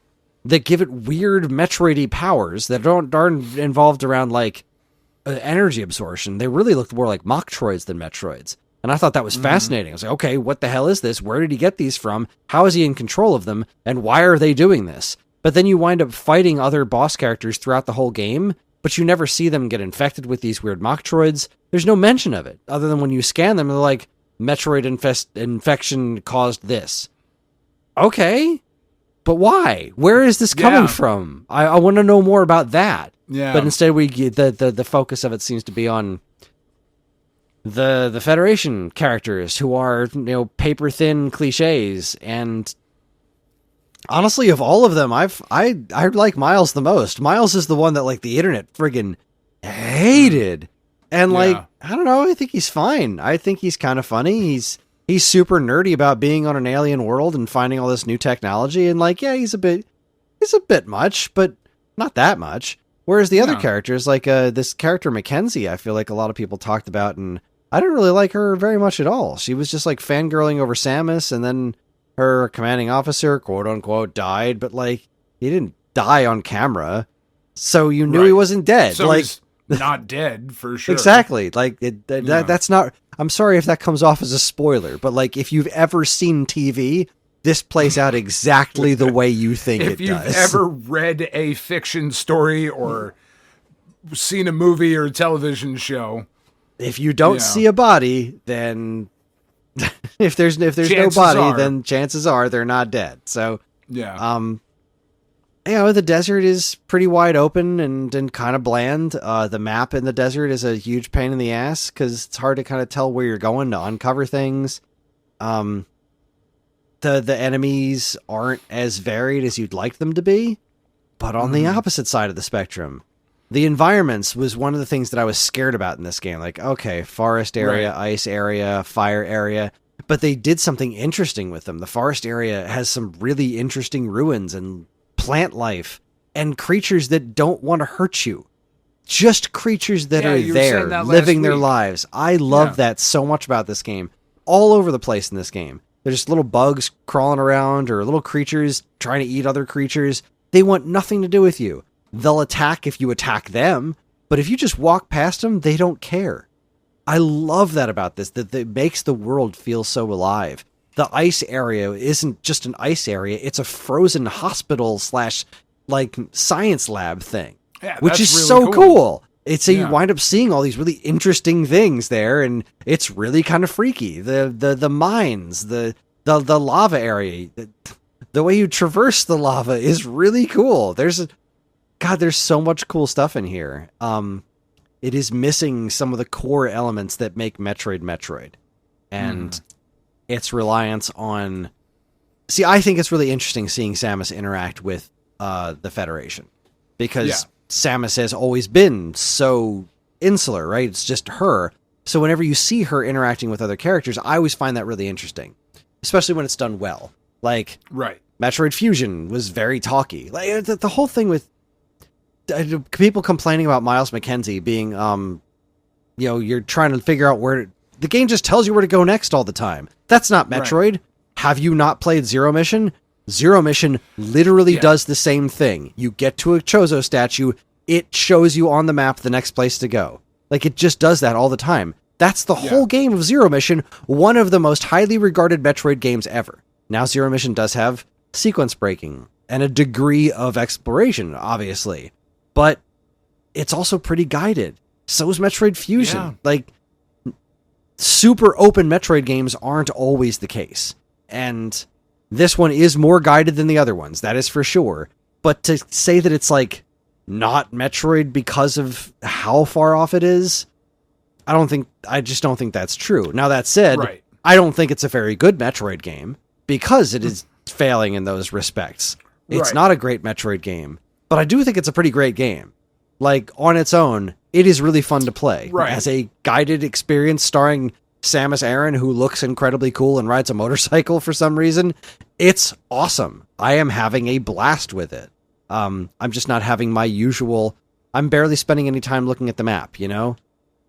Speaker 2: that give it weird Metroid-y powers that aren't involved around like energy absorption. They really look more like Machtroids than Metroids. And I thought that was fascinating. I was like, okay, what the hell is this? Where did he get these from? How is he in control of them? And why are they doing this? But then you wind up fighting other boss characters throughout the whole game, but you never see them get infected with these weird Machtroids. There's no mention of it, other than when you scan them, they're like, Metroid infection caused this. Okay, but why? Where is this coming from? I want to know more about that. Yeah. But instead, we get the focus of it seems to be on the Federation characters who are, paper thin cliches. And honestly, of all of them, I like Miles the most. Miles is the one that like the internet friggin' hated. And like, I don't know, I think he's fine. I think he's kind of funny. He's super nerdy about being on an alien world and finding all this new technology. And like, he's a bit much, but not that much. Whereas the other characters, like this character Mackenzie, I feel like a lot of people talked about, and I didn't really like her very much at all. She was just like fangirling over Samus, and then her commanding officer, quote unquote, died, but like he didn't die on camera, so you knew he wasn't dead.
Speaker 3: So
Speaker 2: like,
Speaker 3: he's not dead for sure.
Speaker 2: Exactly. Like that's not. I'm sorry if that comes off as a spoiler, but like if you've ever seen TV, this plays out exactly the way you think it does.
Speaker 3: If you've ever read a fiction story or seen a movie or a television show,
Speaker 2: if you don't see a body, then if there's no body, then chances are they're not dead. So the desert is pretty wide open and kind of bland. The map in the desert is a huge pain in the ass because it's hard to kind of tell where you're going to uncover things. The enemies aren't as varied as you'd like them to be, but on the opposite side of the spectrum, the environments was one of the things that I was scared about in this game. Like, okay, forest area, ice area, fire area, but they did something interesting with them. The forest area has some really interesting ruins and plant life and creatures that don't want to hurt you. Just creatures that are there, living their lives. I love that so much about this game. All over the place in this game. There's just little bugs crawling around or little creatures trying to eat other creatures. They want nothing to do with you. They'll attack if you attack them, but if you just walk past them, they don't care. I love that about this, that it makes the world feel so alive. The ice area isn't just an ice area, it's a frozen hospital / like science lab thing, which is really so cool. It's you wind up seeing all these really interesting things there, and it's really kind of freaky. The mines, the lava area, the way you traverse the lava is really cool. God, there's so much cool stuff in here. It is missing some of the core elements that make Metroid. And its reliance on... See, I think it's really interesting seeing Samus interact with the Federation. Because Samus has always been so insular, right? It's just her. So whenever you see her interacting with other characters, I always find that really interesting. Especially when it's done well. Like, Metroid Fusion was very talky. Like, the whole thing with people complaining about Miles McKenzie being, you're trying to figure out where... The game just tells you where to go next all the time. That's not Metroid. Right. Have you not played Zero Mission? Zero Mission literally does the same thing. You get to a Chozo statue, it shows you on the map the next place to go. Like, it just does that all the time. That's the whole game of Zero Mission, one of the most highly regarded Metroid games ever. Now, Zero Mission does have sequence breaking and a degree of exploration, obviously. But it's also pretty guided. So is Metroid Fusion.
Speaker 3: Yeah.
Speaker 2: Like, super open Metroid games aren't always the case. And this one is more guided than the other ones, that is for sure. But to say that it's, like, not Metroid because of how far off it is, I just don't think that's true. Now, that said, I don't think it's a very good Metroid game because it is failing in those respects. It's not a great Metroid game, but I do think it's a pretty great game. Like, on its own, it is really fun to play. As a guided experience starring Samus Aran, who looks incredibly cool and rides a motorcycle for some reason, it's awesome. I am having a blast with it. I'm just not having my usual... I'm barely spending any time looking at the map, you know?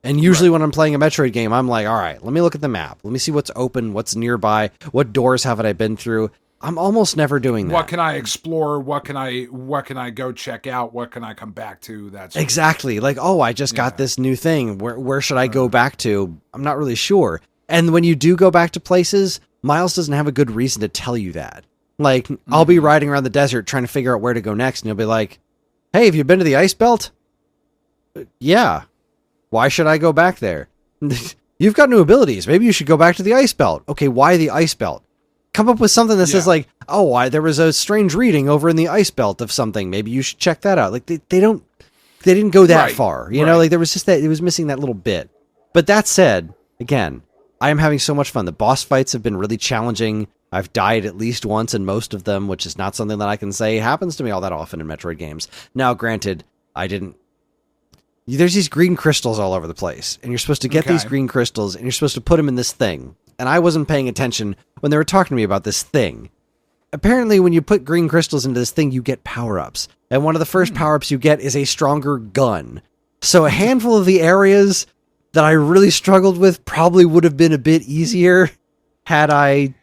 Speaker 2: And usually when I'm playing a Metroid game, I'm like, all right, let me look at the map. Let me see what's open, what's nearby, what doors haven't I been through. I'm almost never doing that.
Speaker 3: What can I explore? What can I go check out? What can I come back to? That's
Speaker 2: exactly. Like, oh, I just got this new thing. Where should I go back to? I'm not really sure. And when you do go back to places, Miles doesn't have a good reason to tell you that. Like, I'll be riding around the desert trying to figure out where to go next, and he'll be like, hey, have you been to the Ice Belt? Yeah. Why should I go back there? You've got new abilities. Maybe you should go back to the Ice Belt. Okay, why the Ice Belt? Come up with something that says like, oh, there was a strange reading over in the Ice Belt of something. Maybe you should check that out. Like, they didn't go that far. You know, like, there was just that, it was missing that little bit. But that said, again, I am having so much fun. The boss fights have been really challenging. I've died at least once in most of them, which is not something that I can say happens to me all that often in Metroid games. Now, granted, I didn't... There's these green crystals all over the place, and you're supposed to get these green crystals, and you're supposed to put them in this thing. And I wasn't paying attention when they were talking to me about this thing. Apparently, when you put green crystals into this thing, you get power-ups. And one of the first power-ups you get is a stronger gun. So a handful of the areas that I really struggled with probably would have been a bit easier had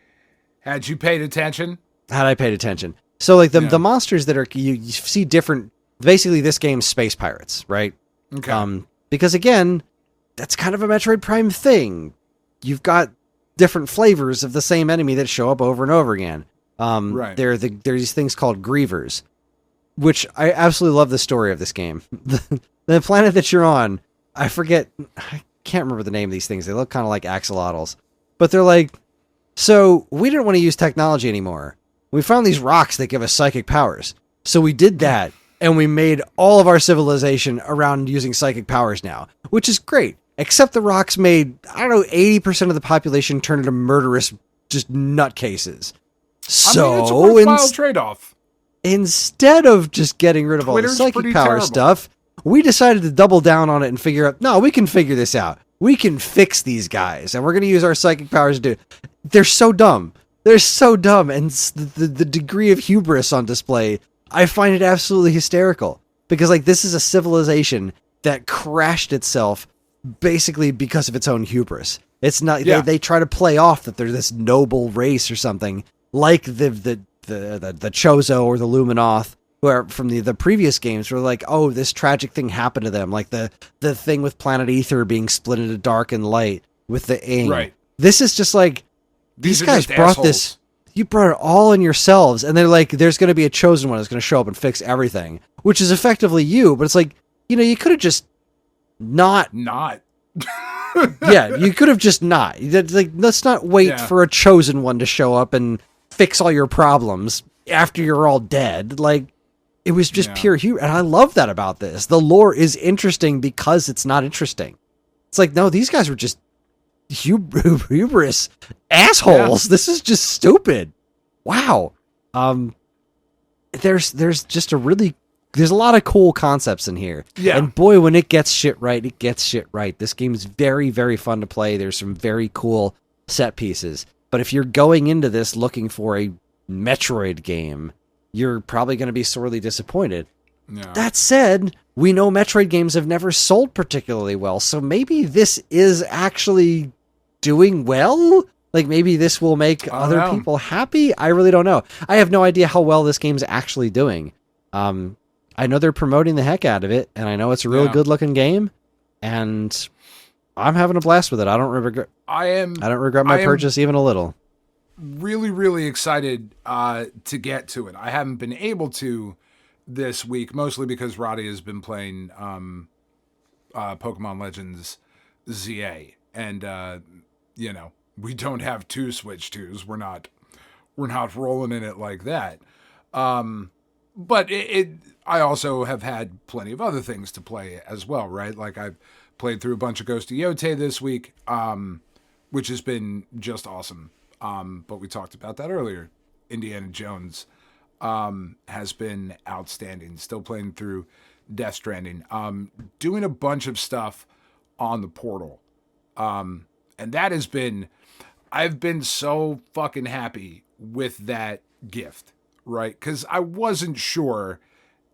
Speaker 3: you paid attention?
Speaker 2: Had I paid attention. So, like, the monsters that are... You see different... Basically, this game's space pirates, right?
Speaker 3: Okay.
Speaker 2: Because, again, that's kind of a Metroid Prime thing. You've got different flavors of the same enemy that show up over and over again. There are these things called Grievers, which I absolutely love the story of this game. The planet that you're on, I can't remember the name of these things. They look kind of like axolotls. But they're like, so we didn't want to use technology anymore. We found these rocks that give us psychic powers. So we did that, and we made all of our civilization around using psychic powers now, which is great. Except the rocks made, 80% of the population turn into murderous, just nutcases. So,
Speaker 3: it's a worthwhile trade-off.
Speaker 2: Instead of just getting rid of all the psychic power stuff, we decided to double down on it and figure out, no, we can figure this out. We can fix these guys, and we're going to use our psychic powers to do it. They're so dumb. They're so dumb, and the degree of hubris on display, I find it absolutely hysterical. Because, like, this is a civilization that crashed itself basically because of its own hubris. It's not they try to play off that they're this noble race or something, like the Chozo or the Luminoth, where from the previous games were like, oh, this tragic thing happened to them, like the thing with Planet Ether being split into dark and light with the Ing.
Speaker 3: Right.
Speaker 2: This is just like these guys brought
Speaker 3: assholes.
Speaker 2: this. You brought it all in yourselves, and they're like, there's going to be a chosen one that's going to show up and fix everything, which is effectively you. But it's like, you could have just not. Yeah, you could have just not. Like, let's not wait for a chosen one to show up and fix all your problems after you're all dead. Like, It was just pure humor. And I love that about this. The lore is interesting because it's not interesting. It's like, no, these guys were just hubris assholes. Yeah. This is just stupid. Wow. There's just there's a lot of cool concepts in here. Yeah. And boy, when it gets shit right, it gets shit right. This game is very, very fun to play. There's some very cool set pieces. But if you're going into this looking for a Metroid game, you're probably going to be sorely disappointed. Yeah. That said, we know Metroid games have never sold particularly well, so maybe this is actually doing well? Like, maybe this will make other people happy? I really don't know. I have no idea how well this game's actually doing. I know they're promoting the heck out of it, and I know it's a really good-looking game, and I'm having a blast with it. I don't regret my purchase even a little.
Speaker 3: Really, really excited to get to it. I haven't been able to this week, mostly because Roddy has been playing Pokemon Legends ZA, and we don't have 2 Switch 2s. We're not rolling in it like that. But I also have had plenty of other things to play as well, right? Like I've played through a bunch of Ghost of Yotei this week, which has been just awesome. But we talked about that earlier. Indiana Jones has been outstanding. Still playing through Death Stranding. Doing a bunch of stuff on the Portal. And that has been... I've been so fucking happy with that gift, right? Because I wasn't sure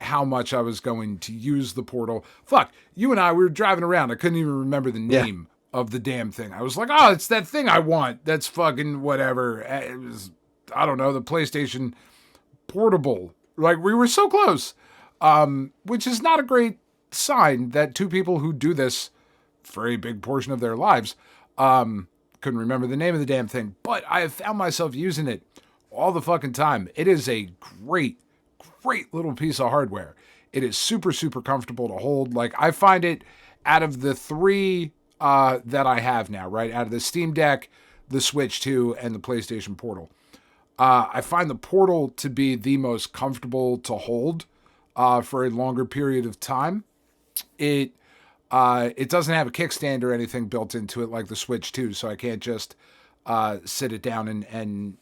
Speaker 3: how much I was going to use the Portal. Fuck, you and I, we were driving around. I couldn't even remember the name of the damn thing. I was like, oh, it's that thing I want. That's fucking whatever. It was, I don't know, the PlayStation Portable. Like, we were so close. Which is not a great sign that 2 people who do this for a big portion of their lives, couldn't remember the name of the damn thing, but I have found myself using it all the fucking time. It is a great, great little piece of hardware. It is super, super comfortable to hold. Like, I find it out of the 3 that I have now, right? Out of the Steam Deck, the Switch 2, and the PlayStation Portal. I find the Portal to be the most comfortable to hold for a longer period of time. It doesn't have a kickstand or anything built into it like the Switch 2, so I can't just sit it down and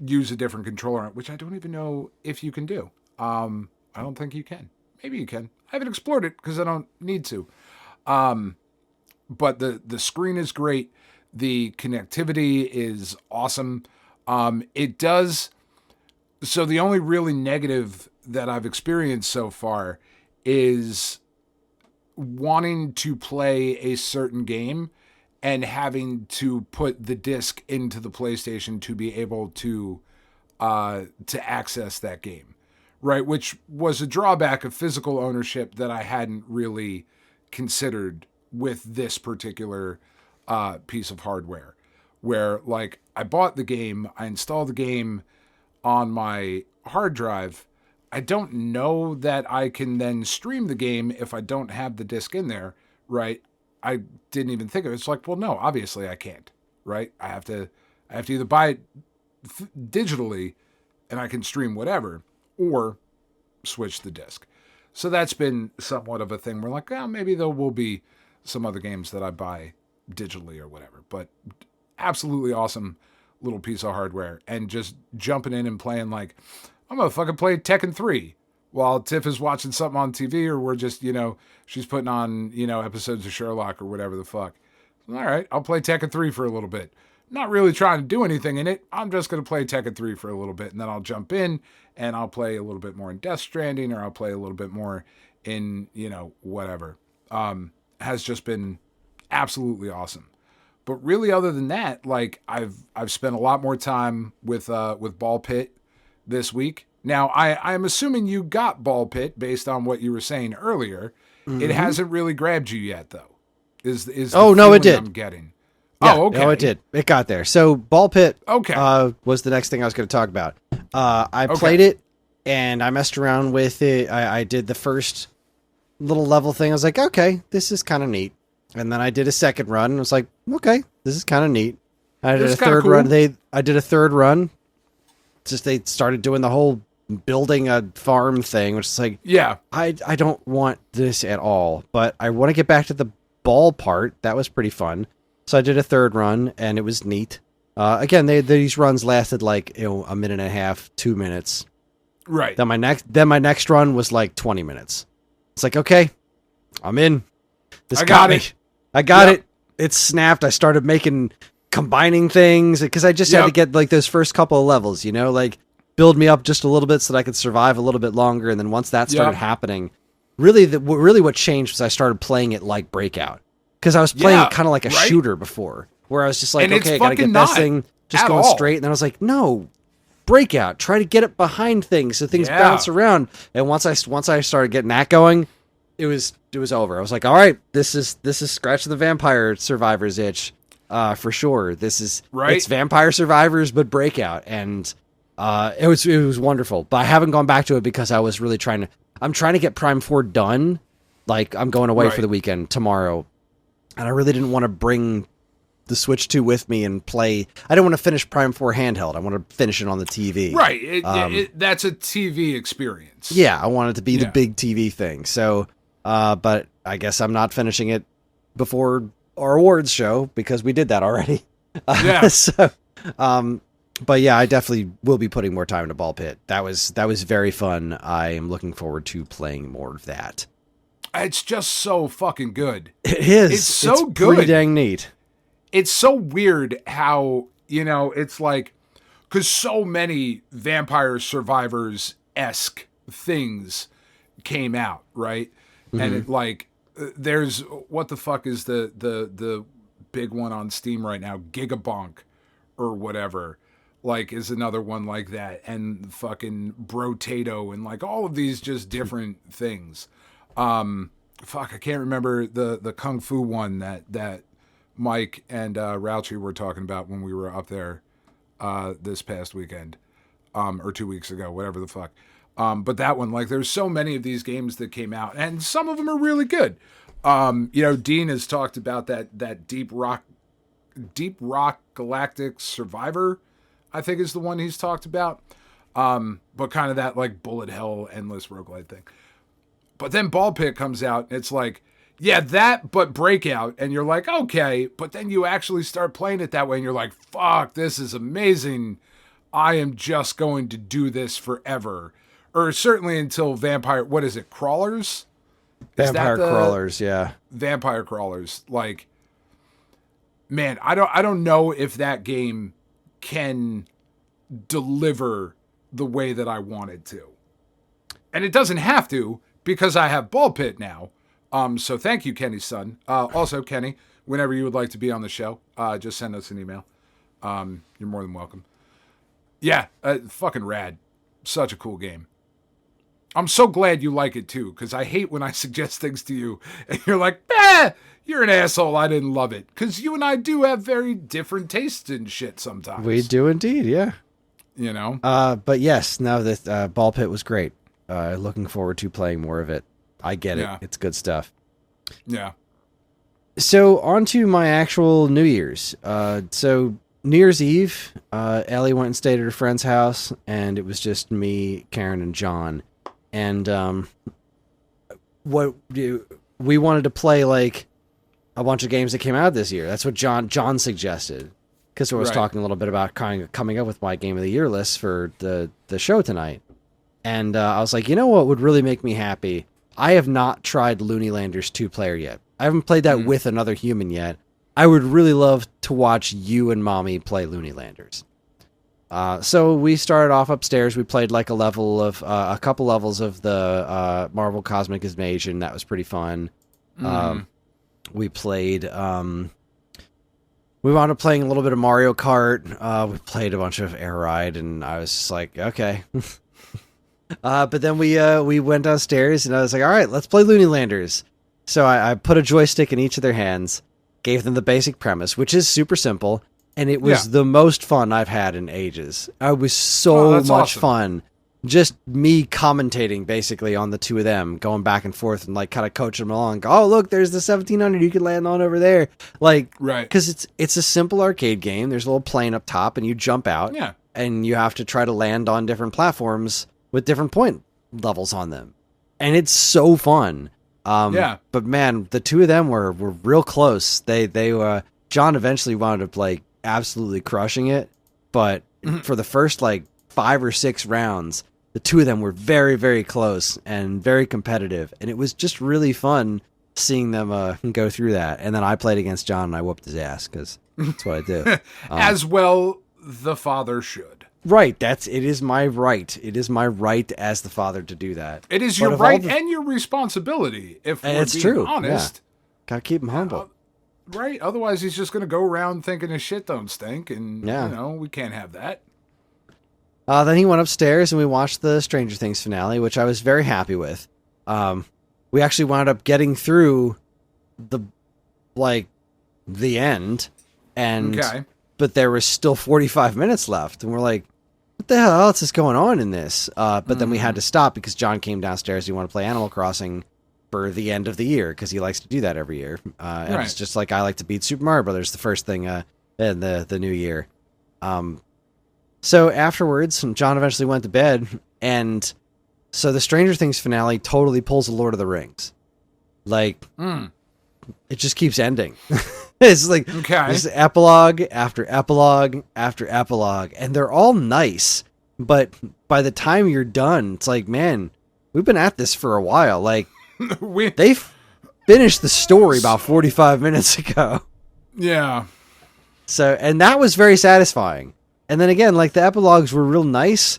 Speaker 3: use a different controller, which I don't even know if you can do. I don't think you can. Maybe you can. I haven't explored it because I don't need to. But the screen is great. The connectivity is awesome. It does... So the only really negative that I've experienced so far is wanting to play a certain game and having to put the disc into the PlayStation to be able to access that game, right? Which was a drawback of physical ownership that I hadn't really considered with this particular piece of hardware, where like I bought the game, I installed the game on my hard drive. I don't know that I can then stream the game if I don't have the disc in there, right? I didn't even think of it. It's like, well, no, obviously I can't, right? I have to either buy it digitally and I can stream whatever, or switch the disc. So that's been somewhat of a thing. We're like, well, maybe there will be some other games that I buy digitally or whatever. But absolutely awesome little piece of hardware. And just jumping in and playing like, I'm going to fucking play Tekken 3 while Tiff is watching something on TV, or we're just, she's putting on, episodes of Sherlock or whatever the fuck. All right, I'll play Tekken 3 for a little bit. Not really trying to do anything in it. I'm just going to play Tekken 3 for a little bit, and then I'll jump in and I'll play a little bit more in Death Stranding, or I'll play a little bit more in, whatever. Has just been absolutely awesome. But really, other than that, like I've spent a lot more time with Ball Pit this week. Now, I'm assuming you got Ball Pit based on what you were saying earlier. Mm-hmm. It hasn't really grabbed you yet, though. Is
Speaker 2: oh no, it did.
Speaker 3: I'm getting.
Speaker 2: Yeah,
Speaker 3: oh, okay.
Speaker 2: No, it did. It got there. So Ball Pit was the next thing I was going to talk about. I played it and I messed around with it. I did the first little level thing. I was like, okay, this is kind of neat. And then I did a second run and I was like, okay, this is kind of neat. I did a third run. I did a third run. Just they started doing the whole building a farm thing, which is like,
Speaker 3: yeah,
Speaker 2: I don't want this at all, but I want to get back to the ball part. That was pretty fun. So I did a third run, and it was neat. Again, these runs lasted like, a minute and a half, 2 minutes.
Speaker 3: Right.
Speaker 2: Then my next run was like 20 minutes. It's like, okay, I'm in. This got me. I got it. It snapped. I started combining things because I just had to get like those first couple of levels, like build me up just a little bit so that I could survive a little bit longer. And then once that started happening, really what changed was I started playing it like Breakout, because I was playing it kind of like a shooter before, where I was just like,
Speaker 3: and
Speaker 2: okay, I gotta get this thing just going straight. And then I was like, no, Breakout, try to get it behind things so things bounce around. And once I started getting that going, it was over. I was like, all right, this is scratching the Vampire Survivors itch, for sure. This is it's Vampire Survivors but Breakout, and it was wonderful. But I haven't gone back to it because I was really trying to get Prime 4 done. Like, I'm going away for the weekend tomorrow, and I really didn't want to bring the Switch 2 with me and play. I don't want to finish Prime 4 handheld. I want to finish it on the TV.
Speaker 3: Right. That's a TV experience.
Speaker 2: Yeah, I want it to be the big TV thing. So, but I guess I'm not finishing it before our awards show because we did that already. So, but yeah, I definitely will be putting more time into Ball Pit. That was very fun. I am looking forward to playing more of that.
Speaker 3: It's just so fucking good.
Speaker 2: It is.
Speaker 3: It's so good.
Speaker 2: Pretty dang neat.
Speaker 3: It's so weird how, it's like, because so many Vampire Survivors-esque things came out, right? Mm-hmm. And it like, there's, what the fuck is the big one on Steam right now? Gigabonk or whatever, like, is another one like that. And fucking Brotato and like all of these just different things. Fuck, I can't remember the Kung Fu one that Mike and Rauchi were talking about when we were up there this past weekend, or 2 weeks ago, whatever the fuck. But that one, like, there's so many of these games that came out, and some of them are really good. Dean has talked about that Deep Rock Galactic Survivor, I think is the one he's talked about. But kind of that like bullet hell endless roguelite thing. But then Ball Pit comes out, and it's like, yeah, that, but Breakout. And you're like, okay. But then you actually start playing it that way, and you're like, fuck, this is amazing. I am just going to do this forever. Or certainly until what is it, Crawlers?
Speaker 2: Vampire Crawlers, yeah.
Speaker 3: Vampire Crawlers. Like, man, I don't know if that game can deliver the way that I want it to. And it doesn't have to, because I have Ball Pit now. So thank you, Kenny's son. Also, Kenny, whenever you would like to be on the show, just send us an email. You're more than welcome. Yeah, fucking rad. Such a cool game. I'm so glad you like it too, because I hate when I suggest things to you and you're like, you're an asshole. I didn't love it. Because you and I do have very different tastes in shit sometimes.
Speaker 2: We do indeed, yeah.
Speaker 3: But
Speaker 2: yes, no, that Ball Pit was great. Looking forward to playing more of it. I get it. It's good stuff.
Speaker 3: Yeah.
Speaker 2: So on to my actual New Year's. So New Year's Eve, Ellie went and stayed at her friend's house, and it was just me, Karen, and John. And we wanted to play like a bunch of games that came out this year. That's what John suggested, because I was talking a little bit about kind of coming up with my Game of the Year list for the show tonight. And I was like, you know what would really make me happy? I have not tried Looney Landers 2-player yet. I haven't played that with another human yet. I would really love to watch you and Mommy play Looney Landers. So we started off upstairs. We played like a couple levels of the Marvel Cosmic Invasion. That was pretty fun. We played. We wound up playing a little bit of Mario Kart. We played a bunch of Air Ride, and I was just like, okay. But then we went downstairs, and I was like, all right, let's play Looney Landers. So I put a joystick in each of their hands, gave them the basic premise, which is super simple. And it was the most fun I've had in ages. It was so much fun. Just me commentating basically on the two of them, going back and forth and like kind of coaching them along. Oh, look, there's the 1700 you can land on over there. Like, because it's a simple arcade game. There's a little plane up top and you jump out. And you have to try to land on different platforms with different point levels on them. And it's so fun. But man, the two of them were real close. They John eventually wound up like absolutely crushing it. But for the first like 5 or 6 rounds, the two of them were very, very close and very competitive. And it was just really fun seeing them go through that. And then I played against John and I whooped his ass because that's what I do.
Speaker 3: As well, the father should.
Speaker 2: Right. It is my right. It is my right as the father to do that.
Speaker 3: It is your right and your responsibility, if we're being honest.
Speaker 2: Yeah. Gotta keep him humble.
Speaker 3: Right. Otherwise, he's just going to go around thinking his shit don't stink. And, we can't have that.
Speaker 2: Then he went upstairs and we watched the Stranger Things finale, which I was very happy with. We actually wound up getting through the end. But there was still 45 minutes left. And we're like, what the hell else is going on in this? But then we had to stop because John came downstairs. He wanted to play Animal Crossing for the end of the year because he likes to do that every year. And it's just like I like to beat Super Mario Brothers the first thing in the new year. So afterwards, John eventually went to bed, and so the Stranger Things finale totally pulls a Lord of the Rings. Like, it just keeps ending. It's like this epilogue after epilogue after epilogue, and they're all nice. But by the time you're done, it's like, man, we've been at this for a while. Like, they finished the story about 45 minutes ago.
Speaker 3: Yeah.
Speaker 2: So, and that was very satisfying. And then again, like the epilogues were real nice.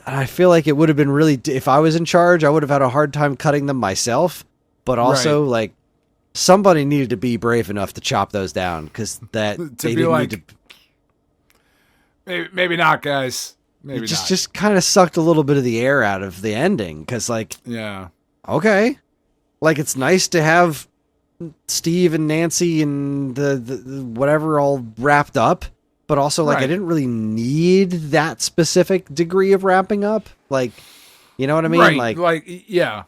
Speaker 2: And I feel like it would have been really, if I was in charge, I would have had a hard time cutting them myself. But also, like, somebody needed to be brave enough to chop those down because they didn't need
Speaker 3: to. Maybe not, guys. Maybe
Speaker 2: not. Just kind of sucked a little bit of the air out of the ending because, like, okay, like it's nice to have Steve and Nancy and the whatever all wrapped up, but also like I didn't really need that specific degree of wrapping up. Like, you know what I mean?
Speaker 3: Like yeah.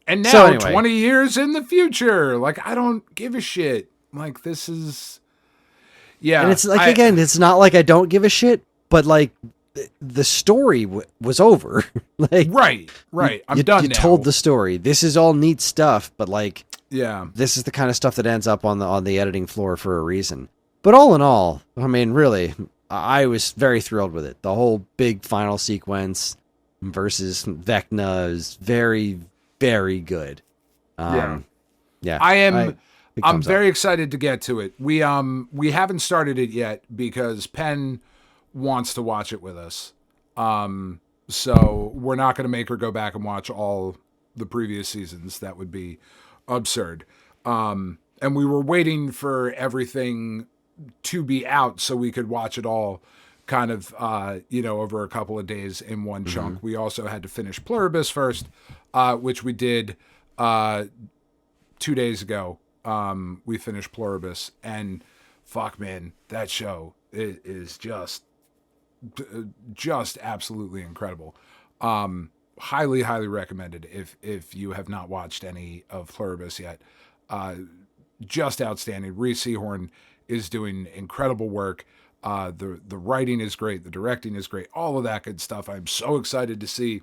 Speaker 3: And now 20 years in the future, like I don't give a shit. Like this is,
Speaker 2: and it's like again, it's not like I don't give a shit, but like the story was over. Like
Speaker 3: right. I'm done.
Speaker 2: You
Speaker 3: now.
Speaker 2: Told the story. This is all neat stuff, but like.
Speaker 3: Yeah,
Speaker 2: this is the kind of stuff that ends up on the editing floor for a reason. But all in all, I mean, really, I was very thrilled with it. The whole big final sequence versus Vecna is very, very good.
Speaker 3: I'm very excited to get to it. We haven't started it yet because Penn wants to watch it with us. So we're not going to make her go back and watch all the previous seasons. That would be absurd. And we were waiting for everything to be out so we could watch it all kind of, over a couple of days in one chunk. We also had to finish Pluribus first, which we did 2 days ago. We finished Pluribus, and fuck, man, that show is just absolutely incredible. Highly, highly recommended if you have not watched any of Pluribus yet. Just outstanding. Reese Seahorn is doing incredible work. The writing is great. The directing is great. All of that good stuff. I'm so excited to see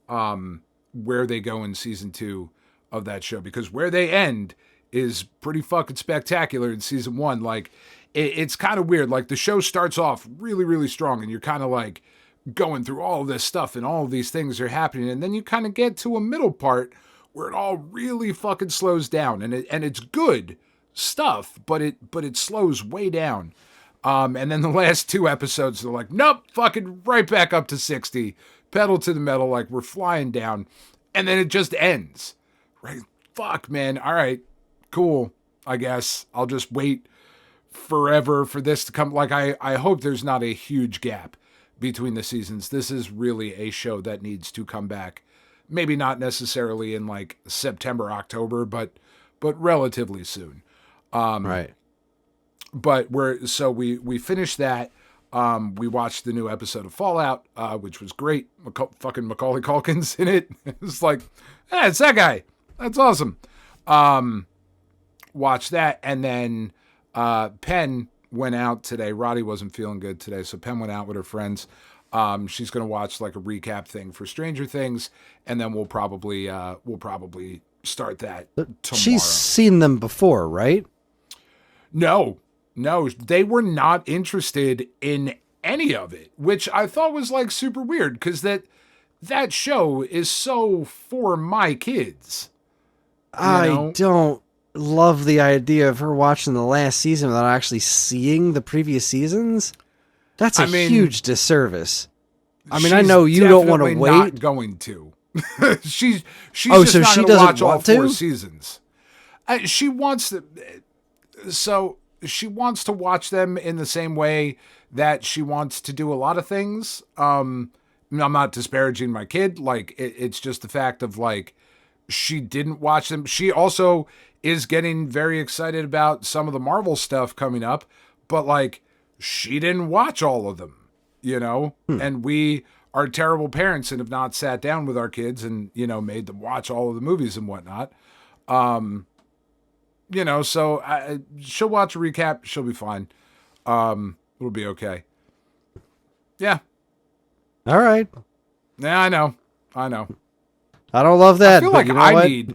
Speaker 3: where they go in season 2 of that show, because where they end is pretty fucking spectacular in season 1. Like, it's kind of weird. Like, the show starts off really, really strong, and you're kind of like going through all of this stuff and all of these things are happening, and then you kind of get to a middle part where it all really fucking slows down, and it's good stuff, but it slows way down. And then the last 2 episodes, they're like, nope, fucking right back up to 60, pedal to the metal, like we're flying down, and then it just ends. Right? Fuck, man. All right, cool. I guess I'll just wait forever for this to come. Like, I hope there's not a huge gap between the seasons. This is really a show that needs to come back. Maybe not necessarily in like September, October, but relatively soon.
Speaker 2: Right.
Speaker 3: But we finished that. We watched the new episode of Fallout, which was great. Fucking Macaulay Culkin's in it. It's like, hey, it's that guy. That's awesome. Watched that, and then Penn went out today. Roddy wasn't feeling good today, so Penn went out with her friends She's going to watch like a recap thing for Stranger Things, and then we'll probably start that tomorrow.
Speaker 2: She's seen them before, right?
Speaker 3: No, they were not interested in any of it, which I thought was like super weird because that show is so for my kids.
Speaker 2: I don't love the idea of her watching the last season without actually seeing the previous seasons. That's a huge disservice. I mean, I know you don't want to wait.
Speaker 3: Not going to. she's
Speaker 2: so
Speaker 3: just not
Speaker 2: she
Speaker 3: going to
Speaker 2: doesn't
Speaker 3: watch all
Speaker 2: want
Speaker 3: 4
Speaker 2: to?
Speaker 3: seasons. She wants to. So she wants to watch them in the same way that she wants to do a lot of things. I'm not disparaging my kid. Like it's just the fact of like she didn't watch them. She also is getting very excited about some of the Marvel stuff coming up, but like she didn't watch all of them, and we are terrible parents and have not sat down with our kids and, made them watch all of the movies and whatnot. So she'll watch a recap. She'll be fine. It'll be okay. Yeah.
Speaker 2: All right.
Speaker 3: Yeah, I know.
Speaker 2: I don't love that.
Speaker 3: I feel
Speaker 2: but
Speaker 3: like
Speaker 2: you know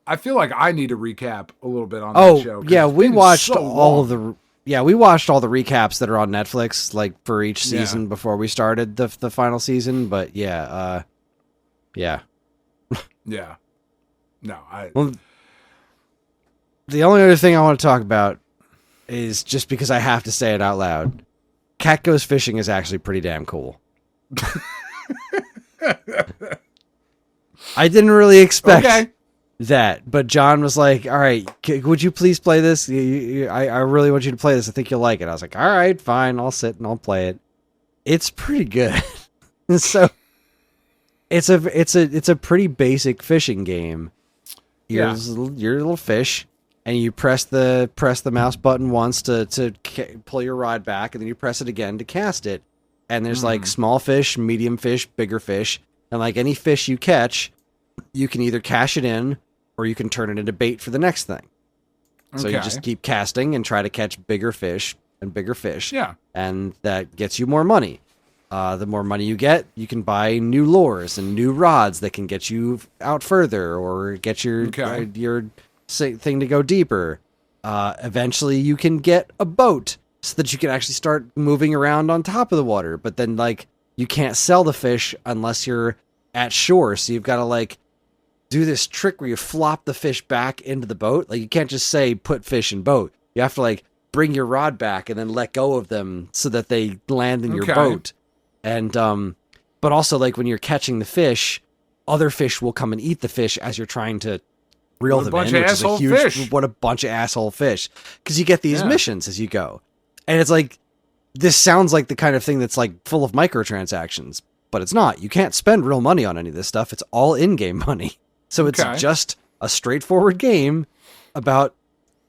Speaker 3: I feel like I need to recap a little bit on
Speaker 2: that
Speaker 3: show.
Speaker 2: Yeah, we watched
Speaker 3: so
Speaker 2: all of the. Yeah, we watched all the recaps that are on Netflix, like for each season before we started the final season. But yeah.
Speaker 3: Yeah. No,
Speaker 2: Well, the only other thing I want to talk about is just because I have to say it out loud. Cat Goes Fishing is actually pretty damn cool. I didn't really expect that, but John was like, all right, would you please play this? I really want you to play this. I think you'll like it. I was like, all right, fine. I'll sit and I'll play it. It's pretty good. So it's a pretty basic fishing game. You're a little fish, and you press the mouse button once to pull your rod back, and then you press it again to cast it. And there's like small fish, medium fish, bigger fish, and like any fish you catch, you can either cash it in or you can turn it into bait for the next thing. So you just keep casting and try to catch bigger fish and bigger fish.
Speaker 3: Yeah.
Speaker 2: And that gets you more money. The more money you get, you can buy new lures and new rods that can get you out further or get your thing to go deeper. Eventually you can get a boat so that you can actually start moving around on top of the water. But then like you can't sell the fish unless you're at shore. So you've got to like do this trick where you flop the fish back into the boat. Like you can't just say put fish in boat. You have to like bring your rod back and then let go of them so that they land in your boat. And but also like when you're catching the fish, other fish will come and eat the fish as you're trying to reel them in, which is a huge fish. What a bunch of asshole fish. Because you get these missions as you go. And it's like this sounds like the kind of thing that's like full of microtransactions, but it's not. You can't spend real money on any of this stuff. It's all in-game money. So it's just a straightforward game about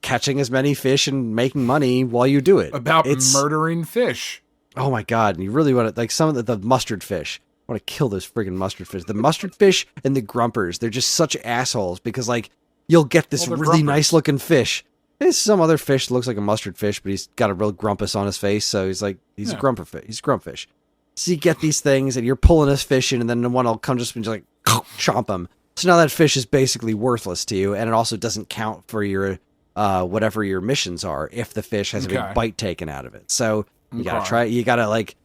Speaker 2: catching as many fish and making money while you do it.
Speaker 3: About murdering fish.
Speaker 2: Oh my God. And you really want to, like some of the mustard fish. I want to kill those friggin' mustard fish. The mustard fish and the grumpers, they're just such assholes because like you'll get this really nice looking fish. There's some other fish that looks like a mustard fish, but he's got a real grumpus on his face. So he's like, he's a grumper fish. He's grumpfish. So you get these things and you're pulling this fish in and then the one will come just and just like chomp him. So now that fish is basically worthless to you, and it also doesn't count for your whatever your missions are if the fish has a big bite taken out of it. So you gotta like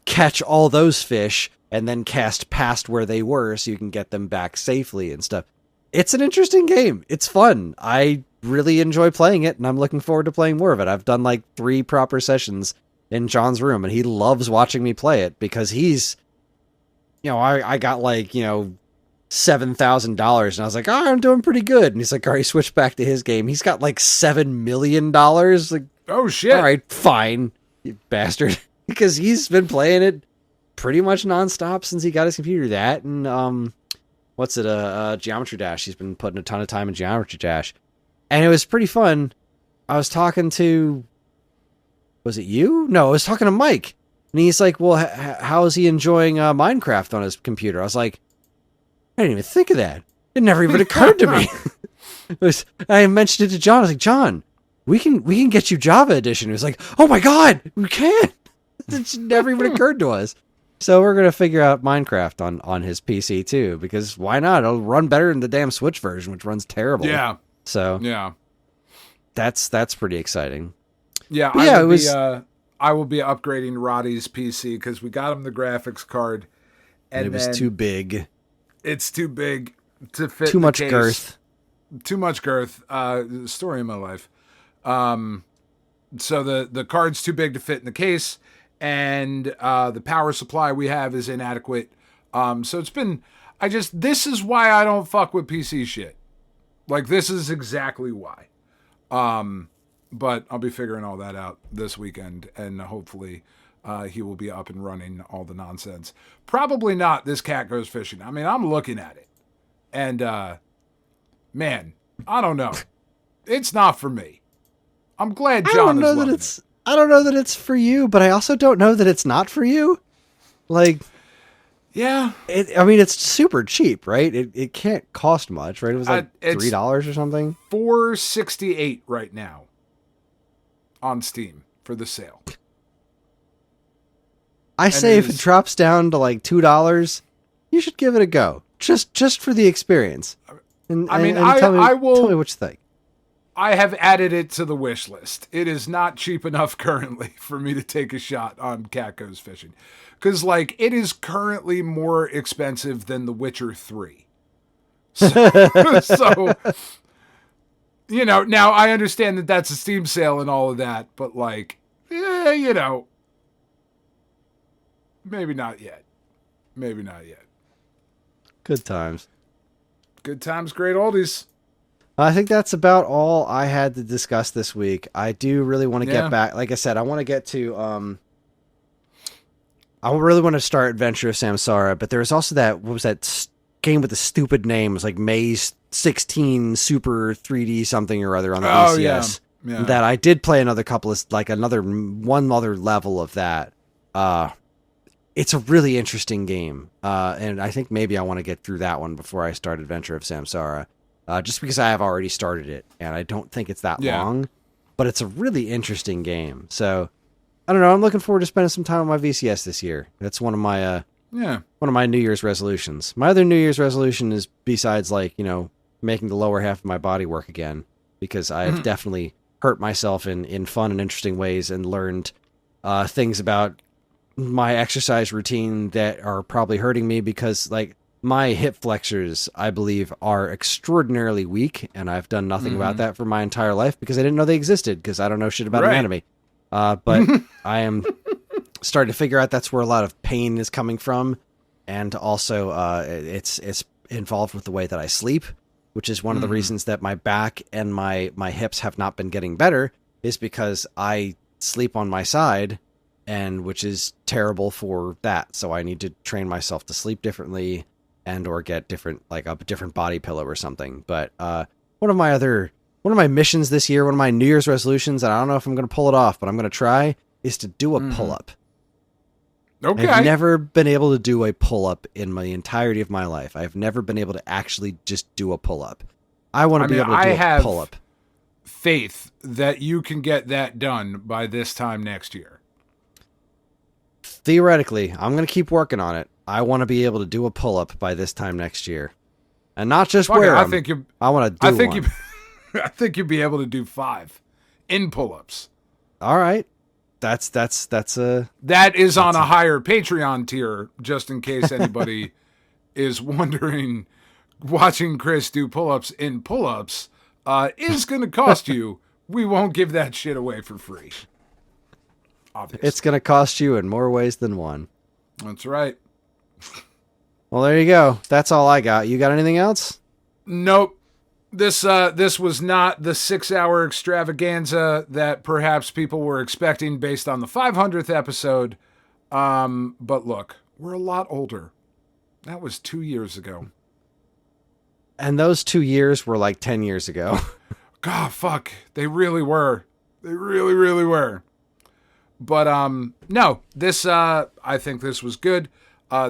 Speaker 2: catch all those fish and then cast past where they were so you can get them back safely and stuff. It's an interesting game. It's fun. I really enjoy playing it, and I'm looking forward to playing more of it. I've done like 3 proper sessions in John's room, and he loves watching me play it because he's, I got like, $7,000 and I was like, I'm doing pretty good. And he's like, all right, switch back to his game. He's got like $7 million. Like,
Speaker 3: oh shit.
Speaker 2: All right, fine, you bastard. Because he's been playing it pretty much nonstop since he got his computer. That and Geometry Dash. He's been putting a ton of time in Geometry Dash. And it was pretty fun. I was talking to, was it you? No, I was talking to Mike. And he's like, well, how is he enjoying Minecraft on his computer? I was like, I didn't even think of that. It never even occurred to me. I mentioned it to John. I was like, John, we can get you Java Edition. He was like, oh my God, we can. It never even occurred to us. So we're gonna figure out Minecraft on his PC too, because why not? It'll run better than the damn Switch version, which runs terrible.
Speaker 3: Yeah.
Speaker 2: So
Speaker 3: yeah,
Speaker 2: that's pretty exciting.
Speaker 3: yeah.
Speaker 2: But yeah, it was.
Speaker 3: I will be upgrading Roddy's PC because we got him the graphics card,
Speaker 2: And it was too big.
Speaker 3: It's too big to fit.
Speaker 2: Too
Speaker 3: in
Speaker 2: much
Speaker 3: the case.
Speaker 2: girth.
Speaker 3: Too much girth. Story of my life. So the card's too big to fit in the case, and the power supply we have is inadequate. So it's been. This is why I don't fuck with PC shit. Like, this is exactly why. But I'll be figuring all that out this weekend, and hopefully he will be up and running all the nonsense. Probably not This Cat Goes Fishing. I mean, I'm looking at it, and man, I don't know. It's not for me. I'm glad John is loving it.
Speaker 2: I don't know that it's for you, but I also don't know that it's not for you. Like,
Speaker 3: yeah.
Speaker 2: It's super cheap, right? It can't cost much, right? It was like $3 or something.
Speaker 3: $4.68 right now on Steam for the sale.
Speaker 2: I say if it drops down to like $2, you should give it a go, just for the experience. And tell me what you think.
Speaker 3: I have added it to the wish list. It is not cheap enough currently for me to take a shot on Cat Goes Fishing. Because, like, it is currently more expensive than The Witcher 3. So, you know, now I understand that that's a Steam sale and all of that, but, like, you know, maybe not yet. Maybe not yet.
Speaker 2: Good times.
Speaker 3: Good times, great oldies.
Speaker 2: I think that's about all I had to discuss this week. I do really want to get back. Like I said, I want to get to. I really want to start Adventure of Samsara, but there was also that. What was that game with the stupid name? It was like Maze 16 Super 3D something or other on the VCS.
Speaker 3: Yeah.
Speaker 2: That I did play another couple of one other level of that. It's a really interesting game, and I think maybe I want to get through that one before I start Adventure of Samsara. Just because I have already started it, and I don't think it's that long, but it's a really interesting game. So, I don't know. I'm looking forward to spending some time on my VCS this year. That's one of my New Year's resolutions. My other New Year's resolution is, besides making the lower half of my body work again, because I have definitely hurt myself in fun and interesting ways and learned things about my exercise routine that are probably hurting me because my hip flexors, I believe, are extraordinarily weak, and I've done nothing about that for my entire life because I didn't know they existed because I don't know shit about anatomy. But I am starting to figure out that's where a lot of pain is coming from, and also it's involved with the way that I sleep, which is one of the reasons that my back and my hips have not been getting better, is because I sleep on my side, and which is terrible for that. So I need to train myself to sleep differently, and or get different a different body pillow or something. But one of my missions this year, one of my New Year's resolutions, and I don't know if I'm going to pull it off, but I'm going to try, is to do a pull-up.
Speaker 3: Okay.
Speaker 2: I've never been able to do a pull-up in the entirety of my life. I've never been able to actually just do a pull-up. I want to be able to do a pull-up.
Speaker 3: Faith that you can get that done by this time next year.
Speaker 2: Theoretically, I'm going to keep working on it. I want to be able to do a pull-up by this time next year. And not just wear them. I want to do one.
Speaker 3: I think you'll be able to do 5 in pull-ups.
Speaker 2: All right. That
Speaker 3: is on a higher Patreon tier, just in case anybody is wondering. Watching Kris do pull-ups in pull-ups is going to cost you. We won't give that shit away for free. Obviously.
Speaker 2: It's going to cost you in more ways than one.
Speaker 3: That's right.
Speaker 2: Well, there you go. That's all I got. You got anything else?
Speaker 3: Nope. This was not the 6-hour extravaganza that perhaps people were expecting based on the 500th episode. But look, we're a lot older. That was 2 years ago.
Speaker 2: And those 2 years were like 10 years ago.
Speaker 3: God, fuck. They really were. They really, really were. But no, I think this was good.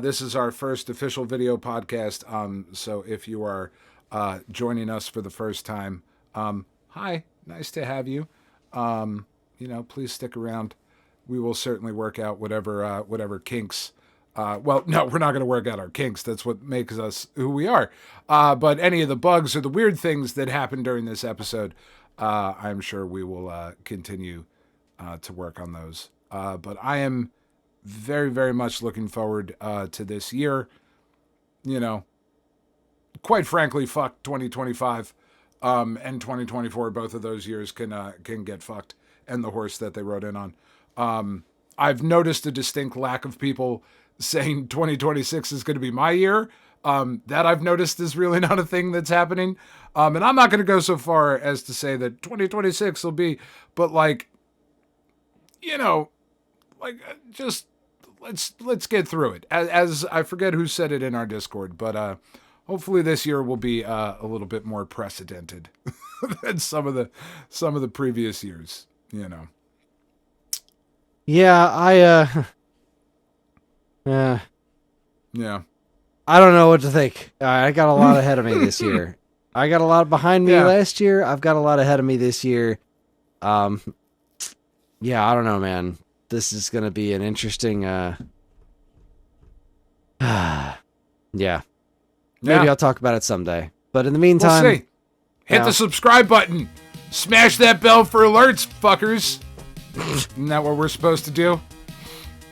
Speaker 3: This is our first official video podcast. So if you are joining us for the first time, hi, nice to have you. Please stick around. We will certainly work out whatever kinks Well, no, we're not going to work out our kinks. That's what makes us who we are. But any of the bugs or the weird things that happened during this episode, I'm sure we will continue to work on those. But I am very, very much looking forward to this year. You know, quite frankly, fuck 2025 and 2024. Both of those years can get fucked, and the horse that they rode in on. I've noticed a distinct lack of people saying 2026 is going to be my year. That I've noticed is really not a thing that's happening. And I'm not going to go so far as to say that 2026 will be, but like, you know, like just let's get through it. As I forget who said it in our Discord, but hopefully this year will be a little bit more precedented than some of the previous years, you know.
Speaker 2: Yeah,
Speaker 3: Yeah.
Speaker 2: I don't know what to think. I got a lot ahead of me this year. I got a lot behind me last year. I've got a lot ahead of me this year. Yeah, I don't know, man. This is going to be an interesting, yeah. Maybe I'll talk about it someday. But in the meantime,
Speaker 3: we'll see. Hit the subscribe button. Smash that bell for alerts, fuckers. Isn't that what we're supposed to do?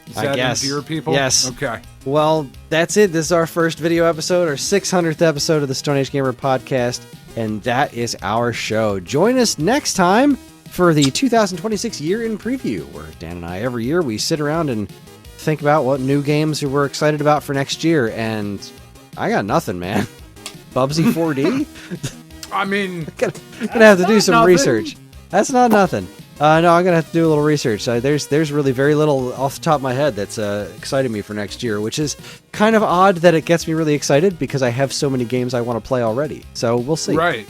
Speaker 3: Is that endear people?
Speaker 2: Yes.
Speaker 3: Okay.
Speaker 2: Well, that's it. This is our first video episode, our 600th episode of the Stone Age Gamer podcast, and that is our show. Join us next time for the 2026 year in preview, where Dan and I, every year, we sit around and think about what new games we're excited about for next year, and I got nothing, man. Bubsy 4D?
Speaker 3: I mean,
Speaker 2: gonna have to do some research. That's not nothing. No, I'm gonna have to do a little research. There's really very little off the top of my head that's exciting me for next year, which is kind of odd that it gets me really excited because I have so many games I want to play already. So we'll see.
Speaker 3: Right.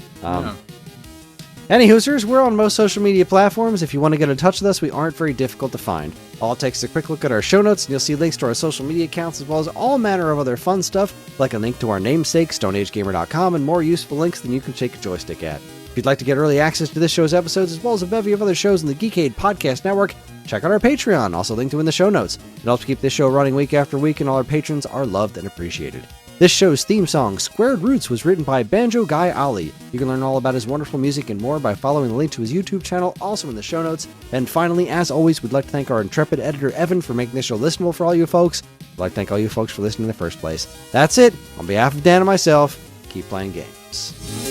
Speaker 2: Any Hoosers, we're on most social media platforms. If you want to get in touch with us, we aren't very difficult to find. All it takes is a quick look at our show notes, and you'll see links to our social media accounts, as well as all manner of other fun stuff, like a link to our namesake, StoneAgeGamer.com, and more useful links than you can shake a joystick at. If you'd like to get early access to this show's episodes, as well as a bevy of other shows in the Geekade Podcast Network, check out our Patreon, also linked to in the show notes. It helps keep this show running week after week, and all our patrons are loved and appreciated. This show's theme song, Squared Roots, was written by Banjo Guy Ali. You can learn all about his wonderful music and more by following the link to his YouTube channel, also in the show notes. And finally, as always, we'd like to thank our intrepid editor, Evan, for making this show listenable for all you folks. We'd like to thank all you folks for listening in the first place. That's it. On behalf of Dan and myself, keep playing games.